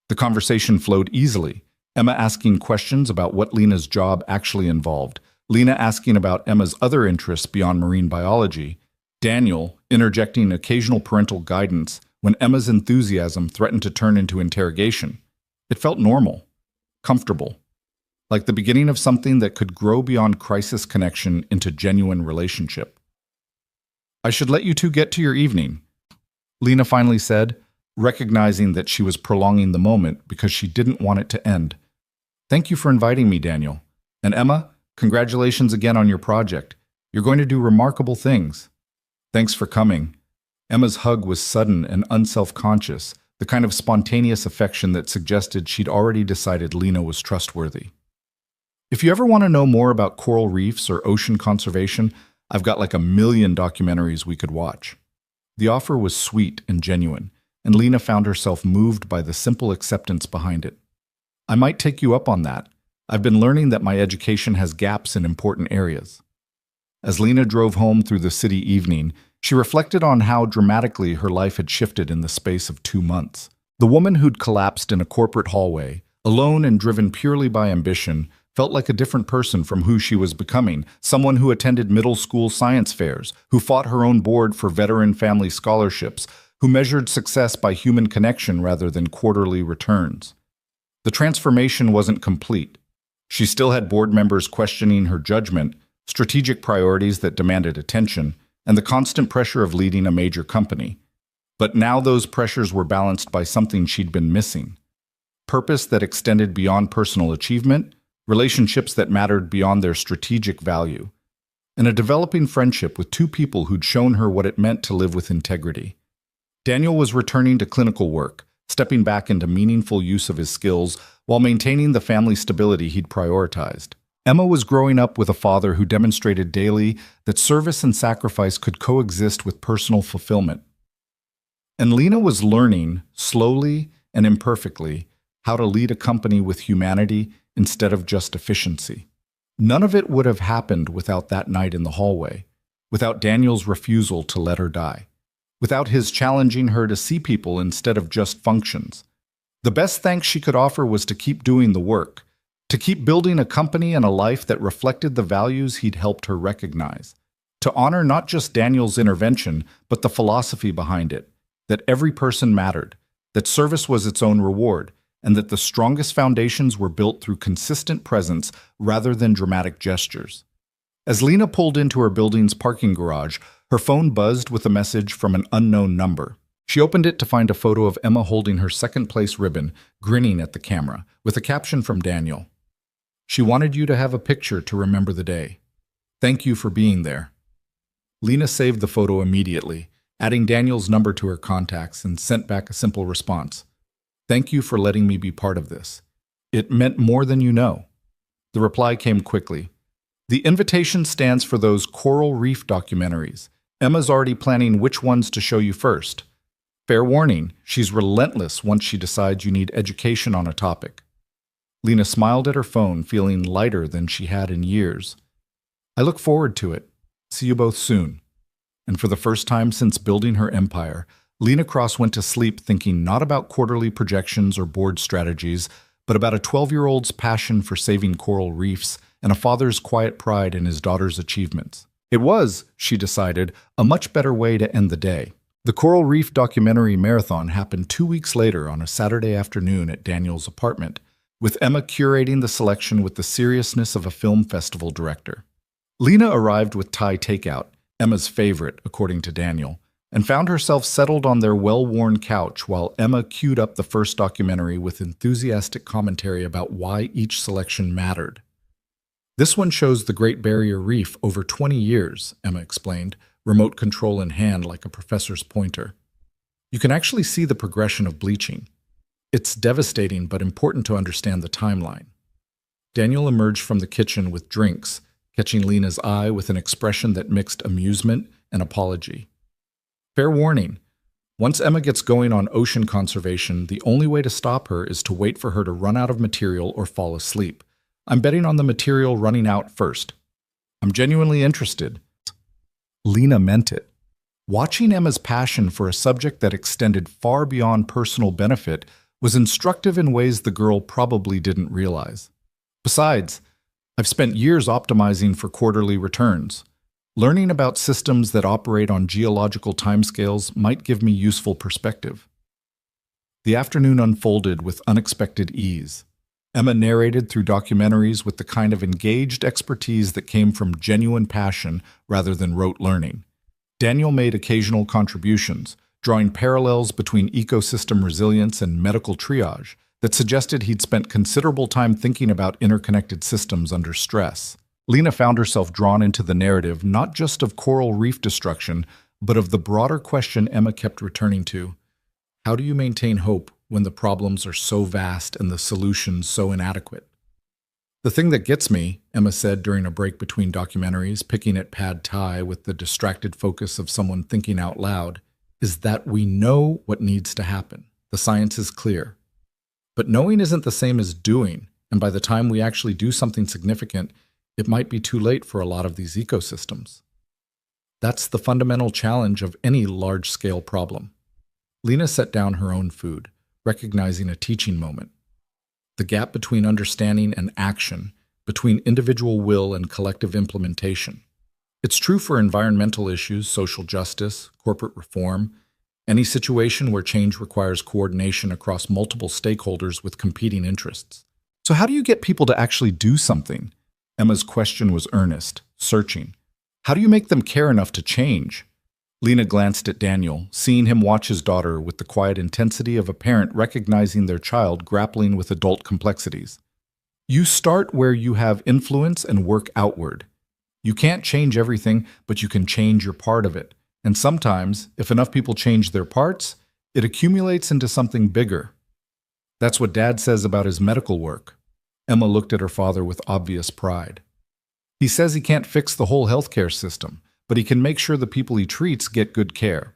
The conversation flowed easily, Emma asking questions about what Lena's job actually involved, Lena asking about Emma's other interests beyond marine biology, Daniel interjecting occasional parental guidance when Emma's enthusiasm threatened to turn into interrogation. It felt normal, comfortable, like the beginning of something that could grow beyond crisis connection into genuine relationship. I should let you two get to your evening, Lena finally said, recognizing that she was prolonging the moment because she didn't want it to end. Thank you for inviting me, Daniel. And Emma, congratulations again on your project. You're going to do remarkable things. Thanks for coming. Emma's hug was sudden and unself-conscious, the kind of spontaneous affection that suggested she'd already decided Lena was trustworthy. If you ever want to know more about coral reefs or ocean conservation, I've got like 1,000,000 documentaries we could watch. The offer was sweet and genuine, and Lena found herself moved by the simple acceptance behind it. I might take you up on that. I've been learning that my education has gaps in important areas. As Lena drove home through the city evening, she reflected on how dramatically her life had shifted in the space of 2 months. The woman who'd collapsed in a corporate hallway, alone and driven purely by ambition, felt like a different person from who she was becoming, someone who attended middle school science fairs, who fought her own board for veteran family scholarships, who measured success by human connection rather than quarterly returns. The transformation wasn't complete. She still had board members questioning her judgment, strategic priorities that demanded attention, and the constant pressure of leading a major company. But now those pressures were balanced by something she'd been missing. Purpose that extended beyond personal achievement, relationships that mattered beyond their strategic value, and a developing friendship with 2 people who'd shown her what it meant to live with integrity. Daniel was returning to clinical work, stepping back into meaningful use of his skills while maintaining the family stability he'd prioritized. Emma was growing up with a father who demonstrated daily that service and sacrifice could coexist with personal fulfillment. And Lena was learning, slowly and imperfectly, how to lead a company with humanity instead of just efficiency. None of it would have happened without that night in the hallway, without Daniel's refusal to let her die, without his challenging her to see people instead of just functions. The best thanks she could offer was to keep doing the work, to keep building a company and a life that reflected the values he'd helped her recognize, to honor not just Daniel's intervention, but the philosophy behind it, that every person mattered, that service was its own reward, and that the strongest foundations were built through consistent presence rather than dramatic gestures. As Lena pulled into her building's parking garage, her phone buzzed with a message from an unknown number. She opened it to find a photo of Emma holding her second-place ribbon, grinning at the camera, with a caption from Daniel. She wanted you to have a picture to remember the day. Thank you for being there. Lena saved the photo immediately, adding Daniel's number to her contacts, and sent back a simple response. "Thank you for letting me be part of this. It meant more than you know." The reply came quickly. "The invitation stands for those coral reef documentaries. Emma's already planning which ones to show you first. Fair warning, she's relentless once she decides you need education on a topic." Lena smiled at her phone, feeling lighter than she had in years. "I look forward to it. See you both soon." And for the first time since building her empire, Lena Cross went to sleep thinking not about quarterly projections or board strategies, but about a 12-year-old's passion for saving coral reefs and a father's quiet pride in his daughter's achievements. It was, she decided, a much better way to end the day. The Coral Reef documentary marathon happened 2 weeks later on a Saturday afternoon at Daniel's apartment, with Emma curating the selection with the seriousness of a film festival director. Lena arrived with Thai takeout, Emma's favorite, according to Daniel, and found herself settled on their well-worn couch while Emma queued up the first documentary with enthusiastic commentary about why each selection mattered. "This one shows the Great Barrier Reef over 20 years, Emma explained, remote control in hand like a professor's pointer. "You can actually see the progression of bleaching. It's devastating but important to understand the timeline." Daniel emerged from the kitchen with drinks, catching Lena's eye with an expression that mixed amusement and apology. "Fair warning, once Emma gets going on ocean conservation, the only way to stop her is to wait for her to run out of material or fall asleep. I'm betting on the material running out first. I'm genuinely interested." Lena meant it. Watching Emma's passion for a subject that extended far beyond personal benefit was instructive in ways the girl probably didn't realize. "Besides, I've spent years optimizing for quarterly returns. Learning about systems that operate on geological timescales might give me useful perspective." The afternoon unfolded with unexpected ease. Emma narrated through documentaries with the kind of engaged expertise that came from genuine passion rather than rote learning. Daniel made occasional contributions, drawing parallels between ecosystem resilience and medical triage that suggested he'd spent considerable time thinking about interconnected systems under stress. Lena found herself drawn into the narrative not just of coral reef destruction, but of the broader question Emma kept returning to. How do you maintain hope when the problems are so vast and the solutions so inadequate? "The thing that gets me," Emma said during a break between documentaries, picking at pad thai with the distracted focus of someone thinking out loud, "is that we know what needs to happen. The science is clear. But knowing isn't the same as doing, and by the time we actually do something significant, it might be too late for a lot of these ecosystems. That's the fundamental challenge of any large-scale problem." Lena set down her own food, recognizing a teaching moment. The gap between understanding and action, between individual will and collective implementation. It's true for environmental issues, social justice, corporate reform, any situation where change requires coordination across multiple stakeholders with competing interests. So how do you get people to actually do something? Emma's question was earnest, searching. How do you make them care enough to change? Lena glanced at Daniel, seeing him watch his daughter with the quiet intensity of a parent recognizing their child grappling with adult complexities. You start where you have influence and work outward. You can't change everything, but you can change your part of it. And sometimes, if enough people change their parts, it accumulates into something bigger. That's what Dad says about his medical work. Emma looked at her father with obvious pride. He says he can't fix the whole healthcare system, but he can make sure the people he treats get good care.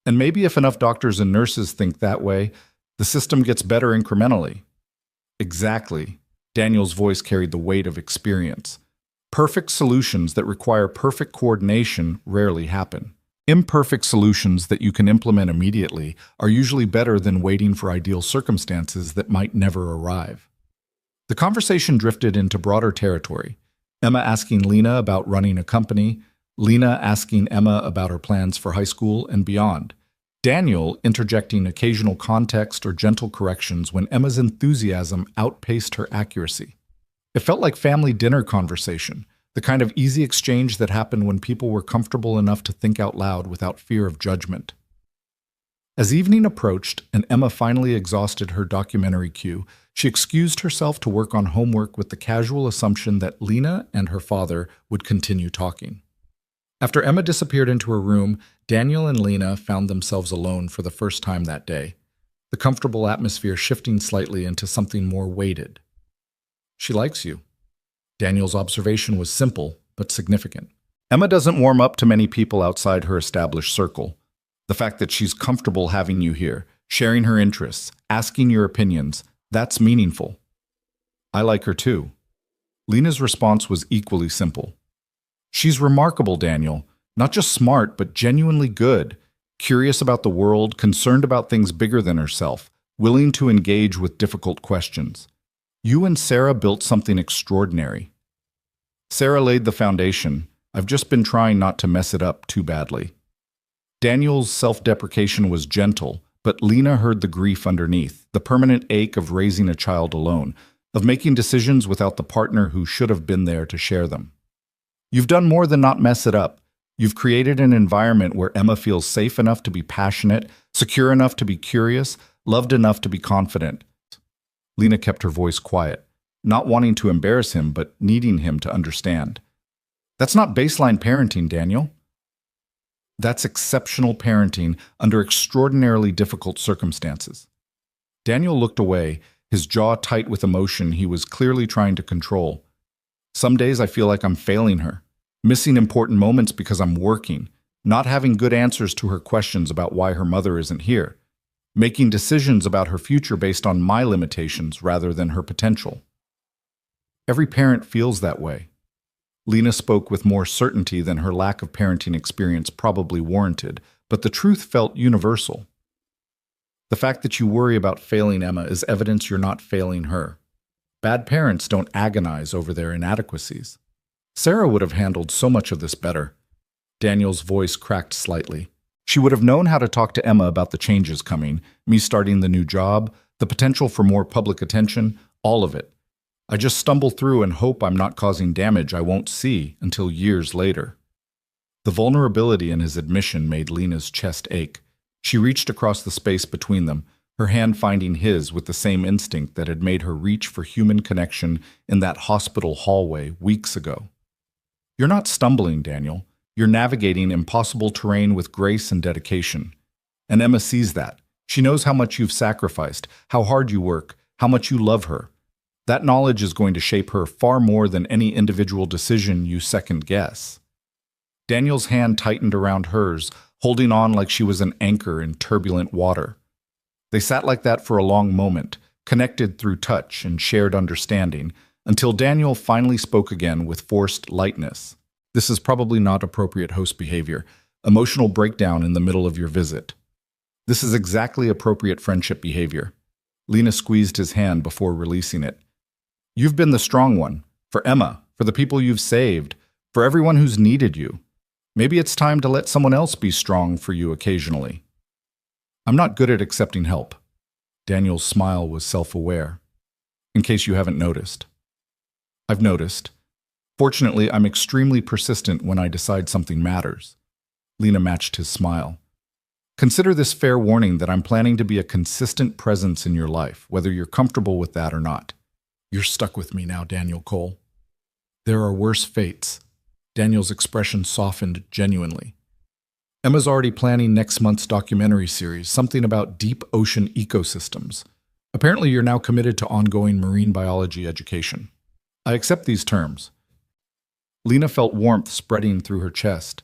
And maybe if enough doctors and nurses think that way, the system gets better incrementally. Exactly. Daniel's voice carried the weight of experience. Perfect solutions that require perfect coordination rarely happen. Imperfect solutions that you can implement immediately are usually better than waiting for ideal circumstances that might never arrive. The conversation drifted into broader territory. Emma asking Lena about running a company, Lena asking Emma about her plans for high school and beyond. Daniel interjecting occasional context or gentle corrections when Emma's enthusiasm outpaced her accuracy. It felt like family dinner conversation, the kind of easy exchange that happened when people were comfortable enough to think out loud without fear of judgment. As evening approached and Emma finally exhausted her documentary queue, she excused herself to work on homework with the casual assumption that Lena and her father would continue talking. After Emma disappeared into her room, Daniel and Lena found themselves alone for the first time that day, the comfortable atmosphere shifting slightly into something more weighted. She likes you. Daniel's observation was simple, but significant. Emma doesn't warm up to many people outside her established circle. The fact that she's comfortable having you here, sharing her interests, asking your opinions, that's meaningful. I like her too. Lena's response was equally simple. She's remarkable, Daniel. Not just smart, but genuinely good. Curious about the world, concerned about things bigger than herself, willing to engage with difficult questions. You and Sarah built something extraordinary. Sarah laid the foundation. I've just been trying not to mess it up too badly. Daniel's self-deprecation was gentle, but Lena heard the grief underneath, the permanent ache of raising a child alone, of making decisions without the partner who should have been there to share them. You've done more than not mess it up. You've created an environment where Emma feels safe enough to be passionate, secure enough to be curious, loved enough to be confident. Lena kept her voice quiet, not wanting to embarrass him, but needing him to understand. That's not baseline parenting, Daniel. That's exceptional parenting under extraordinarily difficult circumstances. Daniel looked away, his jaw tight with emotion he was clearly trying to control. Some days I feel like I'm failing her, missing important moments because I'm working, not having good answers to her questions about why her mother isn't here, making decisions about her future based on my limitations rather than her potential. Every parent feels that way. Lena spoke with more certainty than her lack of parenting experience probably warranted, but the truth felt universal. The fact that you worry about failing Emma is evidence you're not failing her. Bad parents don't agonize over their inadequacies. Sarah would have handled so much of this better. Daniel's voice cracked slightly. She would have known how to talk to Emma about the changes coming, me starting the new job, the potential for more public attention, all of it. I just stumble through and hope I'm not causing damage I won't see until years later. The vulnerability in his admission made Lena's chest ache. She reached across the space between them, her hand finding his with the same instinct that had made her reach for human connection in that hospital hallway weeks ago. You're not stumbling, Daniel. You're navigating impossible terrain with grace and dedication. And Emma sees that. She knows how much you've sacrificed, how hard you work, how much you love her. That knowledge is going to shape her far more than any individual decision you second guess. Daniel's hand tightened around hers, holding on like she was an anchor in turbulent water. They sat like that for a long moment, connected through touch and shared understanding, until Daniel finally spoke again with forced lightness. This is probably not appropriate host behavior, emotional breakdown in the middle of your visit. This is exactly appropriate friendship behavior. Lena squeezed his hand before releasing it. You've been the strong one, for Emma, for the people you've saved, for everyone who's needed you. Maybe it's time to let someone else be strong for you occasionally. I'm not good at accepting help. Daniel's smile was self-aware. In case you haven't noticed. I've noticed. Fortunately, I'm extremely persistent when I decide something matters. Lena matched his smile. Consider this fair warning that I'm planning to be a consistent presence in your life, whether you're comfortable with that or not. You're stuck with me now, Daniel Cole. There are worse fates. Daniel's expression softened genuinely. Emma's already planning next month's documentary series, something about deep ocean ecosystems. Apparently, you're now committed to ongoing marine biology education. I accept these terms. Lena felt warmth spreading through her chest.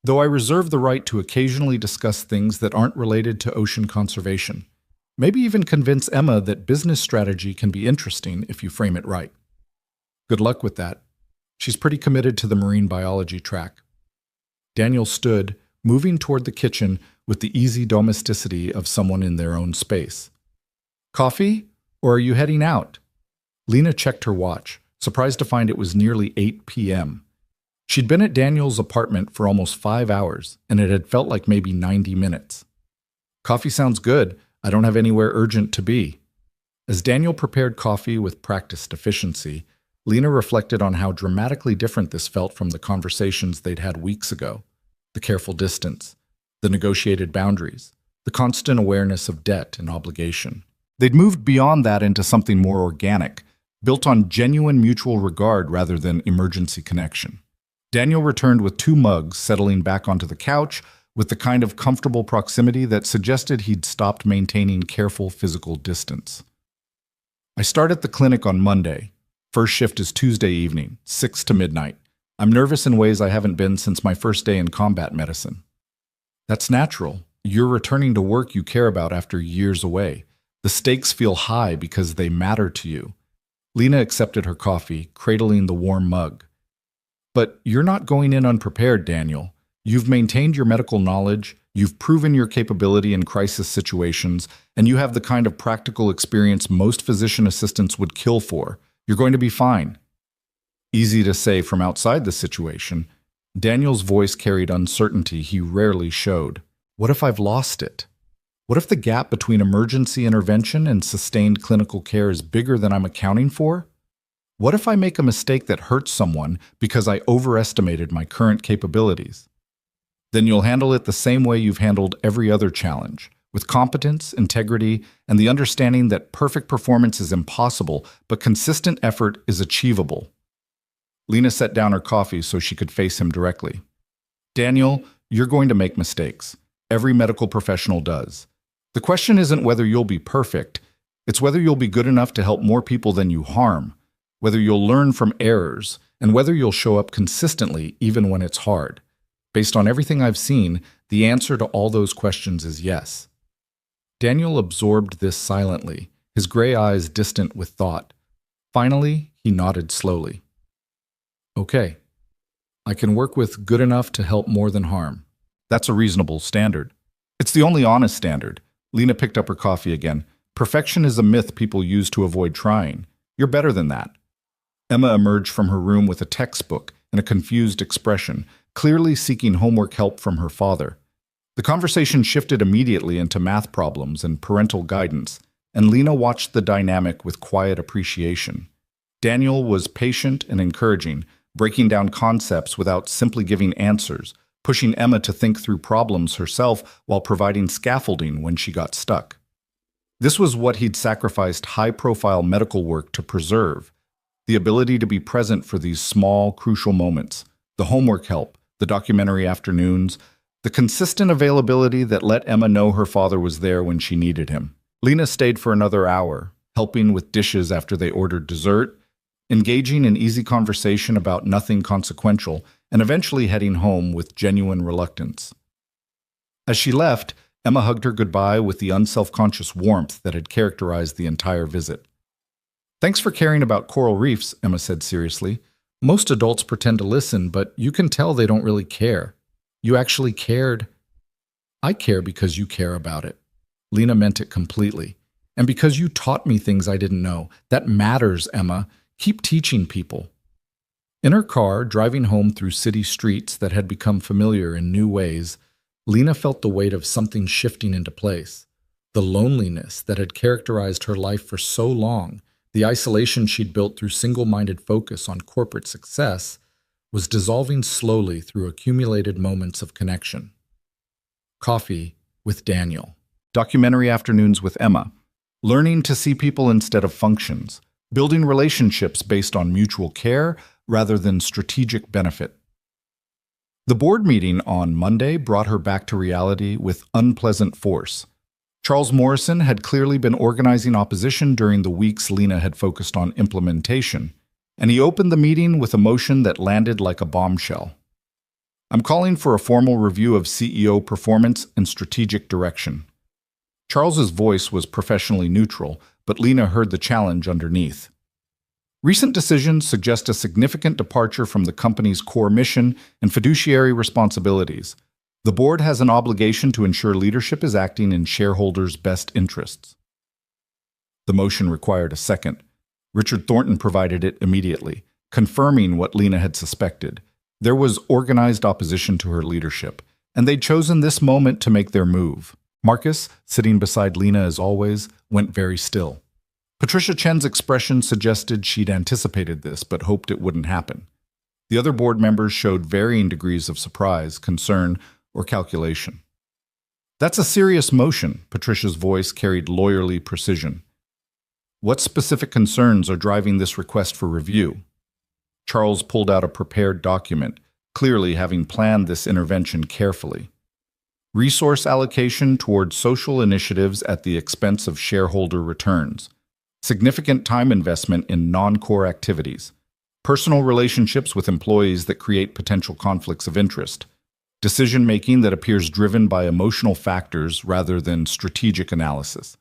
Though I reserve the right to occasionally discuss things that aren't related to ocean conservation. Maybe even convince Emma that business strategy can be interesting if you frame it right. Good luck with that. She's pretty committed to the marine biology track. Daniel stood, moving toward the kitchen with the easy domesticity of someone in their own space. Coffee? Or are you heading out? Lena checked her watch, surprised to find it was nearly 8 p.m. She'd been at Daniel's apartment for almost 5 hours, and it had felt like maybe 90 minutes. Coffee sounds good. I don't have anywhere urgent to be. As Daniel prepared coffee with practiced efficiency, Lena reflected on how dramatically different this felt from the conversations they'd had weeks ago. The careful distance, the negotiated boundaries, the constant awareness of debt and obligation. They'd moved beyond that into something more organic, built on genuine mutual regard rather than emergency connection. Daniel returned with 2 mugs, settling back onto the couch with the kind of comfortable proximity that suggested he'd stopped maintaining careful physical distance. I start at the clinic on Monday. First shift is Tuesday evening, 6 to midnight. I'm nervous in ways I haven't been since my first day in combat medicine. That's natural. You're returning to work you care about after years away. The stakes feel high because they matter to you. Lena accepted her coffee, cradling the warm mug. But you're not going in unprepared, Daniel. You've maintained your medical knowledge, you've proven your capability in crisis situations, and you have the kind of practical experience most physician assistants would kill for. You're going to be fine. Easy to say from outside the situation. Daniel's voice carried uncertainty he rarely showed. What if I've lost it? What if the gap between emergency intervention and sustained clinical care is bigger than I'm accounting for? What if I make a mistake that hurts someone because I overestimated my current capabilities? Then you'll handle it the same way you've handled every other challenge, with competence, integrity, and the understanding that perfect performance is impossible, but consistent effort is achievable. Lena set down her coffee so she could face him directly. Daniel, you're going to make mistakes. Every medical professional does. The question isn't whether you'll be perfect, it's whether you'll be good enough to help more people than you harm, whether you'll learn from errors, and whether you'll show up consistently even when it's hard. Based on everything I've seen, the answer to all those questions is yes. Daniel absorbed this silently, his gray eyes distant with thought. Finally, he nodded slowly. Okay, I can work with good enough to help more than harm. That's a reasonable standard. It's the only honest standard. Lena picked up her coffee again. Perfection is a myth people use to avoid trying. You're better than that. Emma emerged from her room with a textbook and a confused expression, clearly seeking homework help from her father. The conversation shifted immediately into math problems and parental guidance, and Lena watched the dynamic with quiet appreciation. Daniel was patient and encouraging, breaking down concepts without simply giving answers, pushing Emma to think through problems herself while providing scaffolding when she got stuck. This was what he'd sacrificed high-profile medical work to preserve, the ability to be present for these small, crucial moments, the homework help, the documentary afternoons, the consistent availability that let Emma know her father was there when she needed him. Lena stayed for another hour, helping with dishes after they ordered dessert, engaging in easy conversation about nothing consequential, and eventually heading home with genuine reluctance. As she left, Emma hugged her goodbye with the unselfconscious warmth that had characterized the entire visit. Thanks for caring about coral reefs, Emma said seriously. Most adults pretend to listen, but you can tell they don't really care. You actually cared. I care because you care about it. Lena meant it completely. And because you taught me things I didn't know. That matters, Emma. Keep teaching people. In her car, driving home through city streets that had become familiar in new ways, Lena felt the weight of something shifting into place. The loneliness that had characterized her life for so long, the isolation she'd built through single-minded focus on corporate success, was dissolving slowly through accumulated moments of connection. Coffee with Daniel. Documentary afternoons with Emma. Learning to see people instead of functions. Building relationships based on mutual care rather than strategic benefit. The board meeting on Monday brought her back to reality with unpleasant force. Charles Morrison had clearly been organizing opposition during the weeks Lena had focused on implementation, and he opened the meeting with a motion that landed like a bombshell. I'm calling for a formal review of CEO performance and strategic direction. Charles's voice was professionally neutral, but Lena heard the challenge underneath. Recent decisions suggest a significant departure from the company's core mission and fiduciary responsibilities. The board has an obligation to ensure leadership is acting in shareholders' best interests. The motion required a second. Richard Thornton provided it immediately, confirming what Lena had suspected. There was organized opposition to her leadership, and they'd chosen this moment to make their move. Marcus, sitting beside Lena as always, went very still. Patricia Chen's expression suggested she'd anticipated this, but hoped it wouldn't happen. The other board members showed varying degrees of surprise, concern, or calculation. That's a serious motion, Patricia's voice carried lawyerly precision. What specific concerns are driving this request for review? Charles pulled out a prepared document, clearly having planned this intervention carefully. Resource allocation towards social initiatives at the expense of shareholder returns. Significant time investment in non-core activities. Personal relationships with employees that create potential conflicts of interest. Decision-making that appears driven by emotional factors rather than strategic analysis.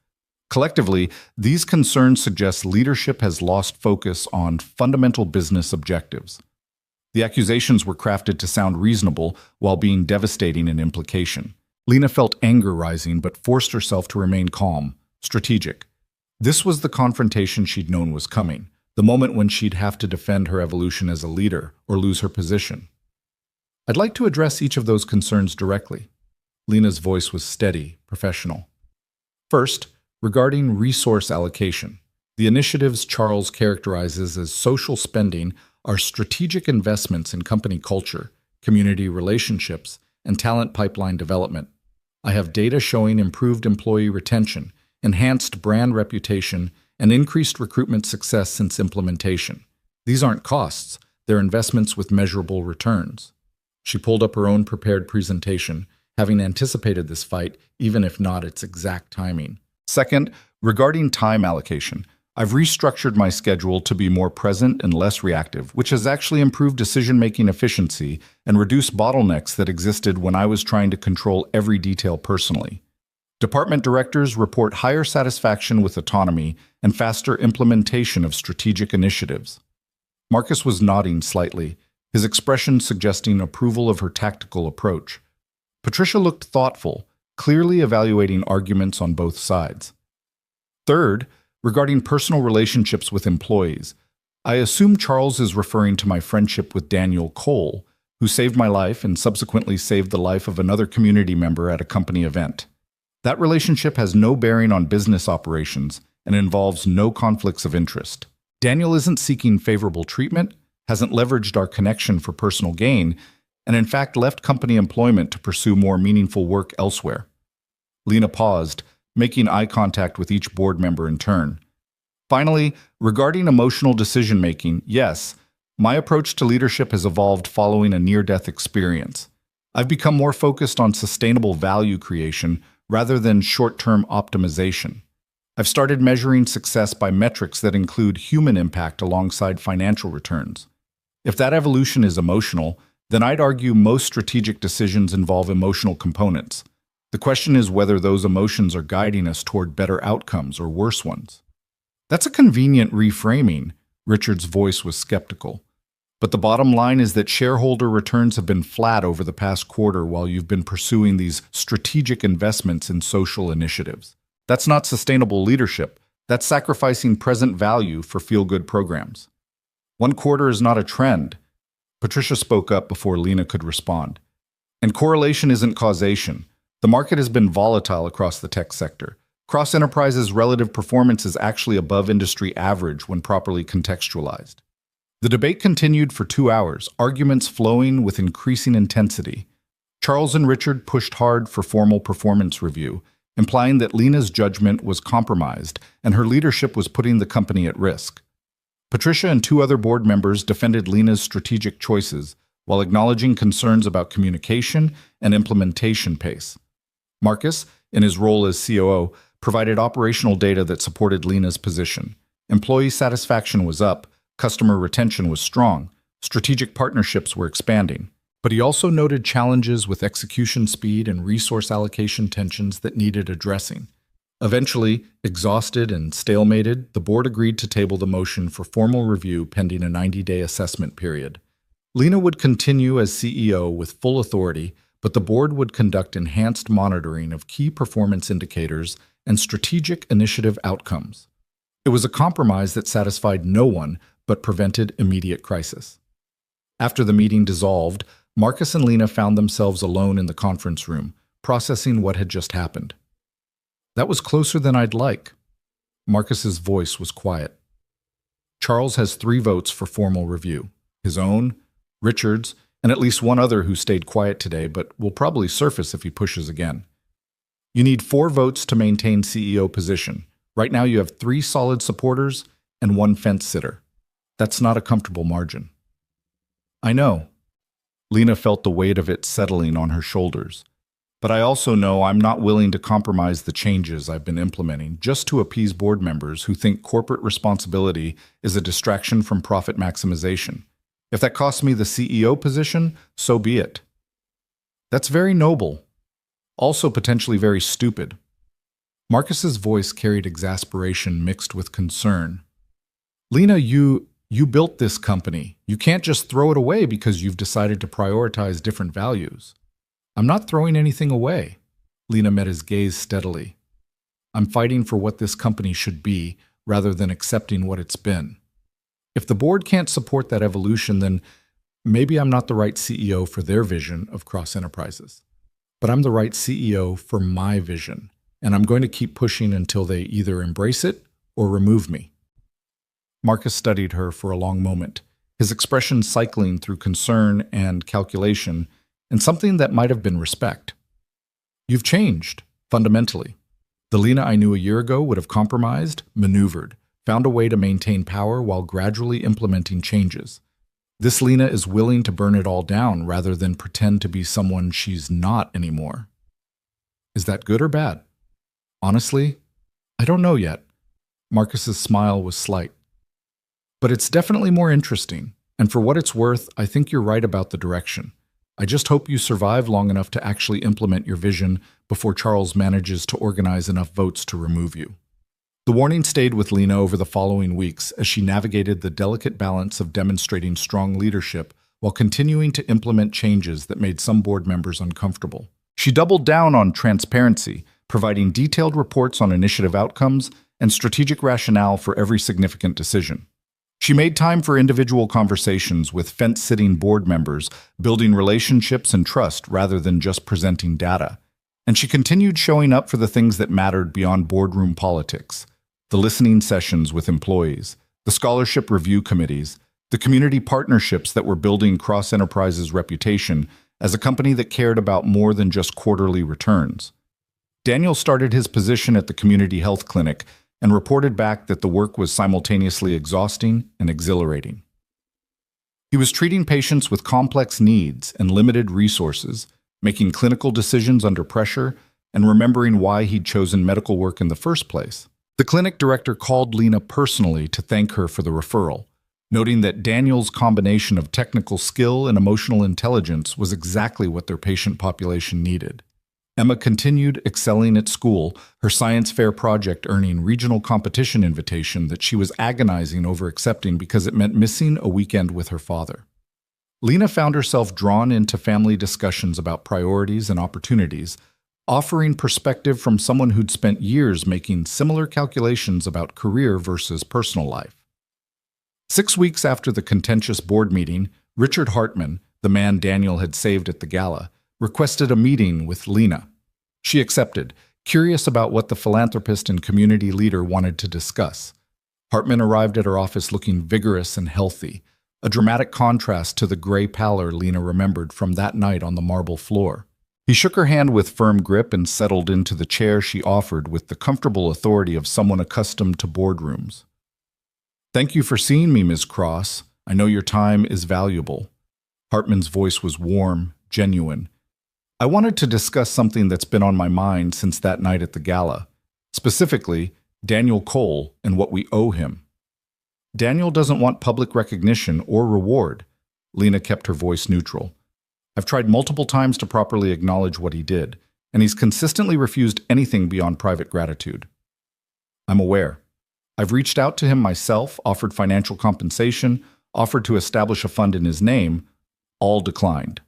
Collectively, these concerns suggest leadership has lost focus on fundamental business objectives. The accusations were crafted to sound reasonable while being devastating in implication. Lena felt anger rising but forced herself to remain calm, strategic. This was the confrontation she'd known was coming, the moment when she'd have to defend her evolution as a leader or lose her position. I'd like to address each of those concerns directly. Lena's voice was steady, professional. First, regarding resource allocation. The initiatives Charles characterizes as social spending are strategic investments in company culture, community relationships, and talent pipeline development. I have data showing improved employee retention, enhanced brand reputation, and increased recruitment success since implementation. These aren't costs, they're investments with measurable returns. She pulled up her own prepared presentation, having anticipated this fight, even if not its exact timing. Second, regarding time allocation, I've restructured my schedule to be more present and less reactive, which has actually improved decision-making efficiency and reduced bottlenecks that existed when I was trying to control every detail personally. Department directors report higher satisfaction with autonomy and faster implementation of strategic initiatives. Marcus was nodding slightly, his expression suggesting approval of her tactical approach. Patricia looked thoughtful, clearly evaluating arguments on both sides. Third, regarding personal relationships with employees, I assume Charles is referring to my friendship with Daniel Cole, who saved my life and subsequently saved the life of another community member at a company event. That relationship has no bearing on business operations and involves no conflicts of interest. Daniel isn't seeking favorable treatment, hasn't leveraged our connection for personal gain, and in fact left company employment to pursue more meaningful work elsewhere. Lena paused, making eye contact with each board member in turn. Finally, regarding emotional decision-making, yes, my approach to leadership has evolved following a near-death experience. I've become more focused on sustainable value creation rather than short-term optimization. I've started measuring success by metrics that include human impact alongside financial returns. If that evolution is emotional, then I'd argue most strategic decisions involve emotional components. The question is whether those emotions are guiding us toward better outcomes or worse ones. That's a convenient reframing. Richard's voice was skeptical. But the bottom line is that shareholder returns have been flat over the past quarter while you've been pursuing these strategic investments in social initiatives. That's not sustainable leadership. That's sacrificing present value for feel-good programs. One quarter is not a trend. Patricia spoke up before Lena could respond. And correlation isn't causation. The market has been volatile across the tech sector. Cross-enterprise's relative performance is actually above industry average when properly contextualized. The debate continued for 2 hours, arguments flowing with increasing intensity. Charles and Richard pushed hard for formal performance review, implying that Lena's judgment was compromised and her leadership was putting the company at risk. Patricia and 2 other board members defended Lena's strategic choices while acknowledging concerns about communication and implementation pace. Marcus, in his role as COO, provided operational data that supported Lena's position. Employee satisfaction was up, customer retention was strong, strategic partnerships were expanding. But he also noted challenges with execution speed and resource allocation tensions that needed addressing. Eventually, exhausted and stalemated, the board agreed to table the motion for formal review pending a 90-day assessment period. Lena would continue as CEO with full authority, but the board would conduct enhanced monitoring of key performance indicators and strategic initiative outcomes. It was a compromise that satisfied no one but prevented immediate crisis. After the meeting dissolved, Marcus and Lena found themselves alone in the conference room, processing what had just happened. That was closer than I'd like. Marcus's voice was quiet. Charles has 3 votes for formal review. His own, Richard's, and at least one other who stayed quiet today but will probably surface if he pushes again. You need 4 votes to maintain CEO position. Right now you have 3 solid supporters and 1 fence sitter. That's not a comfortable margin. I know. Lena felt the weight of it settling on her shoulders. But I also know I'm not willing to compromise the changes I've been implementing just to appease board members who think corporate responsibility is a distraction from profit maximization. If that costs me the CEO position, so be it. That's very noble. Also potentially very stupid. Marcus's voice carried exasperation mixed with concern. Lena, you built this company. You can't just throw it away because you've decided to prioritize different values. I'm not throwing anything away. Lena met his gaze steadily. I'm fighting for what this company should be rather than accepting what it's been. If the board can't support that evolution, then maybe I'm not the right CEO for their vision of Cross Enterprises. But I'm the right CEO for my vision, and I'm going to keep pushing until they either embrace it or remove me. Marcus studied her for a long moment, his expression cycling through concern and calculation, and something that might have been respect. You've changed, fundamentally. The Lena I knew a year ago would have compromised, maneuvered, found a way to maintain power while gradually implementing changes. This Lena is willing to burn it all down rather than pretend to be someone she's not anymore. Is that good or bad? Honestly, I don't know yet. Marcus's smile was slight. But it's definitely more interesting, and for what it's worth, I think you're right about the direction. I just hope you survive long enough to actually implement your vision before Charles manages to organize enough votes to remove you. The warning stayed with Lena over the following weeks as she navigated the delicate balance of demonstrating strong leadership while continuing to implement changes that made some board members uncomfortable. She doubled down on transparency, providing detailed reports on initiative outcomes and strategic rationale for every significant decision. She made time for individual conversations with fence-sitting board members, building relationships and trust rather than just presenting data. And she continued showing up for the things that mattered beyond boardroom politics: the listening sessions with employees, the scholarship review committees, the community partnerships that were building Cross Enterprises' reputation as a company that cared about more than just quarterly returns. Daniel started his position at the community health clinic and reported back that the work was simultaneously exhausting and exhilarating. He was treating patients with complex needs and limited resources, making clinical decisions under pressure, and remembering why he'd chosen medical work in the first place. The clinic director called Lena personally to thank her for the referral, noting that Daniel's combination of technical skill and emotional intelligence was exactly what their patient population needed. Emma continued excelling at school, her science fair project earning regional competition invitation that she was agonizing over accepting because it meant missing a weekend with her father. Lena found herself drawn into family discussions about priorities and opportunities, offering perspective from someone who'd spent years making similar calculations about career versus personal life. 6 weeks after the contentious board meeting, Richard Hartman, the man Daniel had saved at the gala, requested a meeting with Lena. She accepted, curious about what the philanthropist and community leader wanted to discuss. Hartman arrived at her office looking vigorous and healthy, a dramatic contrast to the gray pallor Lena remembered from that night on the marble floor. He shook her hand with firm grip and settled into the chair she offered with the comfortable authority of someone accustomed to boardrooms. "Thank you for seeing me, Ms. Cross. I know your time is valuable." Hartman's voice was warm, genuine. "I wanted to discuss something that's been on my mind since that night at the gala. Specifically, Daniel Cole and what we owe him." "Daniel doesn't want public recognition or reward." Lena kept her voice neutral. "I've tried multiple times to properly acknowledge what he did, and he's consistently refused anything beyond private gratitude." "I'm aware. I've reached out to him myself, offered financial compensation, offered to establish a fund in his name, all declined."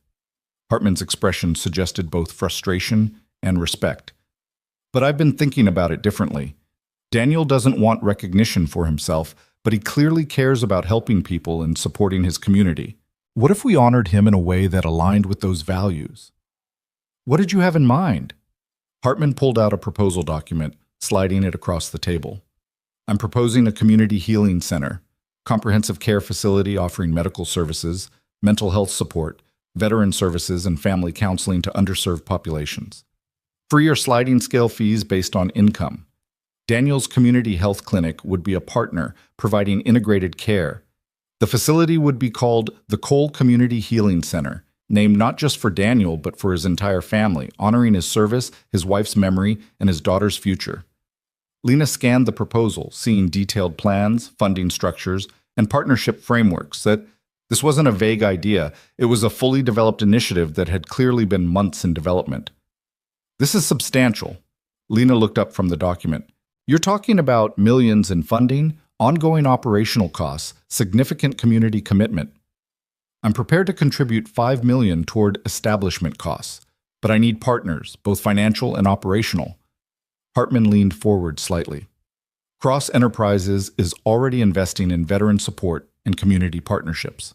Hartman's expression suggested both frustration and respect. "But I've been thinking about it differently. Daniel doesn't want recognition for himself, but he clearly cares about helping people and supporting his community. What if we honored him in a way that aligned with those values?" "What did you have in mind?" Hartman pulled out a proposal document, sliding it across the table. "I'm proposing a community healing center, comprehensive care facility offering medical services, mental health support, veteran services, and family counseling to underserved populations. Free or sliding scale fees based on income. Daniel's community health clinic would be a partner, providing integrated care. The facility would be called the Cole Community Healing Center, named not just for Daniel, but for his entire family, honoring his service, his wife's memory, and his daughter's future. Lena scanned the proposal, seeing detailed plans, funding structures, and partnership frameworks. That this wasn't a vague idea, it was a fully developed initiative that had clearly been months in development. This is substantial. Lena looked up from the document. You're talking about millions in funding, ongoing operational costs, significant community commitment. I'm prepared to contribute $5 million toward establishment costs, but I need partners, both financial and operational. Hartman leaned forward slightly. Cross Enterprises is already investing in veteran support and community partnerships.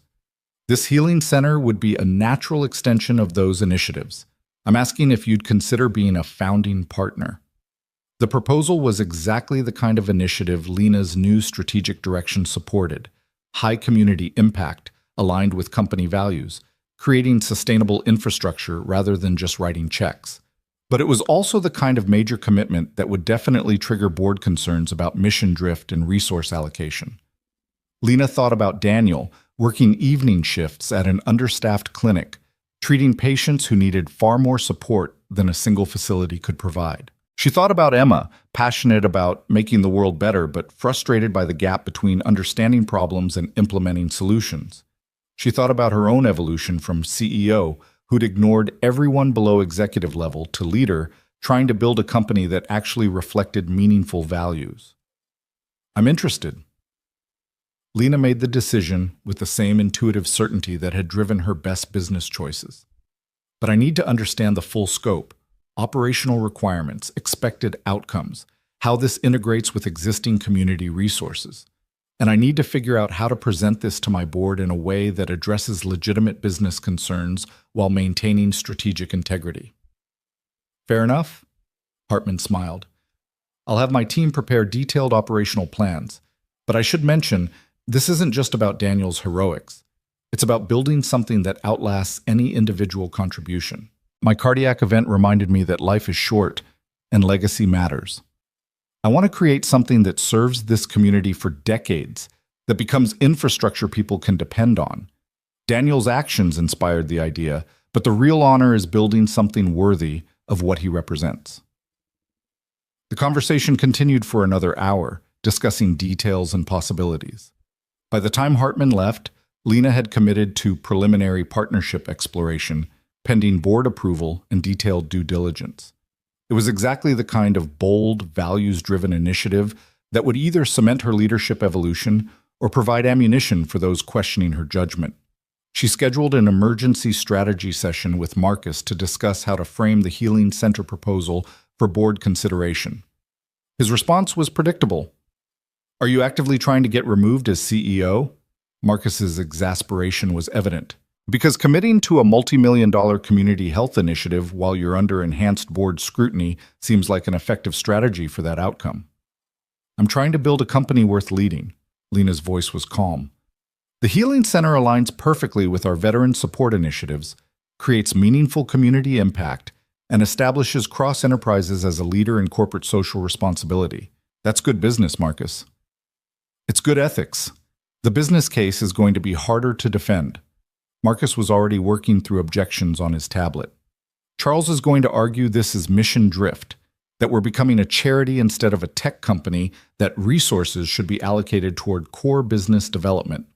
This healing center would be a natural extension of those initiatives. I'm asking if you'd consider being a founding partner. The proposal was exactly the kind of initiative Lena's new strategic direction supported. High community impact, aligned with company values, creating sustainable infrastructure rather than just writing checks. But it was also the kind of major commitment that would definitely trigger board concerns about mission drift and resource allocation. Lena thought about Daniel working evening shifts at an understaffed clinic, treating patients who needed far more support than a single facility could provide. She thought about Emma, passionate about making the world better, but frustrated by the gap between understanding problems and implementing solutions. She thought about her own evolution from CEO, who'd ignored everyone below executive level, to leader, trying to build a company that actually reflected meaningful values. I'm interested. Lena made the decision with the same intuitive certainty that had driven her best business choices. But I need to understand the full scope, operational requirements, expected outcomes, how this integrates with existing community resources. And I need to figure out how to present this to my board in a way that addresses legitimate business concerns while maintaining strategic integrity. Fair enough? Hartman smiled. I'll have my team prepare detailed operational plans. But I should mention, this isn't just about Daniel's heroics. It's about building something that outlasts any individual contribution. My cardiac event reminded me that life is short and legacy matters. I want to create something that serves this community for decades, that becomes infrastructure people can depend on. Daniel's actions inspired the idea, but the real honor is building something worthy of what he represents. The conversation continued for another hour, discussing details and possibilities. By the time Hartman left, Lena had committed to preliminary partnership exploration, pending board approval and detailed due diligence. It was exactly the kind of bold, values-driven initiative that would either cement her leadership evolution or provide ammunition for those questioning her judgment. She scheduled an emergency strategy session with Marcus to discuss how to frame the Healing Center proposal for board consideration. His response was predictable. Are you actively trying to get removed as CEO? Marcus's exasperation was evident. Because committing to a multi-million-dollar community health initiative while you're under enhanced board scrutiny seems like an effective strategy for that outcome. I'm trying to build a company worth leading. Lena's voice was calm. The Healing Center aligns perfectly with our veteran support initiatives, creates meaningful community impact, and establishes Cross Enterprises as a leader in corporate social responsibility. That's good business, Marcus. It's good ethics. The business case is going to be harder to defend. Marcus was already working through objections on his tablet. Charles is going to argue this is mission drift, that we're becoming a charity instead of a tech company, that resources should be allocated toward core business development.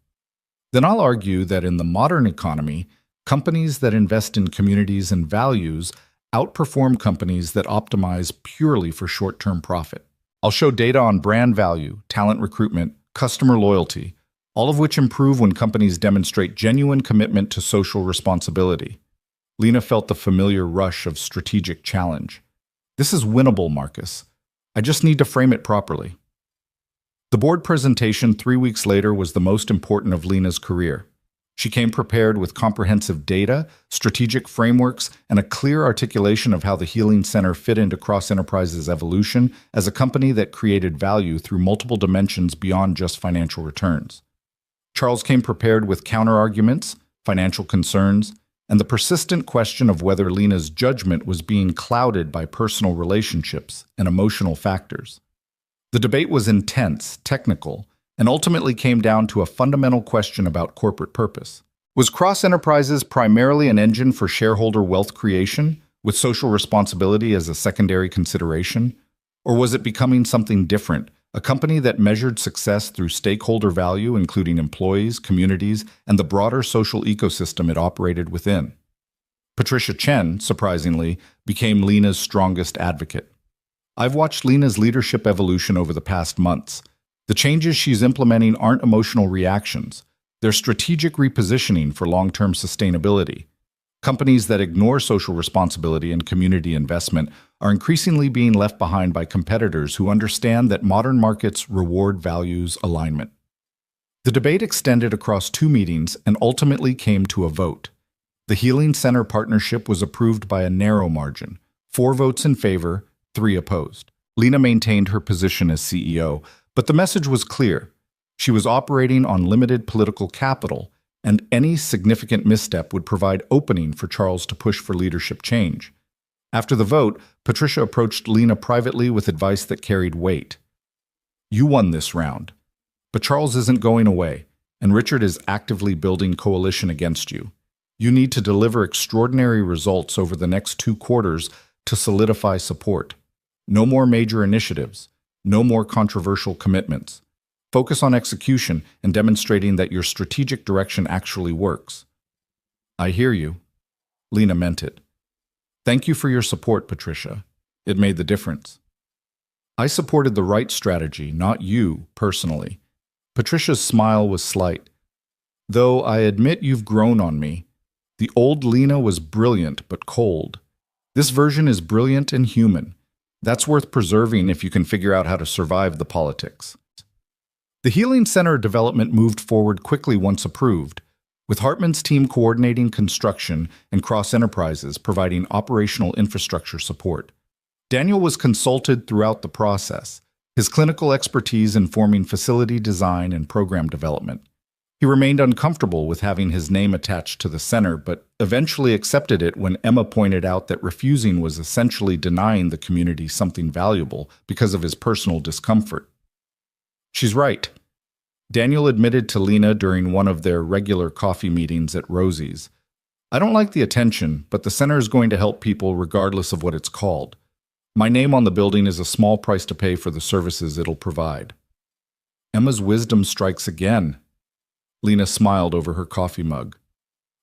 Then I'll argue that in the modern economy, companies that invest in communities and values outperform companies that optimize purely for short-term profit. I'll show data on brand value, talent recruitment, customer loyalty, all of which improve when companies demonstrate genuine commitment to social responsibility. Lena felt the familiar rush of strategic challenge. This is winnable, Marcus. I just need to frame it properly. The board presentation 3 weeks later was the most important of Lena's career. She came prepared with comprehensive data, strategic frameworks, and a clear articulation of how the Healing Center fit into Cross Enterprises' evolution as a company that created value through multiple dimensions beyond just financial returns. Charles came prepared with counterarguments, financial concerns, and the persistent question of whether Lena's judgment was being clouded by personal relationships and emotional factors. The debate was intense, technical, and ultimately came down to a fundamental question about corporate purpose. Was Cross Enterprises primarily an engine for shareholder wealth creation, with social responsibility as a secondary consideration? Or was it becoming something different, a company that measured success through stakeholder value, including employees, communities, and the broader social ecosystem it operated within? Patricia Chen, surprisingly, became Lena's strongest advocate. I've watched Lena's leadership evolution over the past months. The changes she's implementing aren't emotional reactions. They're strategic repositioning for long-term sustainability. Companies that ignore social responsibility and community investment are increasingly being left behind by competitors who understand that modern markets reward values alignment. The debate extended across 2 meetings and ultimately came to a vote. The Healing Center partnership was approved by a narrow margin, 4 votes in favor, 3 opposed. Lena maintained her position as CEO, but the message was clear. She was operating on limited political capital, and any significant misstep would provide opening for Charles to push for leadership change. After the vote, Patricia approached Lena privately with advice that carried weight. You won this round, but Charles isn't going away, and Richard is actively building coalition against you. You need to deliver extraordinary results over the next 2 quarters to solidify support. No more major initiatives, no more controversial commitments. Focus on execution and demonstrating that your strategic direction actually works. I hear you. Lena meant it. Thank you for your support, Patricia. It made the difference. I supported the right strategy, not you, personally. Patricia's smile was slight. Though I admit you've grown on me. The old Lena was brilliant but cold. This version is brilliant and human. That's worth preserving if you can figure out how to survive the politics. The Healing Center development moved forward quickly once approved, with Hartman's team coordinating construction and Cross Enterprises providing operational infrastructure support. Daniel was consulted throughout the process, his clinical expertise informing facility design and program development. He remained uncomfortable with having his name attached to the center, but eventually accepted it when Emma pointed out that refusing was essentially denying the community something valuable because of his personal discomfort. She's right. Daniel admitted to Lena during one of their regular coffee meetings at Rosie's. I don't like the attention, but the center is going to help people regardless of what it's called. My name on the building is a small price to pay for the services it'll provide. Emma's wisdom strikes again. Lena smiled over her coffee mug.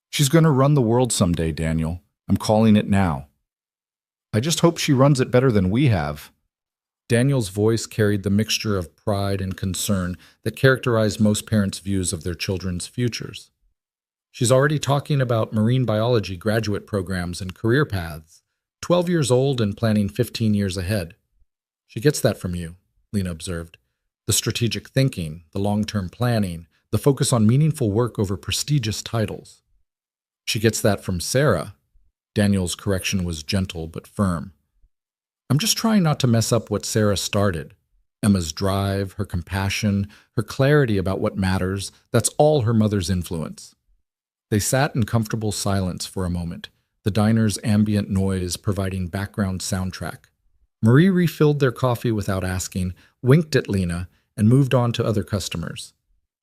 She's going to run the world someday, Daniel. I'm calling it now. I just hope she runs it better than we have. Daniel's voice carried the mixture of pride and concern that characterized most parents' views of their children's futures. She's already talking about marine biology graduate programs and career paths, 12 years old and planning 15 years ahead. She gets that from you, Lena observed. The strategic thinking, the long-term planning, the focus on meaningful work over prestigious titles. She gets that from Sarah. Daniel's correction was gentle but firm. I'm just trying not to mess up what Sarah started. Emma's drive, her compassion, her clarity about what matters, that's all her mother's influence. They sat in comfortable silence for a moment, the diner's ambient noise providing background soundtrack. Marie refilled their coffee without asking, winked at Lena, and moved on to other customers.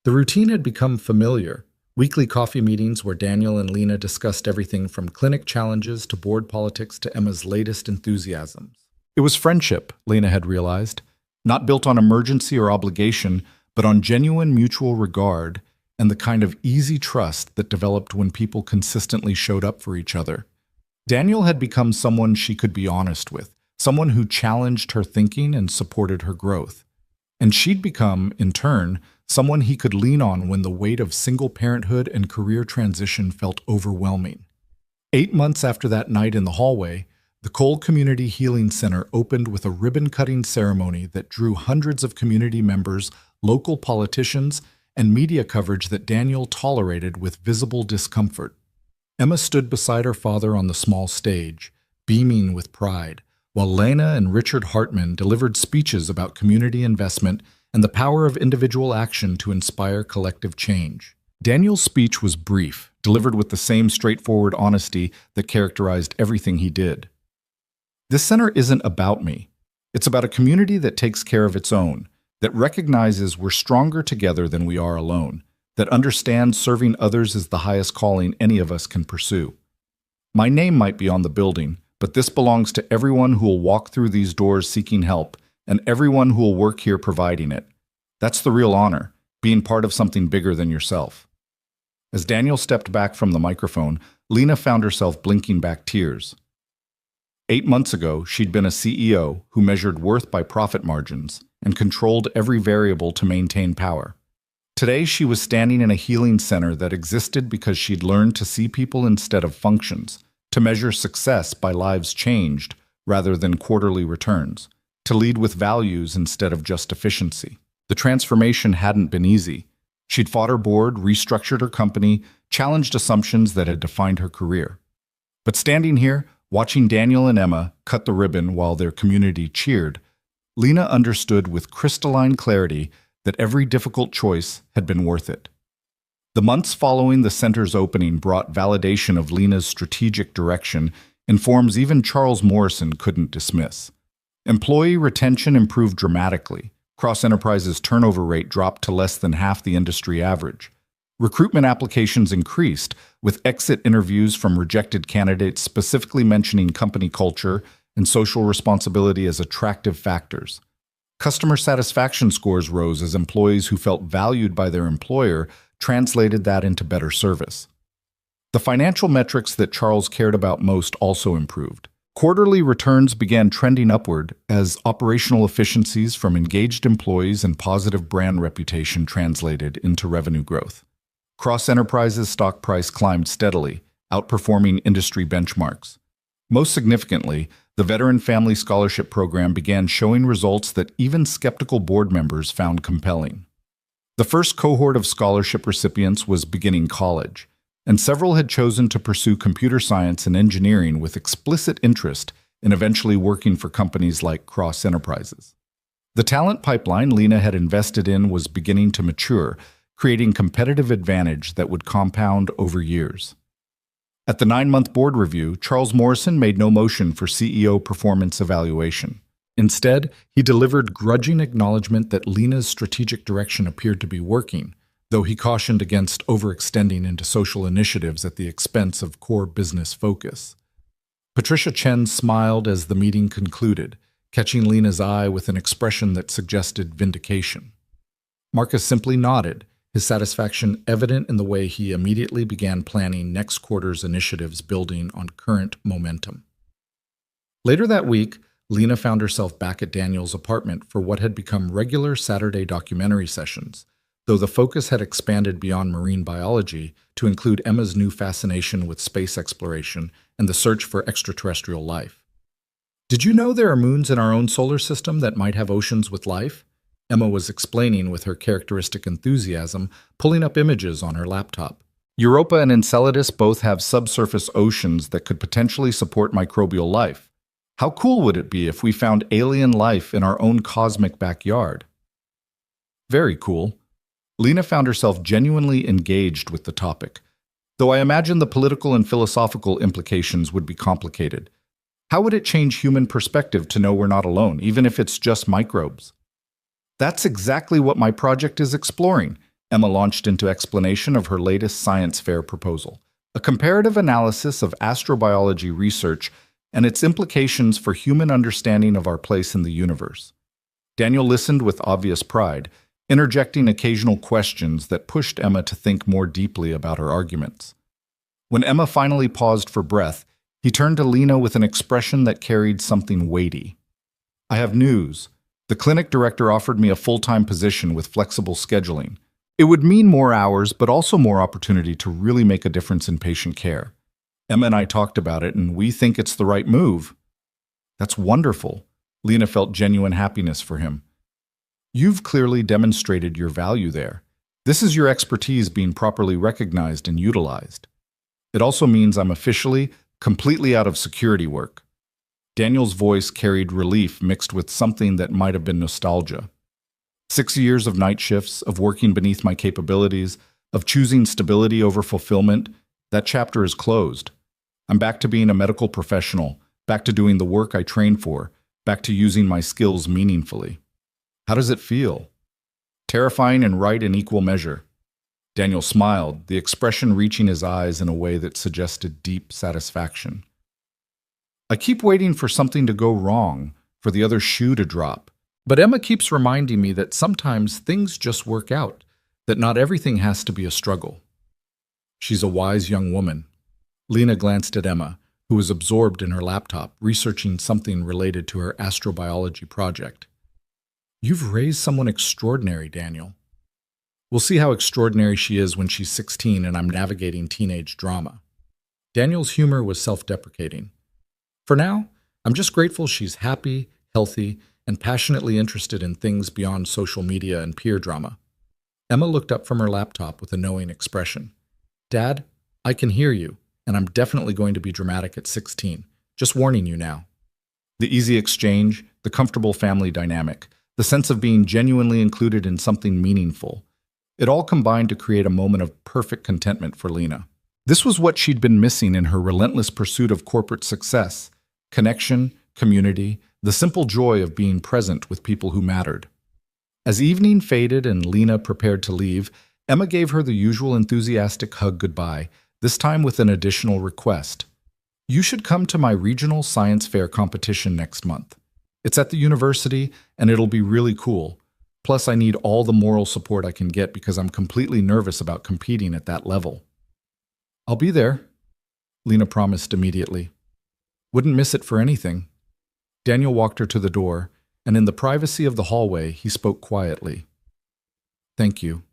The routine had become familiar. Weekly coffee meetings where Daniel and Lena discussed everything from clinic challenges to board politics to Emma's latest enthusiasms. It was friendship, Lena had realized, not built on emergency or obligation, but on genuine mutual regard and the kind of easy trust that developed when people consistently showed up for each other. Daniel had become someone she could be honest with, someone who challenged her thinking and supported her growth. And she'd become, in turn, someone he could lean on when the weight of single parenthood and career transition felt overwhelming. 8 months after that night in the hallway, the Cole Community Healing Center opened with a ribbon-cutting ceremony that drew hundreds of community members, local politicians, and media coverage that Daniel tolerated with visible discomfort. Emma stood beside her father on the small stage, beaming with pride, while Lena and Richard Hartman delivered speeches about community investment and the power of individual action to inspire collective change. Daniel's speech was brief, delivered with the same straightforward honesty that characterized everything he did. This center isn't about me. It's about a community that takes care of its own, that recognizes we're stronger together than we are alone. that understands serving others is the highest calling any of us can pursue. My name might be on the building, but this belongs to everyone who will walk through these doors seeking help, and everyone who will work here providing it. That's the real honor, being part of something bigger than yourself. As Daniel stepped back from the microphone, Lena found herself blinking back tears. 8 months ago, she'd been a CEO who measured worth by profit margins and controlled every variable to maintain power. Today, she was standing in a healing center that existed because she'd learned to see people instead of functions, to measure success by lives changed rather than quarterly returns, to lead with values instead of just efficiency. The transformation hadn't been easy. She'd fought her board, restructured her company, challenged assumptions that had defined her career. But standing here, watching Daniel and Emma cut the ribbon while their community cheered, Lena understood with crystalline clarity that every difficult choice had been worth it. The months following the center's opening brought validation of Lena's strategic direction in forms even Charles Morrison couldn't dismiss. Employee retention improved dramatically. Cross-Enterprise's turnover rate dropped to less than half the industry average. Recruitment applications increased, with exit interviews from rejected candidates specifically mentioning company culture and social responsibility as attractive factors. Customer satisfaction scores rose as employees who felt valued by their employer translated that into better service. The financial metrics that Charles cared about most also improved. Quarterly returns began trending upward as operational efficiencies from engaged employees and positive brand reputation translated into revenue growth. Cross-Enterprise's stock price climbed steadily, outperforming industry benchmarks. Most significantly, the Veteran Family Scholarship Program began showing results that even skeptical board members found compelling. The first cohort of scholarship recipients was beginning college, and several had chosen to pursue computer science and engineering with explicit interest in eventually working for companies like Cross-Enterprises. The talent pipeline Lena had invested in was beginning to mature, creating competitive advantage that would compound over years. At the 9-month board review, Charles Morrison made no motion for CEO performance evaluation. Instead, he delivered grudging acknowledgement that Lena's strategic direction appeared to be working, though he cautioned against overextending into social initiatives at the expense of core business focus. Patricia Chen smiled as the meeting concluded, catching Lena's eye with an expression that suggested vindication. Marcus simply nodded, his satisfaction evident in the way he immediately began planning next quarter's initiatives building on current momentum. Later that week, Lena found herself back at Daniel's apartment for what had become regular Saturday documentary sessions, though the focus had expanded beyond marine biology to include Emma's new fascination with space exploration and the search for extraterrestrial life. "Did you know there are moons in our own solar system that might have oceans with life?" Emma was explaining with her characteristic enthusiasm, pulling up images on her laptop. "Europa and Enceladus both have subsurface oceans that could potentially support microbial life. How cool would it be if we found alien life in our own cosmic backyard?" Very cool. Lena found herself genuinely engaged with the topic, though I imagine the political and philosophical implications would be complicated. How would it change human perspective to know we're not alone, even if it's just microbes? "That's exactly what my project is exploring," Emma launched into explanation of her latest science fair proposal, a comparative analysis of astrobiology research and its implications for human understanding of our place in the universe. Daniel listened with obvious pride, interjecting occasional questions that pushed Emma to think more deeply about her arguments. When Emma finally paused for breath, he turned to Lena with an expression that carried something weighty. "I have news. The clinic director offered me a full-time position with flexible scheduling. It would mean more hours, but also more opportunity to really make a difference in patient care. Emma and I talked about it, and we think it's the right move." "That's wonderful." Lena felt genuine happiness for him. "You've clearly demonstrated your value there. This is your expertise being properly recognized and utilized. It also means I'm officially, completely out of security work." Daniel's voice carried relief mixed with something that might have been nostalgia. 6 years of night shifts, of working beneath my capabilities, of choosing stability over fulfillment, that chapter is closed. I'm back to being a medical professional, back to doing the work I trained for, back to using my skills meaningfully. How does it feel? Terrifying and right in equal measure. Daniel smiled, the expression reaching his eyes in a way that suggested deep satisfaction. I keep waiting for something to go wrong, for the other shoe to drop. But Emma keeps reminding me that sometimes things just work out, that not everything has to be a struggle. She's a wise young woman. Lena glanced at Emma, who was absorbed in her laptop, researching something related to her astrobiology project. You've raised someone extraordinary, Daniel. We'll see how extraordinary she is when she's 16 and I'm navigating teenage drama. Daniel's humor was self-deprecating. For now, I'm just grateful she's happy, healthy, and passionately interested in things beyond social media and peer drama. Emma looked up from her laptop with a knowing expression. Dad, I can hear you, and I'm definitely going to be dramatic at 16. Just warning you now. The easy exchange, the comfortable family dynamic, the sense of being genuinely included in something meaningful. It all combined to create a moment of perfect contentment for Lena. This was what she'd been missing in her relentless pursuit of corporate success: connection, community, the simple joy of being present with people who mattered. As evening faded and Lena prepared to leave, Emma gave her the usual enthusiastic hug goodbye, this time with an additional request. You should come to my regional science fair competition next month. It's at the university, and it'll be really cool. Plus, I need all the moral support I can get because I'm completely nervous about competing at that level. I'll be there, Lena promised immediately. Wouldn't miss it for anything. Daniel walked her to the door, and in the privacy of the hallway, he spoke quietly. Thank you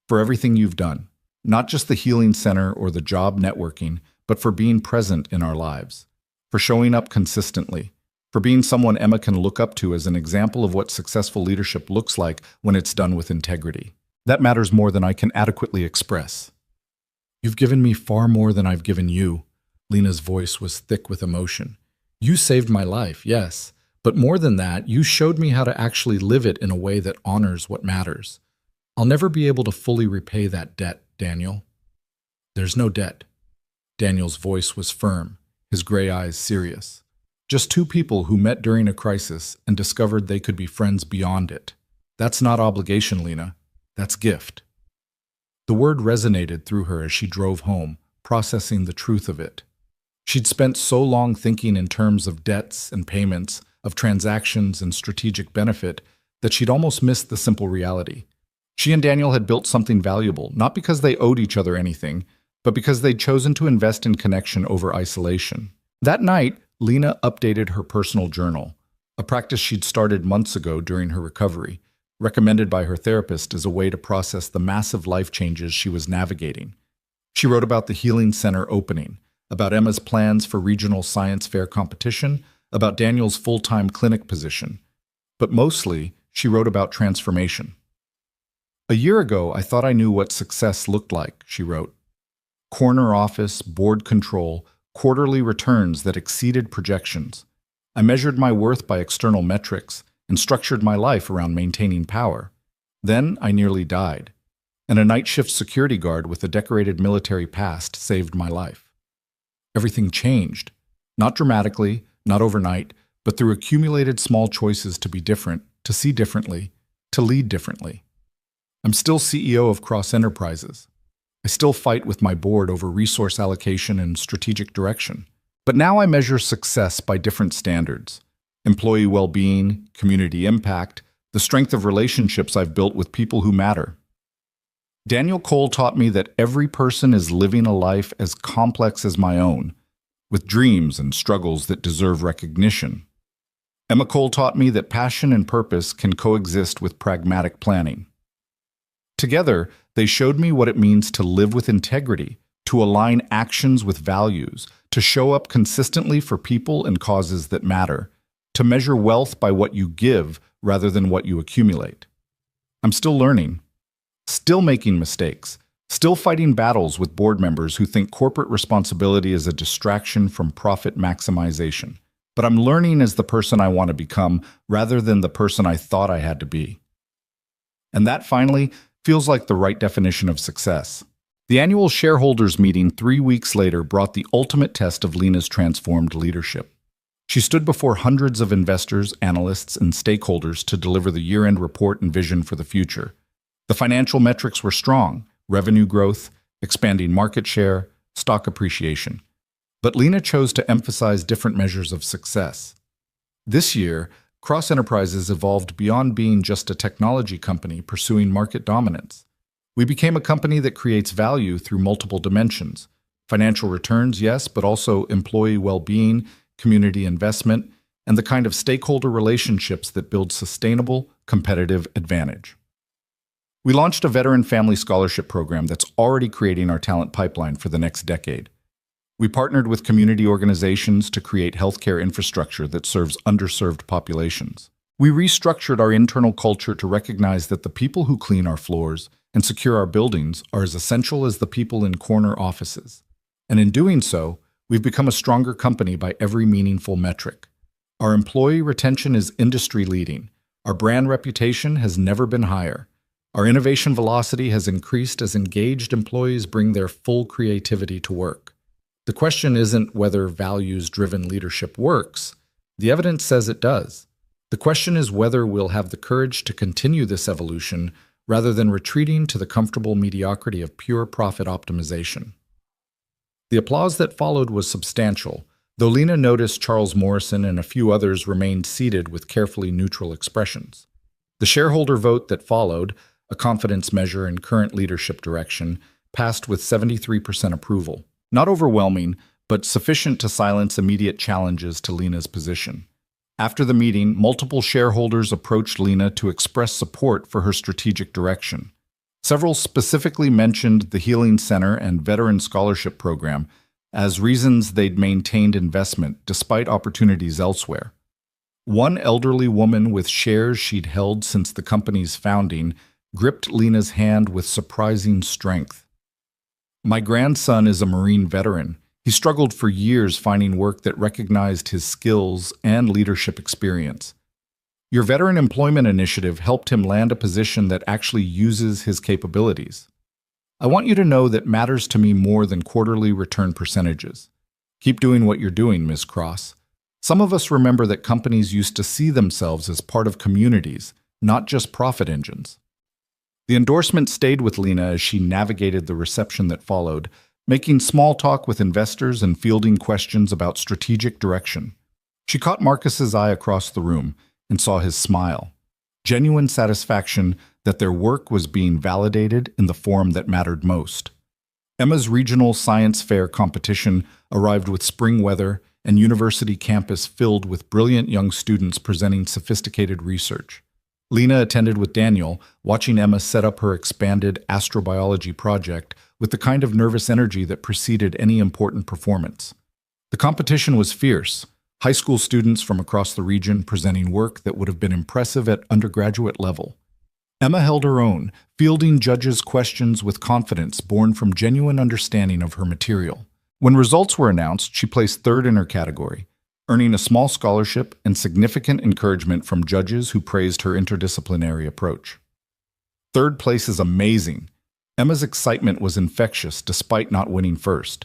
for everything you've done, not just the healing center or the job networking, but for being present in our lives, for showing up consistently, for being someone Emma can look up to as an example of what successful leadership looks like when it's done with integrity. That matters more than I can adequately express. You've given me far more than I've given you. Lena's voice was thick with emotion. You saved my life, yes, but more than that, you showed me how to actually live it in a way that honors what matters. I'll never be able to fully repay that debt, Daniel. There's no debt. Daniel's voice was firm, his gray eyes serious. Just two people who met during a crisis and discovered they could be friends beyond it. That's not obligation, Lena. That's gift. The word resonated through her as she drove home, processing the truth of it. She'd spent so long thinking in terms of debts and payments, of transactions and strategic benefit, that she'd almost missed the simple reality. She and Daniel had built something valuable, not because they owed each other anything, but because they'd chosen to invest in connection over isolation. That night, Lena updated her personal journal, a practice she'd started months ago during her recovery, recommended by her therapist as a way to process the massive life changes she was navigating. She wrote about the Healing Center opening, about Emma's plans for regional science fair competition, about Daniel's full-time clinic position. But mostly, she wrote about transformation. A year ago, I thought I knew what success looked like, she wrote. Corner office, board control, quarterly returns that exceeded projections. I measured my worth by external metrics and structured my life around maintaining power. Then I nearly died, and a night shift security guard with a decorated military past saved my life. Everything changed, not dramatically, not overnight, but through accumulated small choices to be different, to see differently, to lead differently. I'm still CEO of Cross Enterprises. I still fight with my board over resource allocation and strategic direction. But now I measure success by different standards: employee well-being, community impact, the strength of relationships I've built with people who matter. Daniel Cole taught me that every person is living a life as complex as my own, with dreams and struggles that deserve recognition. Emma Cole taught me that passion and purpose can coexist with pragmatic planning. Together, they showed me what it means to live with integrity, to align actions with values, to show up consistently for people and causes that matter, to measure wealth by what you give rather than what you accumulate. I'm still learning, still making mistakes, still fighting battles with board members who think corporate responsibility is a distraction from profit maximization. But I'm learning as the person I want to become rather than the person I thought I had to be. And that finally feels like the right definition of success. The annual shareholders meeting 3 weeks later brought the ultimate test of Lena's transformed leadership. She stood before hundreds of investors, analysts, and stakeholders to deliver the year-end report and vision for the future. The financial metrics were strong, revenue growth, expanding market share, stock appreciation. But Lena chose to emphasize different measures of success. This year, Cross Enterprises evolved beyond being just a technology company pursuing market dominance. We became a company that creates value through multiple dimensions. Financial returns, yes, but also employee well-being, community investment, and the kind of stakeholder relationships that build sustainable, competitive advantage. We launched a veteran family scholarship program that's already creating our talent pipeline for the next decade. We partnered with community organizations to create healthcare infrastructure that serves underserved populations. We restructured our internal culture to recognize that the people who clean our floors and secure our buildings are as essential as the people in corner offices. And in doing so, we've become a stronger company by every meaningful metric. Our employee retention is industry-leading. Our brand reputation has never been higher. Our innovation velocity has increased as engaged employees bring their full creativity to work. The question isn't whether values-driven leadership works. The evidence says it does. The question is whether we'll have the courage to continue this evolution rather than retreating to the comfortable mediocrity of pure profit optimization. The applause that followed was substantial, though Lena noticed Charles Morrison and a few others remained seated with carefully neutral expressions. The shareholder vote that followed, a confidence measure in current leadership direction, passed with 73% approval. Not overwhelming, but sufficient to silence immediate challenges to Lena's position. After the meeting, multiple shareholders approached Lena to express support for her strategic direction. Several specifically mentioned the Healing Center and Veteran Scholarship Program as reasons they'd maintained investment despite opportunities elsewhere. One elderly woman with shares she'd held since the company's founding gripped Lena's hand with surprising strength. "My grandson is a Marine veteran. He struggled for years finding work that recognized his skills and leadership experience. Your Veteran Employment Initiative helped him land a position that actually uses his capabilities. I want you to know that matters to me more than quarterly return percentages. Keep doing what you're doing, Ms. Cross. Some of us remember that companies used to see themselves as part of communities, not just profit engines." The endorsement stayed with Lena as she navigated the reception that followed, making small talk with investors and fielding questions about strategic direction. She caught Marcus's eye across the room and saw his smile. Genuine satisfaction that their work was being validated in the form that mattered most. Emma's regional science fair competition arrived with spring weather and university campus filled with brilliant young students presenting sophisticated research. Lena attended with Daniel, watching Emma set up her expanded astrobiology project with the kind of nervous energy that preceded any important performance. The competition was fierce. High school students from across the region presenting work that would have been impressive at undergraduate level. Emma held her own, fielding judges' questions with confidence born from genuine understanding of her material. When results were announced, she placed third in her category, earning a small scholarship and significant encouragement from judges who praised her interdisciplinary approach. Third place is amazing. Emma's excitement was infectious despite not winning first.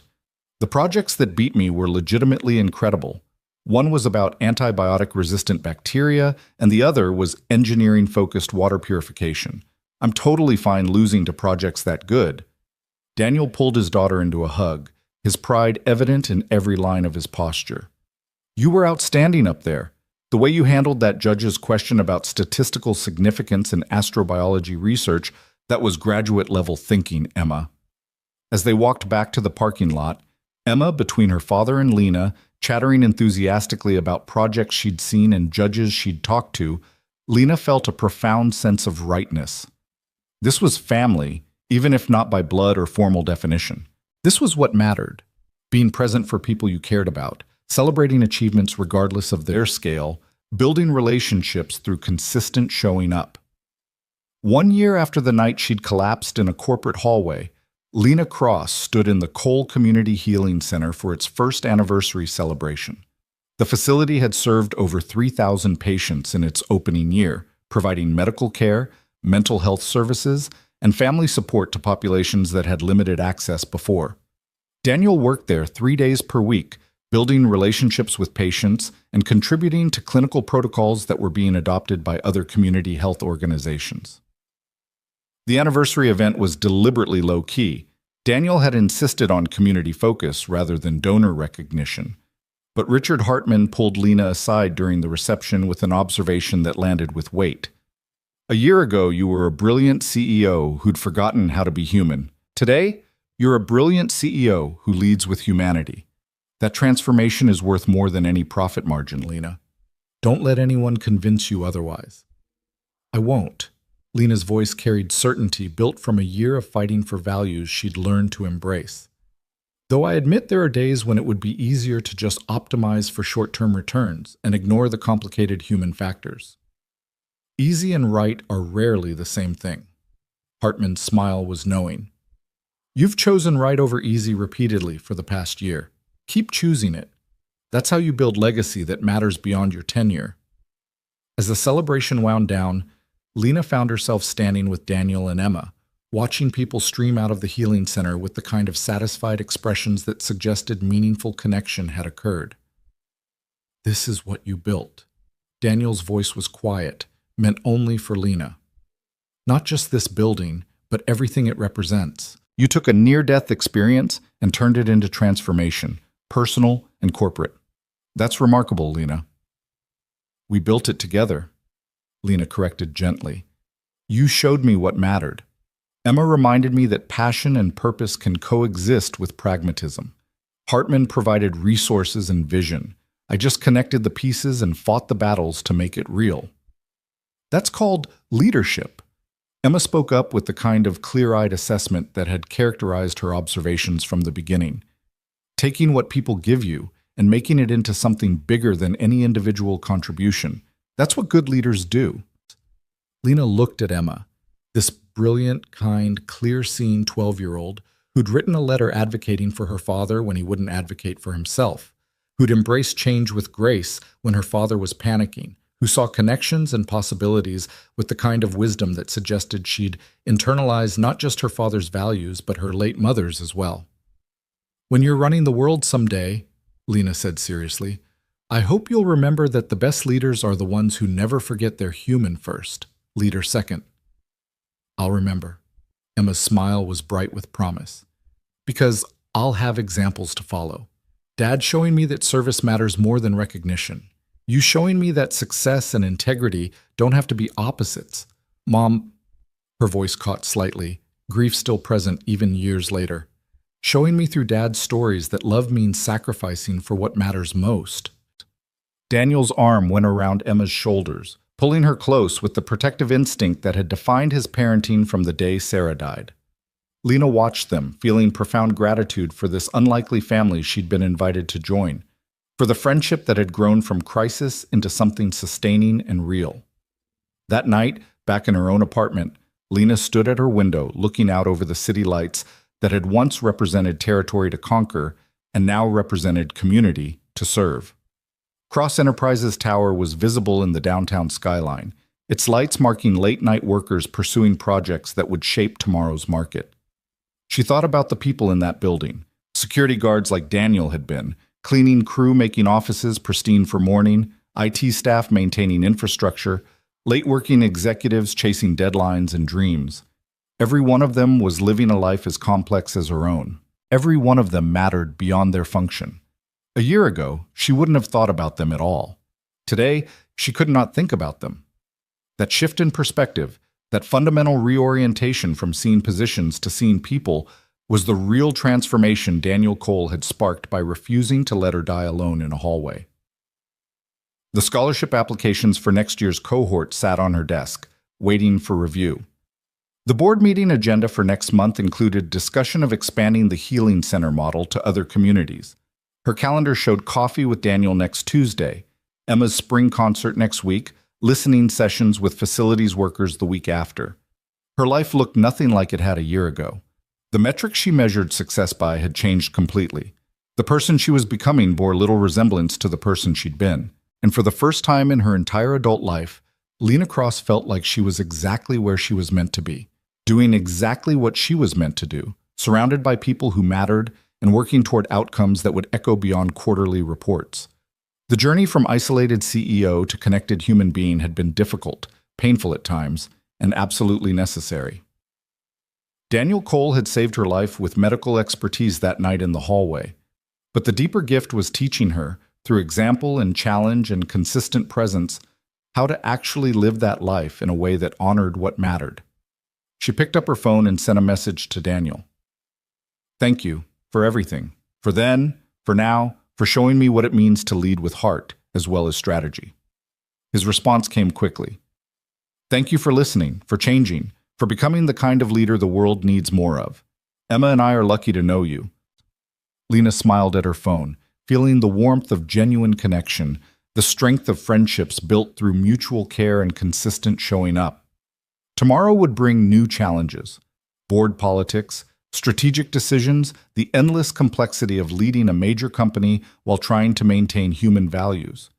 The projects that beat me were legitimately incredible. One was about antibiotic-resistant bacteria, and the other was engineering-focused water purification. I'm totally fine losing to projects that good. Daniel pulled his daughter into a hug, his pride evident in every line of his posture. You were outstanding up there. The way you handled that judge's question about statistical significance in astrobiology research, that was graduate-level thinking, Emma. As they walked back to the parking lot, Emma, between her father and Lena, chattering enthusiastically about projects she'd seen and judges she'd talked to, Lena felt a profound sense of rightness. This was family, even if not by blood or formal definition. This was what mattered, being present for people you cared about, celebrating achievements regardless of their scale, building relationships through consistent showing up. 1 year after the night she'd collapsed in a corporate hallway, Lena Cross stood in the Cole Community Healing Center for its first anniversary celebration. The facility had served over 3,000 patients in its opening year, providing medical care, mental health services, and family support to populations that had limited access before. Daniel worked there 3 days per week, building relationships with patients and contributing to clinical protocols that were being adopted by other community health organizations. The anniversary event was deliberately low-key. Daniel had insisted on community focus rather than donor recognition. But Richard Hartman pulled Lena aside during the reception with an observation that landed with weight. A year ago, you were a brilliant CEO who'd forgotten how to be human. Today, you're a brilliant CEO who leads with humanity. That transformation is worth more than any profit margin, Lena. Don't let anyone convince you otherwise. I won't. Lena's voice carried certainty built from a year of fighting for values she'd learned to embrace. Though I admit there are days when it would be easier to just optimize for short-term returns and ignore the complicated human factors. Easy and right are rarely the same thing. Hartman's smile was knowing. You've chosen right over easy repeatedly for the past year. Keep choosing it. That's how you build legacy that matters beyond your tenure. As the celebration wound down, Lena found herself standing with Daniel and Emma, watching people stream out of the healing center with the kind of satisfied expressions that suggested meaningful connection had occurred. This is what you built. Daniel's voice was quiet, meant only for Lena. Not just this building, but everything it represents. You took a near-death experience and turned it into transformation, personal and corporate. That's remarkable, Lena. We built it together, Lena corrected gently. You showed me what mattered. Emma reminded me that passion and purpose can coexist with pragmatism. Hartman provided resources and vision. I just connected the pieces and fought the battles to make it real. That's called leadership. Emma spoke up with the kind of clear-eyed assessment that had characterized her observations from the beginning. Taking what people give you and making it into something bigger than any individual contribution. That's what good leaders do. Lena looked at Emma, this brilliant, kind, clear-seeing 12-year-old who'd written a letter advocating for her father when he wouldn't advocate for himself, who'd embraced change with grace when her father was panicking, who saw connections and possibilities with the kind of wisdom that suggested she'd internalize not just her father's values, but her late mother's as well. When you're running the world someday, Lena said seriously, I hope you'll remember that the best leaders are the ones who never forget their human first, leader second. I'll remember. Emma's smile was bright with promise. Because I'll have examples to follow. Dad showing me that service matters more than recognition. You showing me that success and integrity don't have to be opposites. Mom, her voice caught slightly, grief still present even years later. Showing me through Dad's stories that love means sacrificing for what matters most. Daniel's arm went around Emma's shoulders, pulling her close with the protective instinct that had defined his parenting from the day Sarah died. Lena watched them, feeling profound gratitude for this unlikely family she'd been invited to join, for the friendship that had grown from crisis into something sustaining and real. That night, back in her own apartment, Lena stood at her window looking out over the city lights that had once represented territory to conquer and now represented community to serve. Cross Enterprises Tower was visible in the downtown skyline, its lights marking late-night workers pursuing projects that would shape tomorrow's market. She thought about the people in that building, security guards like Daniel had been, cleaning crew making offices pristine for morning, IT staff maintaining infrastructure, late-working executives chasing deadlines and dreams. Every one of them was living a life as complex as her own. Every one of them mattered beyond their function. A year ago, she wouldn't have thought about them at all. Today, she could not think about them. That shift in perspective, that fundamental reorientation from seeing positions to seeing people, was the real transformation Daniel Cole had sparked by refusing to let her die alone in a hallway. The scholarship applications for next year's cohort sat on her desk, waiting for review. The board meeting agenda for next month included discussion of expanding the Healing Center model to other communities. Her calendar showed coffee with Daniel next Tuesday, Emma's spring concert next week, listening sessions with facilities workers the week after. Her life looked nothing like it had a year ago. The metric she measured success by had changed completely. The person she was becoming bore little resemblance to the person she'd been. And for the first time in her entire adult life, Lena Cross felt like she was exactly where she was meant to be, doing exactly what she was meant to do, surrounded by people who mattered and working toward outcomes that would echo beyond quarterly reports. The journey from isolated CEO to connected human being had been difficult, painful at times, and absolutely necessary. Daniel Cole had saved her life with medical expertise that night in the hallway. But the deeper gift was teaching her, through example and challenge and consistent presence, how to actually live that life in a way that honored what mattered. She picked up her phone and sent a message to Daniel. "Thank you for everything, for then, for now, for showing me what it means to lead with heart as well as strategy." His response came quickly. "Thank you for listening, for changing, for becoming the kind of leader the world needs more of. Emma and I are lucky to know you." Lena smiled at her phone, feeling the warmth of genuine connection, the strength of friendships built through mutual care and consistent showing up. Tomorrow would bring new challenges: board politics, strategic decisions, the endless complexity of leading a major company while trying to maintain human values.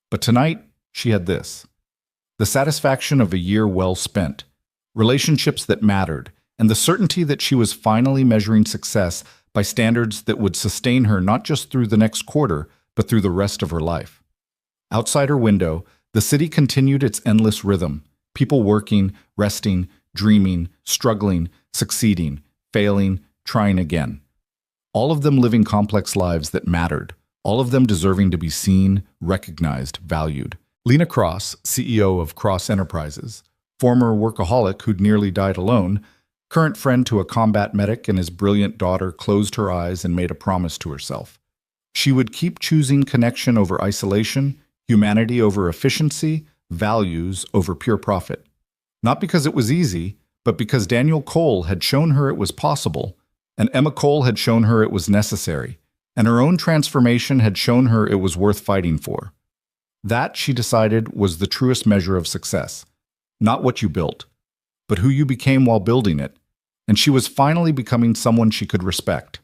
But tonight, she had this: the satisfaction of a year well spent, relationships that mattered, and the certainty that she was finally measuring success by standards that would sustain her not just through the next quarter, but through the rest of her life. Outside her window, the city continued its endless rhythm, people working, resting, dreaming, struggling, succeeding, failing, trying again. All of them living complex lives that mattered, all of them deserving to be seen, recognized, valued. Lena Cross, CEO of Cross Enterprises, former workaholic who'd nearly died alone, current friend to a combat medic and his brilliant daughter, closed her eyes and made a promise to herself. She would keep choosing connection over isolation, humanity over efficiency, values over pure profit. Not because it was easy, but because Daniel Cole had shown her it was possible, and Emma Cole had shown her it was necessary, and her own transformation had shown her it was worth fighting for. That, she decided, was the truest measure of success. Not what you built, but who you became while building it, and she was finally becoming someone she could respect.